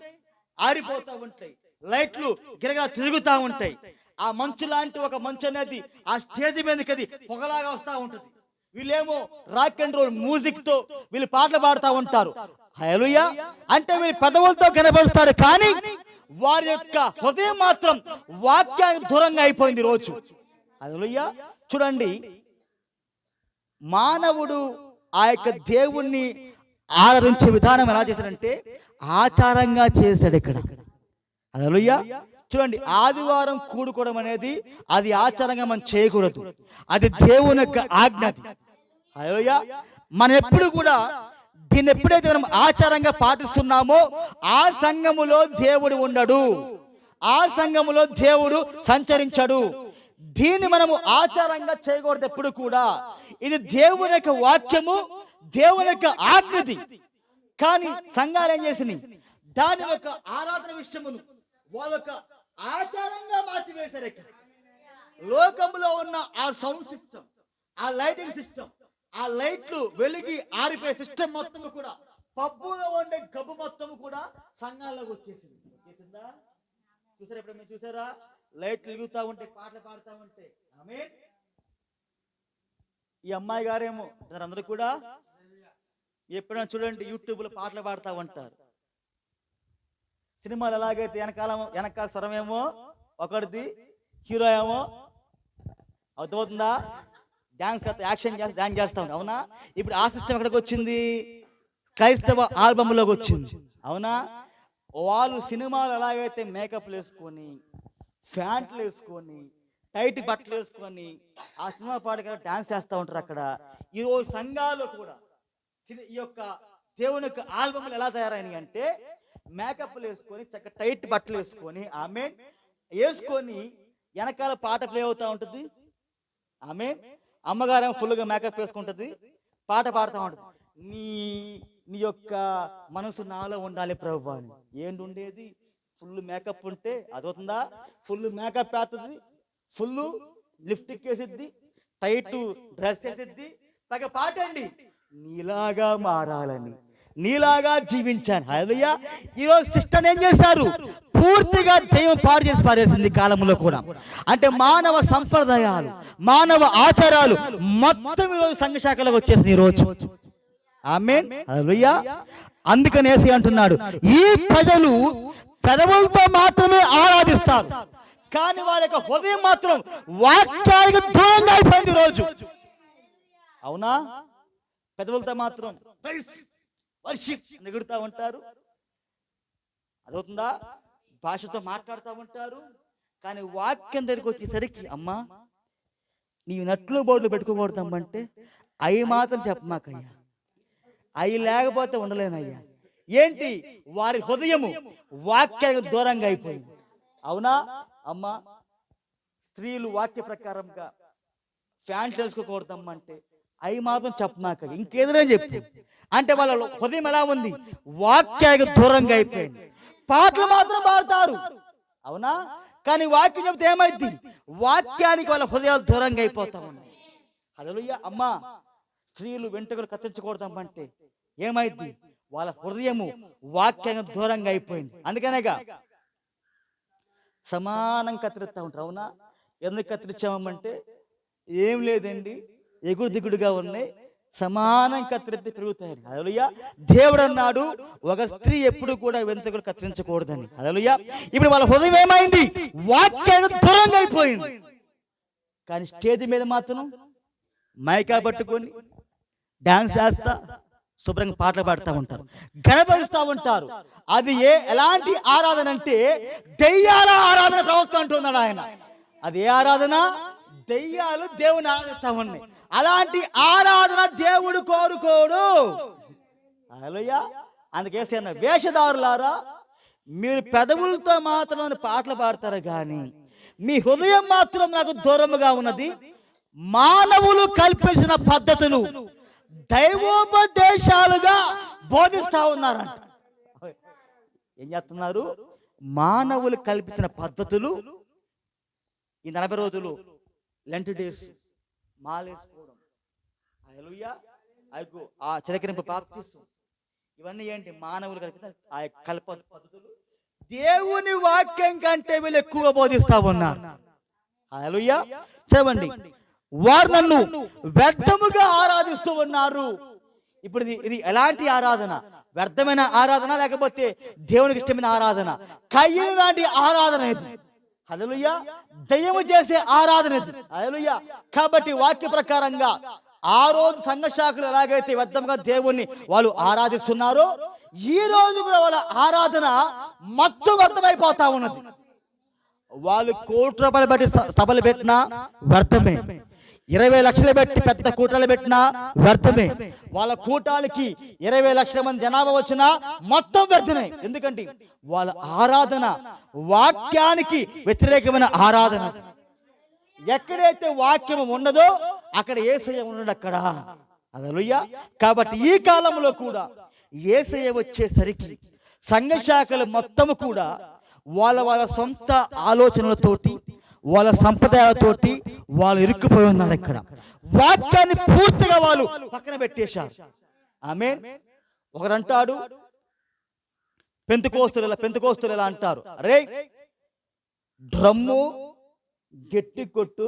ఆరిపోతూ ఉంటాయి, లైట్లు గిరగా తిరుగుతూ ఉంటాయి. ఆ మంచు లాంటి ఒక మంచు అనేది ఆ స్టేజ్ మీదకి అది పొగలాగా వస్తూ ఉంటుంది. వీళ్ళేమో రాక్ అండ్ రోల్ మ్యూజిక్ తో వీళ్ళు పాటలు పాడుతూ ఉంటారు. హల్లెలూయా. అంటే వీళ్ళు పెదవులతో కనబరుస్తారు, కానీ వారి యొక్క హృదయం మాత్రం వాక్యానికి దూరంగా అయిపోయింది రోజు. హల్లెలూయా. చూడండి, మానవుడు ఆ యొక్క దేవుణ్ణి ఆరాధించే విధానం ఎలా చేశాడంటే ఆచారంగా చేశాడు ఇక్కడ. హల్లెలూయా. చూడండి, ఆదివారం కూడుకోవడం అనేది అది ఆచారంగా మనం చేయకూడదు, అది దేవుని యొక్క ఆజ్ఞ. హల్లెలూయా. మనం ఎప్పుడు కూడా దీన్ని ఎప్పుడైతే మనం ఆచారంగా పాటిస్తున్నామో ఆ సంఘములో దేవుడు ఉండడు, ఆ సంఘములో దేవుడు సంచరించడు. దీన్ని మనము ఆచారంగా చేయకూడదు ఎప్పుడు కూడా. ఇది దేవుని యొక్క వాక్యము, దేవుని యొక్క ఆజ్ఞది. కానీ సంఘాలు ఏం చేసినాయి, దాని యొక్క ఆరాధన విషయమును వాళ్ళ యొక్క ఆచారంగా మార్చివేశారు. లోకంలో ఉన్న ఆ సౌండ్ సిస్టమ్, ఆ లైటింగ్ సిస్టమ్, ఆ లైట్లు వెలిగి ఆరిపోయే సిస్టమ్ మొత్తం కూడా, పబ్బులో ఉండే గబ్బు మొత్తం కూడా సంఘాల్లోకి వచ్చేసిందా? చూసారా? ఎప్పుడు మీరు చూసారా? లైట్లు వెలుగుతా ఉంటే, పాటలు పాడుతూ ఉంటే. ఆమేన్. ఈ అమ్మాయి గారేమో అందరూ కూడా ఎప్పుడైనా చూడండి యూట్యూబ్లో పాటలు పాడుతూ ఉంటారు. సినిమాలు ఎలాగైతే వెనకాల స్వరమేమో ఒకటిది, హీరో ఏమో అవుతుందా డాన్స్ యాక్షన్ చేసి డాన్స్ చేస్తా ఉంటాం. అవునా? ఇప్పుడు ఆ సిస్టమ్ ఎక్కడికి వచ్చింది? క్రైస్తవ ఆల్బమ్లోకి వచ్చింది. అవునా? వాళ్ళు సినిమాలు ఎలాగైతే మేకప్లు వేసుకొని, ఫ్యాంట్లు వేసుకొని, టైట్ బట్టలు వేసుకొని ఆ సినిమా పాటగా డాన్స్ చేస్తూ ఉంటారు. అక్కడ ఈరోజు సంఘాలు కూడా ఈ యొక్క దేవుని యొక్క ఆల్బమ్లు ఎలా తయారైనాయి అంటే, మేకప్లు వేసుకొని, చక్క టైట్ బట్టలు వేసుకొని, ఆమె వేసుకొని వెనకాల పాట ప్లే అవుతూ ఉంటుంది. ఆమె అమ్మగారేమో ఫుల్గా మేకప్ వేసుకుంటుంది, పాట పాడుతూ ఉంటుంది. నీ యొక్క మనసు నాలో ఉండాలి ప్రభువా అని. ఏంటి ఉండేది? ఫుల్ మేకప్ ఉంటే అదవుతుందా? ఫుల్ మేకప్ వేస్తుంది, ఫుల్ లిప్స్టిక్ వేసిద్ది, టైట్ డ్రెస్ వేసిద్ది, పైగా పాట అండి నీలాగా మారాలని, నీలాగా జీవించాను. హల్లెలూయా. ఈరోజు సిస్టర్ ఏం చేశారు? పూర్తిగా దైవం పాడు చేసి పారేసింది కాలంలో కూడా. అంటే మానవ సంప్రదాయాలు, మానవ ఆచారాలు మొత్తం ఈరోజు సంఘ శాఖలకు వచ్చేసింది ఈరోజు. ఆమేన్. హల్లెలూయా. అందుకని యేసు అంటున్నాడు, ఈ ప్రజలు పెదవులతో మాత్రమే ఆరాధిస్తారు, కానీ వారి యొక్క హృదయం మాత్రం వాక్యానికి దూరంగా అయిపోయింది రోజు. అవునా? పెదవులతో మాత్రం వర్షిప్ నిగుడుతూ ఉంటారు, అదవుతుందా? భాషతో మాట్లాడుతూ ఉంటారు, కానీ వాక్యం దగ్గరికి వచ్చేసరికి అమ్మా నీవు నట్లు బోర్డులు పెట్టుకోకూడదమ్మంటే అవి మాత్రం చెప్పమాకయ్యా, అవి లేకపోతే ఉండలేనయ్యా. ఏంటి? వారి హృదయము వాక్యానికి దూరంగా అయిపోయింది. అవునా అమ్మా? స్త్రీలు వాక్య ప్రకారంగా ఫ్యాన్ తెలుసుకోకూడదమ్మంటే అవి మాత్రం చెప్పమాక, ఇంకేదైనా చెప్పు అంటే వాళ్ళ హృదయం ఎలా ఉంది? వాక్యానికి దూరంగా అయిపోయింది. పాటలు మాత్రం పాడతారు, అవునా? కానీ వాక్యం చెప్తే ఏమైంది? వాక్యానికి వాళ్ళ హృదయాలు దూరంగా అయిపోతా ఉన్నాయి. హల్లెలూయా. అమ్మా, స్త్రీలు వెంట్రుకలు కత్తిరించకూడదమ్మంటే ఏమైంది? వాళ్ళ హృదయము వాక్యానికి దూరంగా అయిపోయింది. అందుకనేగా సమానం కత్తిరిస్తూ ఉంటారు. అవునా? ఎందుకు కత్తిరించామంటే ఏం లేదండి, ఎగుడు దిగుడుగా ఉన్నాయి, సమానం కత్తిరిస్తే పెరుగుతాయి. హల్లెలూయా. దేవుడు అన్నాడు ఒక స్త్రీ ఎప్పుడు కూడా వెంట్రుకలు కత్తిరించకూడదని. హల్లెలూయా. ఇప్పుడు వాళ్ళ హృదయం ఏమైంది? వాక్యానికి దూరంగా అయిపోయింది. కానీ స్టేజ్ మీద మాత్రం మైకా పట్టుకొని డాన్స్ చేస్తా శుభ్రంగా పాటలు పాడుతూ ఉంటారు, గణపరుస్తూ ఉంటారు. అది ఎలాంటి ఆరాధన అంటే దెయ్యాల ఆరాధన ప్రవక్త అంటున్నాడు ఆయన. అది ఏ ఆరాధన? దెయ్యాలు దేవుని ఆరాధిస్తా ఉన్నాయి. అలాంటి ఆరాధన దేవుడు కోరుకోడు. హల్లెలూయా. అందుకేసి అన్న వేషధారులారా, మీరు పెదవులతో మాత్రం పాటలు పాడతారు కానీ మీ హృదయం మాత్రం నాకు దూరముగా ఉన్నది. మానవులు కల్పించిన పద్ధతులు దైవోపదేశాలుగా బోధిస్తా ఉన్నారంట. ఏం చేస్తున్నారు? మానవులు కల్పించిన పద్ధతులు. ఈ 40 రోజులు లెంట్ డేస్ మాలేసుకోవడం, హల్లెలూయా, ఆ చిలకరింపు బాప్తిసం, ఇవన్నీ ఏంటి? మానవులు కల్పించిన ఆ కల్ప పద్ధతులు దేవుని వాక్యం కంటే వీళ్ళు ఎక్కువగా బోధిస్తా ఉన్నారు. హల్లెలూయా. చదవండి, వారు నన్ను వ్యర్థముగా ఆరాధిస్తూ ఉన్నారు. ఇప్పుడు ఇది ఎలాంటి ఆరాధన? వ్యర్థమైన ఆరాధన లేకపోతే దేవునికి ఇష్టమైన ఆరాధన? కయ్యను లాంటి ఆరాధన ఇది. హల్లెలూయా. దయ్యము చేసే ఆరాధన ఇది. హల్లెలూయా. కాబట్టి వాక్య ప్రకారంగా ఆ రోజు సంఘ శాఖలు ఎలాగైతే వ్యర్థంగా దేవుణ్ణి వాళ్ళు ఆరాధిస్తున్నారో, ఈ రోజు కూడా వాళ్ళ ఆరాధన మొత్తం వ్యర్థమైపోతా ఉన్నది. వాళ్ళు ₹1,00,00,000 పెట్టి సభలు పెట్టినా వ్యర్థమే, 20 లక్షలు పెట్టి పెద్ద కూటాలు పెట్టినా వ్యర్థమే. వాళ్ళ కూటాలకి 20 లక్షల మంది జనాభా వచ్చినా మొత్తం వ్యర్థమే. ఎందుకంటే వాళ్ళ ఆరాధన వాక్యానికి వ్యతిరేకమైన ఆరాధన. ఎక్కడైతే వాక్యం ఉండదో అక్కడ యేసయ్య ఉండడు అక్కడ. హల్లెలూయా. కాబట్టి ఈ కాలంలో కూడా యేసయ్య వచ్చేసరికి సంఘ శాఖలు మొత్తము కూడా వాళ్ళ సొంత ఆలోచనలతోటి, వాళ్ళ సంప్రదాయాలతోటి వాళ్ళు ఇరుక్కుపోయి ఉన్నారు. ఇక్కడ వాక్యాన్ని పూర్తిగా వాళ్ళు పక్కన పెట్టేశారు. ఆమేన్. ఒకరంటాడు పెంతెకోస్తులు ఎలా అంటారు, అరే డ్రమ్ము గట్టి కొట్టు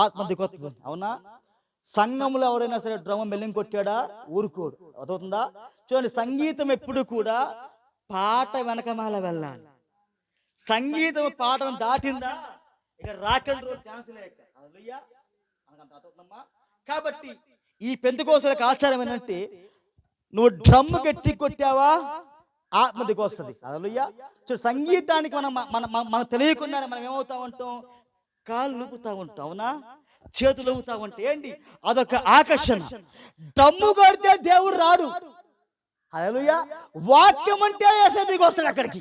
ఆత్మ దిగొస్తుంది. అవునా? సంఘంలో ఎవరైనా సరే డ్రమ్ము మెల్లింగ్ కొట్టాడా ఊరుకోడు. అర్థమవుతుందా? చూడండి, సంగీతం ఎప్పుడు కూడా పాట వెనకమాల వెళ్ళాలి. సంగీతం పాటను దాటిందా ఇక రాక్ అండ్ రోల్ డాన్స్ లేక. కాబట్టి ఈ పెంతెకోస్తులకు ఆచారం ఏంటంటే, నువ్వు డ్రమ్ గట్టి కొట్టావా ఆత్మ దిగొస్తుంది. హల్లెలూయా. చూడు, సంగీతానికి మనం తెలియకుండానే మనం ఏమవుతా ఉంటాం, కాళ్ళు ఊపుతా ఉంటాం. అవునా? చేతులు ఊపుతా ఉంటాం. ఏంటి? అదొక ఆకర్షణ. డ్రమ్ము కొడితే దేవుడు రాడు. హల్లెలూయా. వాక్యం అంటే యేసయ్య దిగొస్తాడు అక్కడికి.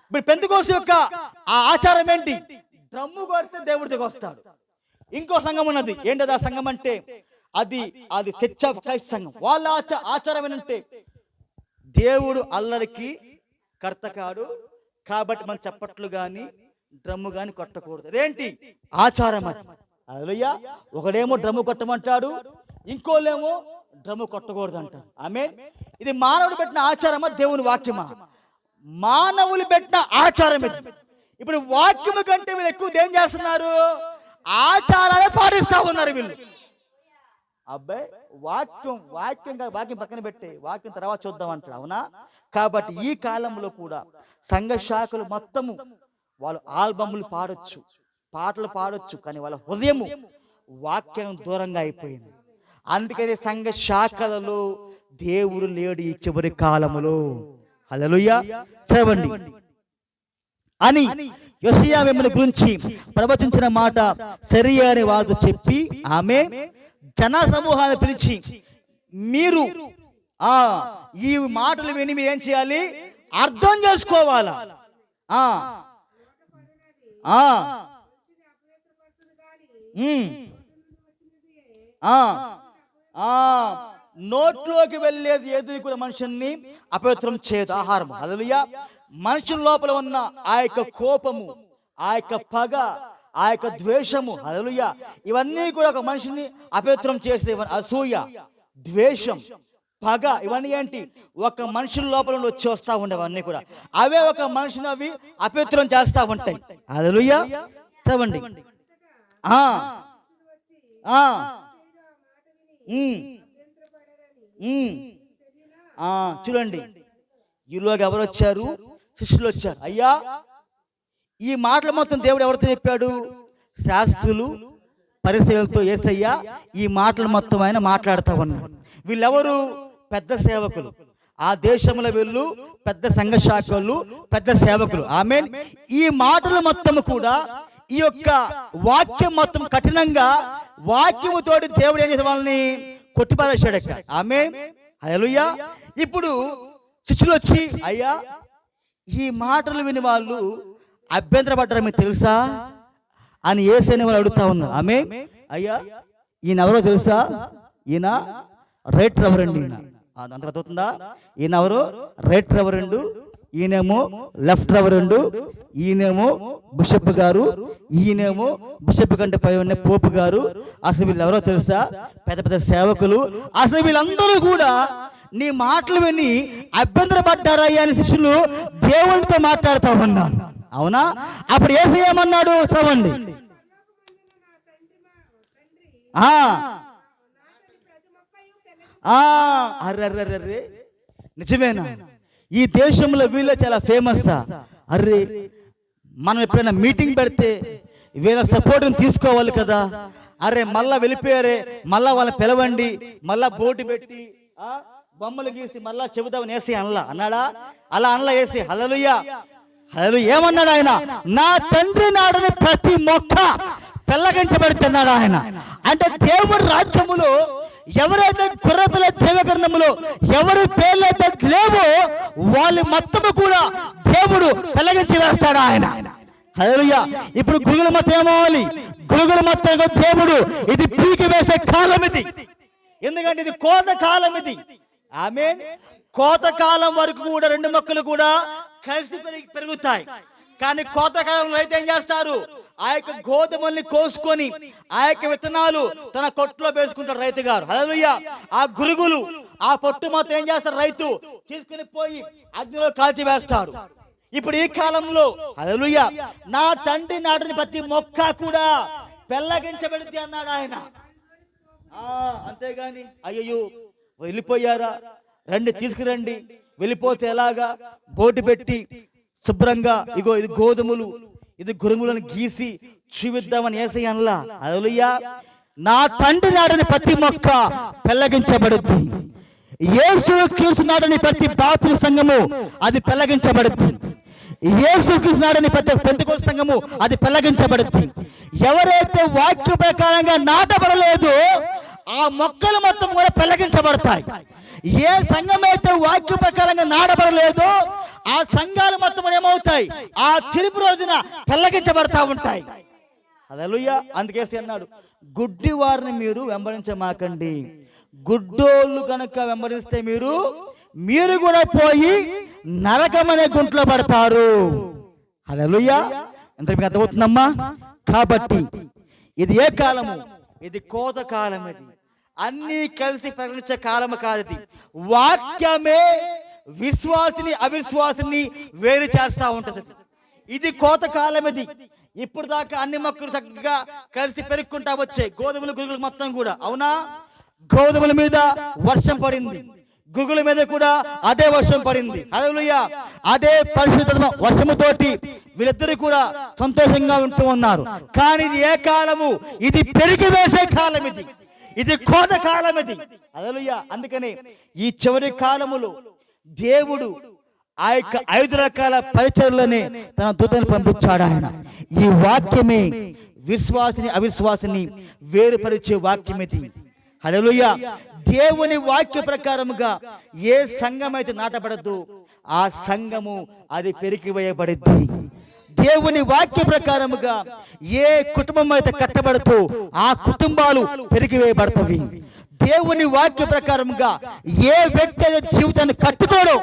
ఇప్పుడు పెంతెకోస్తు యొక్క ఆ ఆచారం ఏంటి? డ్రమ్ము కొడితే దేవుడు దిగొస్తాడు. ఇంకో సంఘం ఉన్నది. ఏంటది ఆ సంఘం అంటే? అది చర్చ్ ఆఫ్ క్రైస్ట్ సంఘం. వాళ్ళ ఆచారం ఏంటంటే, దేవుడు అల్లరికి కర్త కాడు కాబట్టి మనం చప్పట్లు గాని డ్రమ్ము గాని కొట్టకూడదు. అదేంటి ఆచారం అది. హల్లెలూయా. ఒకడేమో డ్రమ్ము కొట్టమంటాడు, ఇంకోలేమో డ్రమ్ము కొట్టకూడదు అంటారు. ఆమేన్. ఇది మానవుడు పెట్టిన ఆచారమా దేవుని వాక్యమా? మానవులు పెట్టిన ఆచారం ఇది. ఇప్పుడు వాక్యము కంటే వీళ్ళు ఎక్కువ ఏం చేస్తున్నారు? ఆచారాలే పాటిస్తా ఉన్నారు వీళ్ళు. అబ్బాయి వాక్యం పక్కన పెట్టి వాక్యం తర్వాత చూద్దాం అంటాడు. అవునా? కాబట్టి ఈ కాలంలో కూడా సంఘ శాఖలు మొత్తము వాళ్ళు ఆల్బమ్లు పాడొచ్చు, పాటలు పాడొచ్చు, కానీ వాళ్ళ హృదయము వాక్యం దూరంగా అయిపోయింది. అందుకని సంఘ శాఖలలో దేవుడు లేడు ఈ చివరి కాలములో. హల్లెలూయా. చదవండి. అని యోషియా మిమ్మల్ని గురించి ప్రవచించిన మాట సరి అని వారితో చెప్పి, ఆమె జన సమూహాన్ని పిలిచి, మీరు ఈ మాటలు విని మీరు ఏం చేయాలి? అర్థం చేసుకోవాలా. నోట్లోకి వెళ్ళేది ఏది కూడా మనుషుల్ని అపవిత్రం చేయదు. ఆహారం. హల్లెలూయా. మనుషుల లోపల ఉన్న ఆ యొక్క కోపము, ఆ యొక్క పగ, ఆ యొక్క ద్వేషము, హల్లెలూయా, ఇవన్నీ కూడా ఒక మనిషిని అపవిత్రం చేస్తే, అసూయ, ద్వేషం, పగ, ఇవన్నీ ఏంటి? ఒక మనుషుల లోపల నుండి వచ్చి వస్తా ఉండేవన్నీ కూడా అవే ఒక మనిషిని అవి అపవిత్రం చేస్తా ఉంటాయి. హల్లెలూయా. చదవండి. చూడండి, ఈలోకి ఎవరు వచ్చారు? శిష్యులు వచ్చారు. అయ్యా, ఈ మాటలు మొత్తం దేవుడు ఎవరితో చెప్పాడు? శాస్త్రులు పరిసయ్యులతో యేసయ్య ఈ మాటలు మొత్తం ఆయన మాట్లాడుతూ ఉన్నాడు. వీళ్ళెవరు? పెద్ద సేవకులు. ఆ దేశంలో వీళ్ళు పెద్ద సంఘ శాఖలు, పెద్ద సేవకులు. ఆమేన్. ఈ మాటలు మొత్తం కూడా ఈ యొక్క వాక్యం మొత్తం కఠినంగా వాక్యముతోటి దేవుడు ఏం చేసే వాళ్ళని కొట్టిపారేశాడు. ఆమేన్. హల్లెలూయా. ఇప్పుడు శిష్యులు వచ్చి, అయ్యా, ఈ మాటలు విని వాళ్ళు అభ్యంతరపడ్డారు, మీకు తెలుసా అని యేసయ్యని వాళ్ళు అడుగుతా ఉన్నారు. ఆమె, అయ్యా, ఈయన ఎవరో తెలుసా? ఈయన రైట్ రెవరెండ్. ఈయన అంత అవుతుందా? ఈయన ఎవరో రైట్ రెవరెండ్, ఈయనేమో లెఫ్ట్ రెవరెండ్, ఈయనేమో బిషప్ గారు, ఈయనేమో బిషప్ కంటే పై ఉన్న పోపు గారు. అసలు వీళ్ళు ఎవరో తెలుసా? పెద్ద పెద్ద సేవకులు. అసలు వీళ్ళందరూ కూడా నీ మాటలు విని అభ్యంతరపడ్డారయ్యా అని శిష్యులు దేవునితో మాట్లాడుతూ ఉన్నారు. అవునా? అప్పుడు యేసయ్య ఏమన్నాడు? చదవండి. అర్రే, నిజమేనా? ఈ దేశంలో వీళ్ళే చాలా ఫేమస్. అర్రే, మనం ఎప్పుడైనా మీటింగ్ పెడితే వీళ్ళ సపోర్ట్ని తీసుకోవాలి కదా. అరే, మళ్ళా వెళ్ళిపోయారే, మళ్ళా వాళ్ళని పిలవండి, మళ్ళా బోర్డు పెట్టి బొమ్మలు గీసి మళ్ళా చెబుతామని వేసి అన్నాడా? అలా అనలా వేసి. హల్లెలూయా. అదే ఏమన్నాడు ఆయన? నా తండ్రి నాడని ప్రతి మొక్క పెళ్ళగించబడుతున్నాడు ఆయన. అంటే దేవుడి రాజ్యములో ఎవరైతే గొర్రెపిల్ల జీవగ్రంథములో ఎవరి పేర్లైతే లేవో వాళ్ళు మొత్తము కూడా దేవుడు పెళ్ళగించి వేస్తాడు ఆయన. హల్లెలూయా. ఇప్పుడు గురుగుల మొత్తం ఏమవ్వాలి? గురుగుల మొత్తం దేవుడు ఇది పీకి వేసే కాలం ఇది. ఎందుకంటే ఇది కోత కాలం ఇది. ఆమేన్. కోత కాలం వరకు కూడా రెండు మొక్కలు కూడా కలిసి పెరుగుతాయి. కానీ కోతకాలంలో అయితే ఏం చేస్తారు? ఆ యొక్క గోధుమల్ని కోసుకొని ఆ యొక్క విత్తనాలు తన కొట్టులో వేసుకుంటారు రైతు గారు. హల్లెలూయా. ఆ గురుగులు ఆ పొట్టు మొత్తం ఏం చేస్తారు? రైతు తీసుకుని పోయి అగ్నిలో కాల్చి వేస్తాడు. ఇప్పుడు ఈ కాలంలో హల్లెలూయా నా తండ్రి నాటిన ప్రతి మొక్క కూడా పెళ్ళగించబడింది అన్నాడు ఆయన. అంతేగాని అయ్యో వెళ్ళిపోయారా, రండి తీసుకురండి, వెళ్ళిపోతే ఎలాగా బోటు పెట్టి శుభ్రంగా ఇగో ఇది గోధుమలు ఇది గురుగులను గీసి చూపిద్దామని యేసయ్య అనలా. హల్లెలూయా. నా తండ్రి నాటిన ప్రతి మొక్క పెళ్ళగించబడుద్ది. యేసు క్రీస్తు నాటిన ప్రతి బాప్తిస్మ సంఘము అది పెళ్ళగించబడుద్ది. యేసు క్రీస్తు నాటిన ప్రతి పెంతెకోస్తు సంఘము అది పెళ్ళగించబడుద్ది. ఎవరైతే వాక్య ప్రకారంగా నాటబడలేదో ఆ మొక్కలు మొత్తం కూడా పెళ్ళగించబడతాయి. ఏ సంఘం అయితే వాక్య ప్రకారంగా నాటబడలేదో ఆ సంఘాలు మొత్తం ఏమవుతాయి? ఆ చిరుపు రోజున పెళ్ళగించబడతా ఉంటాయి. హల్లెలూయా. అందుకే అన్నాడు, గుడ్డి వారిని మీరు వెంబడించమాకండి. గుడ్డోళ్ళు కనుక వెంబడిస్తే మీరు కూడా పోయి నరకమనే గుంట్లో పడతారు. హల్లెలూయా. ఎంత మీకు అర్థమవుతుందమ్మా? కాబట్టి ఇది ఏ కాలము? ఇది కోత కాలం. ఇది అన్ని కలిసి ప్రకటించే కాలము కాదు. ఇది వాక్యమే విశ్వాసిని అవిశ్వాసిని వేరు చేస్తా ఉంటది. ఇది కోత కాలం. ఇది ఇప్పుడు దాకా అన్ని మొక్కలు చక్కగా కలిసి పెరుక్కుంటా వచ్చాయి, గోధుమలు గురుగులు మొత్తం కూడా. అవునా? గోధుమల మీద వర్షం పడింది, గురుగుల మీద కూడా అదే వర్షం పడింది. హల్లెలూయా. అదే పరిశుద్ధ వర్షముతోటి వీళ్ళిద్దరు కూడా సంతోషంగా ఉంటూ ఉన్నారు. కానీ ఇది ఏ కాలము? ఇది పెరిగి వేసే కాలం. ఇది కోత కాలం. ఇది హల్లెలూయా. అందుకని ఈ చివరి కాలములో దేవుడు ఆ యొక్క 5 రకాల పరిచర్లనే తన దూతను పంపించాడు ఆయన. ఈ వాక్యమే విశ్వాసిని అవిశ్వాసిని వేరుపరిచే వాక్యం ఇది. హల్లెలూయా. దేవుని వాక్య ప్రకారముగా ఏ సంఘం అయితే నాటబడద్దు ఆ సంఘము అది పెరికివేయబడిద్ది. దేవుని వాక్య ప్రకారముగా ఏ కుటుంబం అయితే కట్టబడుతూ ఆ కుటుంబాలు పెరిగివేయబడతవి. దేవుని వాక్య ప్రకారముగా ఏ వ్యక్తి అయితే జీవితాన్ని కట్టుకోడో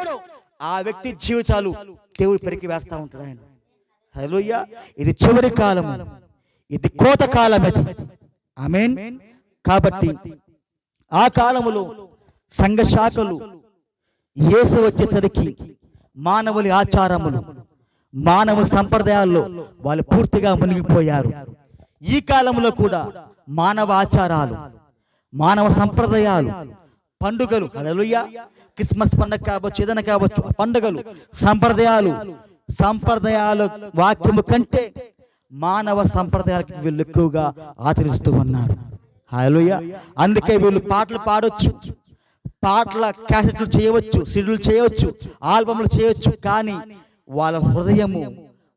ఆ వ్యక్తి జీవితాలు దేవుడు పెరిగి వేస్తా ఉంటాడు ఆయన. హల్లెలూయా. ఇది చివరి కాలము, ఇది కోత కాలం. ఇది ఆమేన్. కాబట్టి ఆ కాలములో సంఘ శాఖలు యేసు వచ్చేసరికి మానవుని ఆచారములు మానవుల సంప్రదాయాల్లో వాళ్ళు పూర్తిగా మునిగిపోయారు. ఈ కాలంలో కూడా మానవ ఆచారాలు మానవ సంప్రదాయాలు పండుగలు హల్లెలూయా క్రిస్మస్ పండుగ కావచ్చు ఏదైనా కావచ్చు పండుగలు సంప్రదాయాలు వాక్యము కంటే మానవ సంప్రదాయాలకు వీళ్ళు ఎక్కువగా ఆచరిస్తూ ఉన్నారు. హల్లెలూయా. అందుకే వీళ్ళు పాటలు పాడొచ్చు, పాటల క్యాసెట్లు చేయవచ్చు, సిడీలు చేయవచ్చు, ఆల్బమ్లు చేయవచ్చు, కానీ వాళ్ళ హృదయము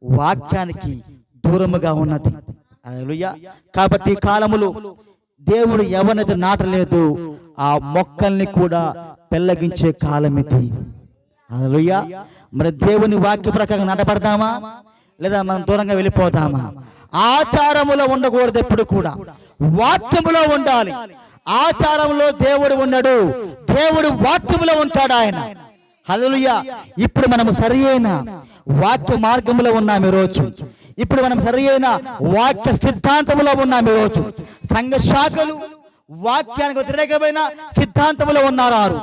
వాక్యానికి దూరముగా ఉన్నది. హల్లెలూయా. కాబట్టి ఈ కాలములో దేవుడు ఎవరినైతే నాటలేదు ఆ మొక్కల్ని కూడా పెళ్ళగించే కాలం ఇది. హల్లెలూయా. మరి దేవుని వాక్య ప్రకారం నాటపడతామా లేదా మనం దూరంగా వెళ్ళిపోతామా? ఆచారములో ఉండకూడదు, ఎప్పుడు కూడా వాక్యములో ఉండాలి. ఆచారంలో దేవుడు ఉండడు, దేవుడు వాక్యములో ఉంటాడు ఆయన. హల్లెలూయా. ఇప్పుడు మనము సరి అయిన వాక్య మార్గంలో ఉన్నాం ఈరోజు. ఇప్పుడు మనం సరి అయిన వాక్య సిద్ధాంతంలో ఉన్నాం ఈరోజు. సంఘ శాఖలు వాక్యానికి వ్యతిరేకమైన సిద్ధాంతంలో ఉన్నారు.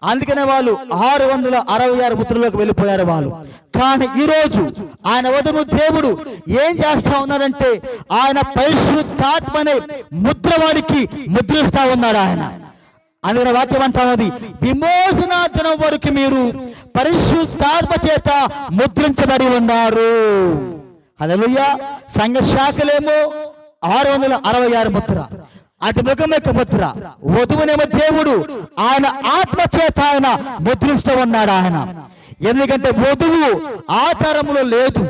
అందుకనే వాళ్ళు 666 ముద్రలోకి వెళ్ళిపోయారు వాళ్ళు. కానీ ఈరోజు ఆయన వదను దేవుడు ఏం చేస్తా ఉన్నారంటే ఆయన పరిశుద్ధాత్మనే ముద్ర వాడికి ముద్రిస్తా ఉన్నాడు ఆయన. అందుకని వాక్యం అంటున్నది విమోచన దినం వరకు మీరు పరిశుద్ధాత్మ చేత ముద్రించబడి ఉన్నారు. హల్లెలూయా. సంఘ శాఖలేమో 666 ముద్ర, అది మృగం యొక్క ముద్ర. వధువునేమో దేవుడు ఆయన ఆత్మ చేత ఆయన ముద్రిస్తూ ఉన్నాడు ఆయన. ఎందుకంటే వధువు ఆచారములో లేదు,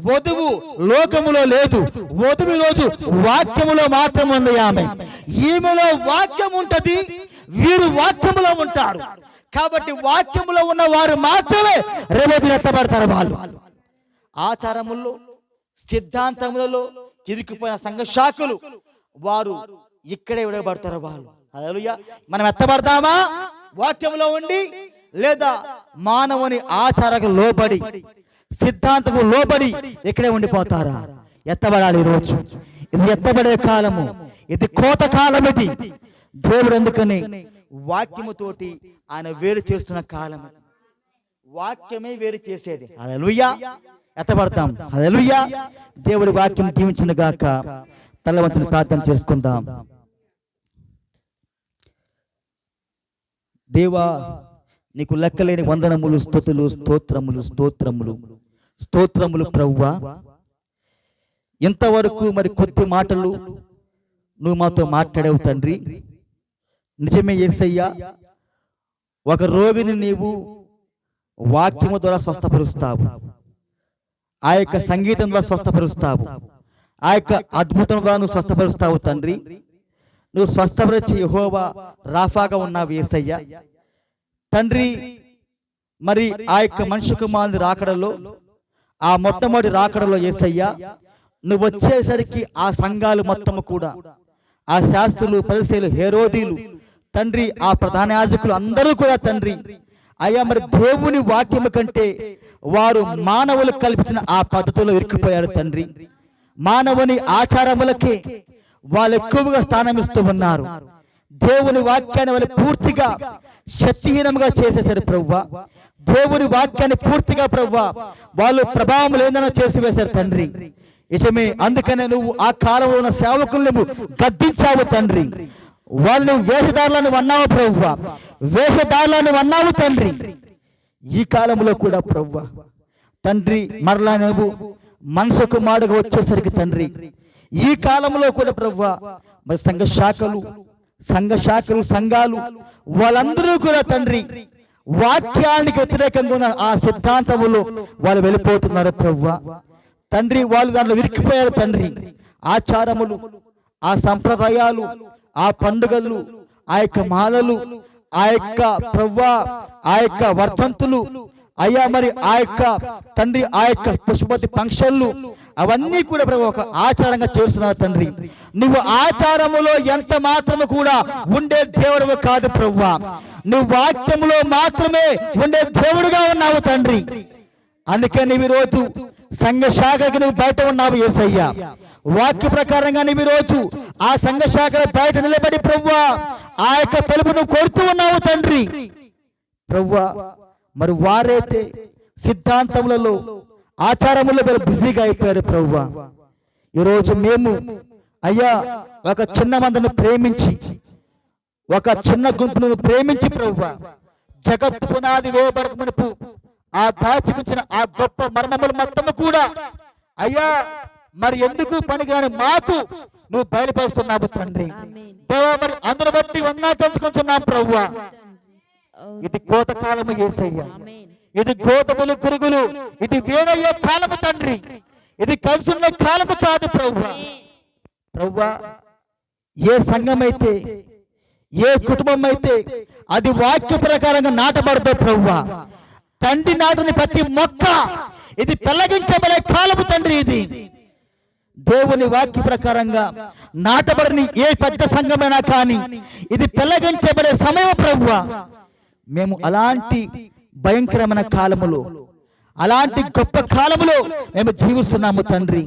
వధువు లోకములో లేదు, వధువు రోజు వాక్యములో మాత్రం ఉంది. ఈమెలో వాక్యం ఉంటది, వీరు వాక్యములో ఉంటారు. కాబట్టి వాక్యములో ఉన్న వారు మాత్రమే రేవతిని ఎత్తబడతారు. వాళ్ళు ఆచారముల్లో సిద్ధాంతములలో ఇరుక్కుపోయిన సంఘ శాఖలు వారు ఇక్కడే విడబడతారు. వాళ్ళు హల్లెలూయా. మనం ఎత్తబడతామా వాక్యములో ఉండి, లేదా మానవుని ఆచారకు లోబడి సిద్ధాంతము లోబడి ఇక్కడే ఉండిపోతారా? ఎత్తబడాలి. ఈరోజు ఇది ఎత్తబడే కాలము, ఇది కోత కాలం. ఇది దేవుడు ఎందుకని వాక్యముతోటి ఆయన వేరు చేస్తున్న కాలం. వాక్యమే వేరు చేసేది. హల్లెలూయా. ఎత్తబడతాం. హల్లెలూయా. దేవుడి వాక్యం దీవించును గాక. తల వంచుని ప్రార్థన చేసుకుందాం. దేవా, నీకు లెక్కలేని వందనములు, స్తుతులు, స్తోత్రములు, స్తోత్రములు, స్తోత్రములు ప్రభువా. ఇంతవరకు మరి కొద్ది మాటలు నువ్వు మాతో మాట్లాడావు తండ్రి. నిజమే యేసయ్యా, ఒక రోగిని నీవు వాక్యము ద్వారా స్వస్థపరుస్తావు, ఆ యొక్క సంగీతం ద్వారా స్వస్థపరుస్తావు, ఆ యొక్క అద్భుతం ద్వారా నువ్వు స్వస్థపరుస్తావు తండ్రి. నువ్వు స్వస్థపరిచి యెహోవా రాఫాగా ఉన్నావు యేసయ్యా తండ్రి. మరి ఆ యొక్క మనిషి కుమారుని రాకడలో, ఆ మొట్టమొదటి రాకడలో యేసయ్యా నువ్వు వచ్చేసరికి ఆ సంఘాలు మొత్తము కూడా, ఆ శాస్త్రులు, పరిసయ్యులు, హేరోదీలు తండ్రి, ఆ ప్రధాన యాజకులు అందరూ కూడా తండ్రి అయ్యా మరి దేవుని వాక్యము కంటే వారు మానవులు కల్పించిన ఆ పద్ధతిలో ఇరుక్కుపోయారు తండ్రి. మానవుని ఆచారములకే వాళ్ళు ఎక్కువగా స్థానం ఇస్తూ ఉన్నారు. దేవుని వాక్యాన్ని వాళ్ళు పూర్తిగా శక్తిహీనంగా చేసేసారు ప్రభువా. దేవుని వాక్యాన్ని పూర్తిగా ప్రభువా వాళ్ళు ప్రభావం లేదని చేసివేశారు తండ్రి. నిజమే, అందుకనే నువ్వు ఆ కాలంలో ఉన్న సేవకులను గద్దించావు తండ్రి. వాళ్ళు వేషధారులను అన్నావు ప్రభువా, వేషధారులను అన్నావు తండ్రి. ఈ కాలంలో కూడా ప్రభువా తండ్రి మరలా నువ్వు మనసుకు మాడుగా వచ్చేసరికి తండ్రి, ఈ కాలంలో కూడా ప్రభువా మరి సంఘ శాఖలు సంఘాలు వాళ్ళందరూ కూడా తండ్రి వాక్యానికి వ్యతిరేకంగా ఉన్న ఆ సిద్ధాంతములో వాళ్ళు వెళ్ళిపోతున్నారు ప్రభువా తండ్రి. వాళ్ళు దాంట్లో విరికిపోయారు తండ్రి. ఆచారములు, ఆ సంప్రదాయాలు, ఆ పండుగలు, ఆ యొక్క మాలలు, ఆ యొక్క ప్రభువా ఆ యొక్క వర్ధంతులు అయ్యా మరి ఆ యొక్క తండ్రి ఆ యొక్క పుష్పతి ఫంక్షన్లు అవన్నీ కూడా ప్రభు ఒక ఆచారంగా చేస్తున్నారు తండ్రి. నువ్వు ఆచారములో ఎంత మాత్రము కూడా ఉండే దేవుడు కాదు ప్రభువా, నువ్వు వాక్యములో మాత్రమే ఉండే దేవుడుగా ఉన్నావు తండ్రి. అందుకే నీవు ఈరోజు సంఘ శాఖకి నువ్వు బయట ఉన్నావు యేసయ్యా. వాక్య ప్రకారంగా నీవు ఈరోజు ఆ సంఘ శాఖల బయట నిలబడి ప్రభువా ఆ యొక్క పిలుపు నువ్వు కొడుతూ ఉన్నావు తండ్రి. ప్రభువా మరి వారైతే సిద్ధాంతములలో ఆచారములలో బిజీగా అయిపోయారు ప్రభువా. ఈరోజు మేము అయ్యా ఒక చిన్న మందను ప్రేమించి, ఒక చిన్న గుంపును ప్రేమించి ప్రభువా జగత్తు పునాది వేయబడకమునుపు ఆ దాచుకుంచిన ఆ గొప్ప మర్మములు మొత్తము కూడా అయ్యా మరి ఎందుకు పనిగాని మాకు నువ్వు బయలుపరుస్తున్నావు తండ్రి. దేవా మరి అందరు బట్టి వందా తెలుసుకుంటున్నాం ప్రభువా. ఇది కోతకాలము యేసయ్యా, ఇది గోధుమలు పురుగులు, ఇది వేడయ్యే కాలము తండ్రి, ఇది కలిసిన కాలము కాదు ప్రభువా. ప్రభువా ఏ సంఘం అయితే, ఏ కుటుంబం అయితే అది వాక్య ప్రకారంగా నాటబడతావు ప్రభువా తండ్రి, నాటిని ప్రతి మొక్క ఇది పెళ్లగించబడే కాలము తండ్రి. ఇది దేవుని వాక్య ప్రకారంగా నాటబడిన ఏ పెద్ద సంఘమైనా కానీ ఇది పెళ్లగించబడే సమయం ప్రభువా. మేము అలాంటి భయంకరమైన కాలములో, అలాంటి గొప్ప కాలములో మేము జీవిస్తున్నాము తండ్రి.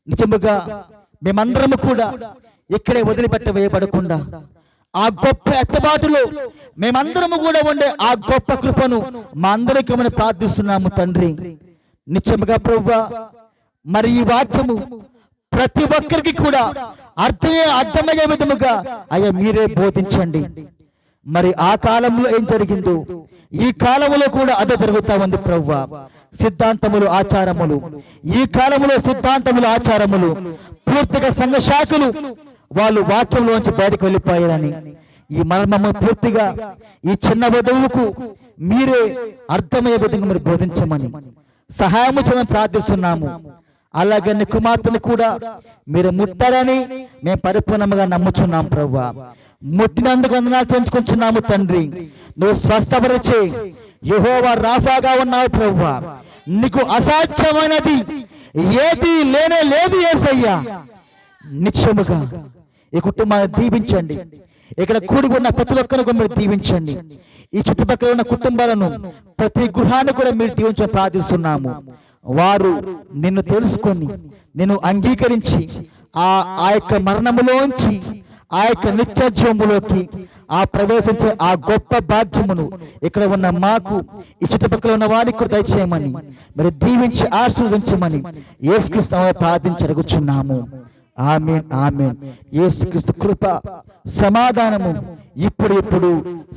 నిజముగా మేమందరము కూడా ఇక్కడే వదిలిపెట్ట వేయబడకుండా ఆ గొప్ప ఎత్తబాటులో మేమందరము కూడా ఉండే ఆ గొప్ప కృపను మా అందరికీ మనం ప్రార్థిస్తున్నాము తండ్రి. నిత్యముగా ప్రభువా మరి ఈ వాక్యము ప్రతి ఒక్కరికి కూడా అర్థమయ్యే విధముగా అయ్యా మీరే బోధించండి. మరి ఆ కాలంలో ఏం జరిగిందో ఈ కాలంలో కూడా అదే జరుగుతా ఉంది ప్రభువా. సిద్ధాంతములు, ఆచారములు, ఈ కాలంలో సిద్ధాంతములు, ఆచారములు పూర్తిగా సంఘ శాఖలు వాళ్ళు వాక్యంలోంచి బయటకు వెళ్ళిపోయారని ఈ మర్మము పూర్తిగా ఈ చిన్న వధువుకు మీరే అర్థమయ్యే విధంగా మీరు బోధించమని సహాయము చేయమని ప్రార్థిస్తున్నాము. అలాగే నీ కుమార్తెను కూడా మీరు ముట్టారని మేము పరిపూర్ణంగా నమ్ముచున్నాం ప్రభువా. ముట్టినందుకు వందనాలు చెల్లించుకుంటున్నాము తండ్రి. నువ్వు స్వస్థపరిచే యెహోవా రాఫాగా ఉన్నావు ప్రభువా. నీకు అసాధ్యమైనది ఏది లేనే లేదు యేసయ్యా. నిత్యముగా ఈ కుటుంబాన్ని దీవించండి. ఇక్కడ కూడి ఉన్న ప్రతి ఒక్కరిని మీరు దీవించండి. ఈ చుట్టుపక్కల ఉన్న కుటుంబాలను ప్రతి గృహాన్ని కూడా మీరు దీవించని ప్రార్థిస్తున్నాము. వారు నిన్ను తెలుసుకొని నిన్ను అంగీకరించి ఆ యొక్క మరణములోంచి ఆ యొక్క నిత్యజీవములోకి ప్రవేశించే ఆ గొప్ప భాగ్యమును ఇక్కడ ఉన్న మాకు ఈ చుట్టుపక్కల ఉన్న వారికి కూడా దయచేయమని మరి దీవించి ఆశీర్వదించమని యేసుక్రీస్తు నామములో ప్రార్థించి అడుగుచున్నాము. ఆమేన్ ఆమేన్. యేసుక్రీస్తు కృప సమాధానము ఇప్పుడు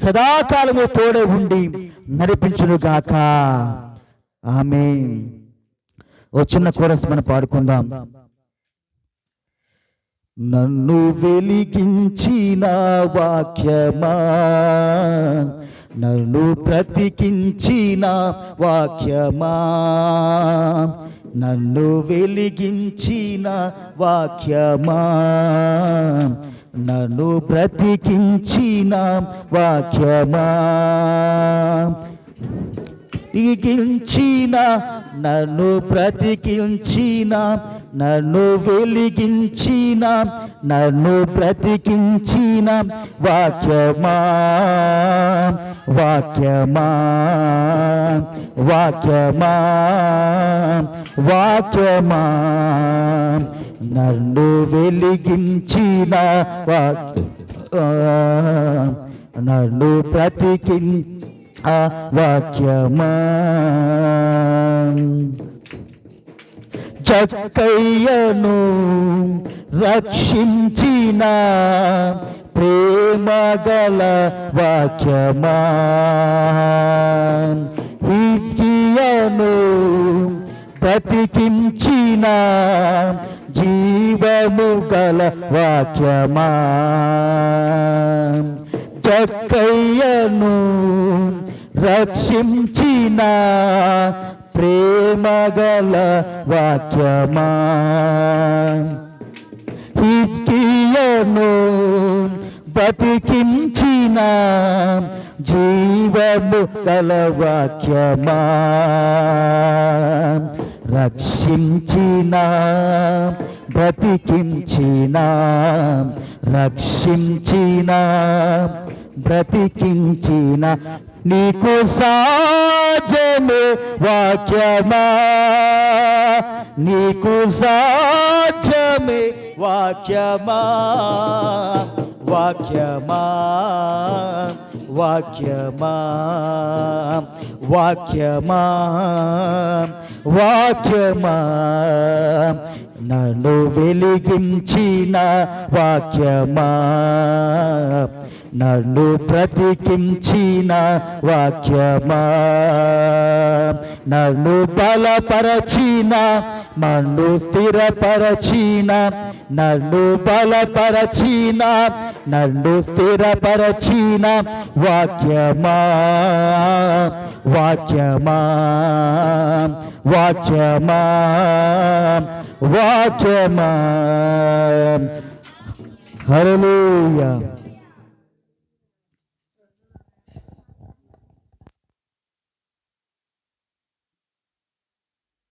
సదాకాలము తోడే ఉండి నడిపించునుగాక. ఆమేన్. ఓ చిన్న కోరస్ మనం పాడుకుందాం. నన్ను వెలిగించిన వాక్యమా, నన్ను బ్రతికించిన వాక్యమా, నన్ను వెలిగించిన వాక్యమా, నన్ను బ్రతికించిన వాక్యమా, వెలిగించిన నన్ను బ్రతికించిన, నన్ను వెలిగించిన నన్ను బ్రతికించిన వాక్యమా, వాక్యమా, వాక్యమా, వాక్యమా, నన్ను వెలిగించిన నన్ను బ్రతికించిన వాక్యమా, జక్కయ్యను రక్షించిన ప్రేమగల వాక్యమా, హిజ్కియాను బ్రతికించిన జీవము గల వాక్యమా, జక్కయ్యను రక్షించిన ప్రేమగల వాక్యమా, హిజ్కియాను బ్రతికించిన జీవము గల వాక్యమా, రక్షించిన బ్రతికించిన, రక్షించిన బ్రతికించిన నీకు సాధ్యమే వాక్యమా, నీకు సాధ్యమే వాక్యమా, వాక్యమా, వాక్యమా, వాక్యమా, వాక్యమా, నన్ను వెలిగించిన వాక్యమా, నన్ను బ్రతికించిన వాక్యమా, నన్ను బలపరచిన, నన్ను స్థిరపరచిన, నన్ను బలపరచిన, నన్ను స్థిరపరచిన వాక్యమా, వాక్యమా, వాక్యమా, వాక్యమా. హల్లెలూయా.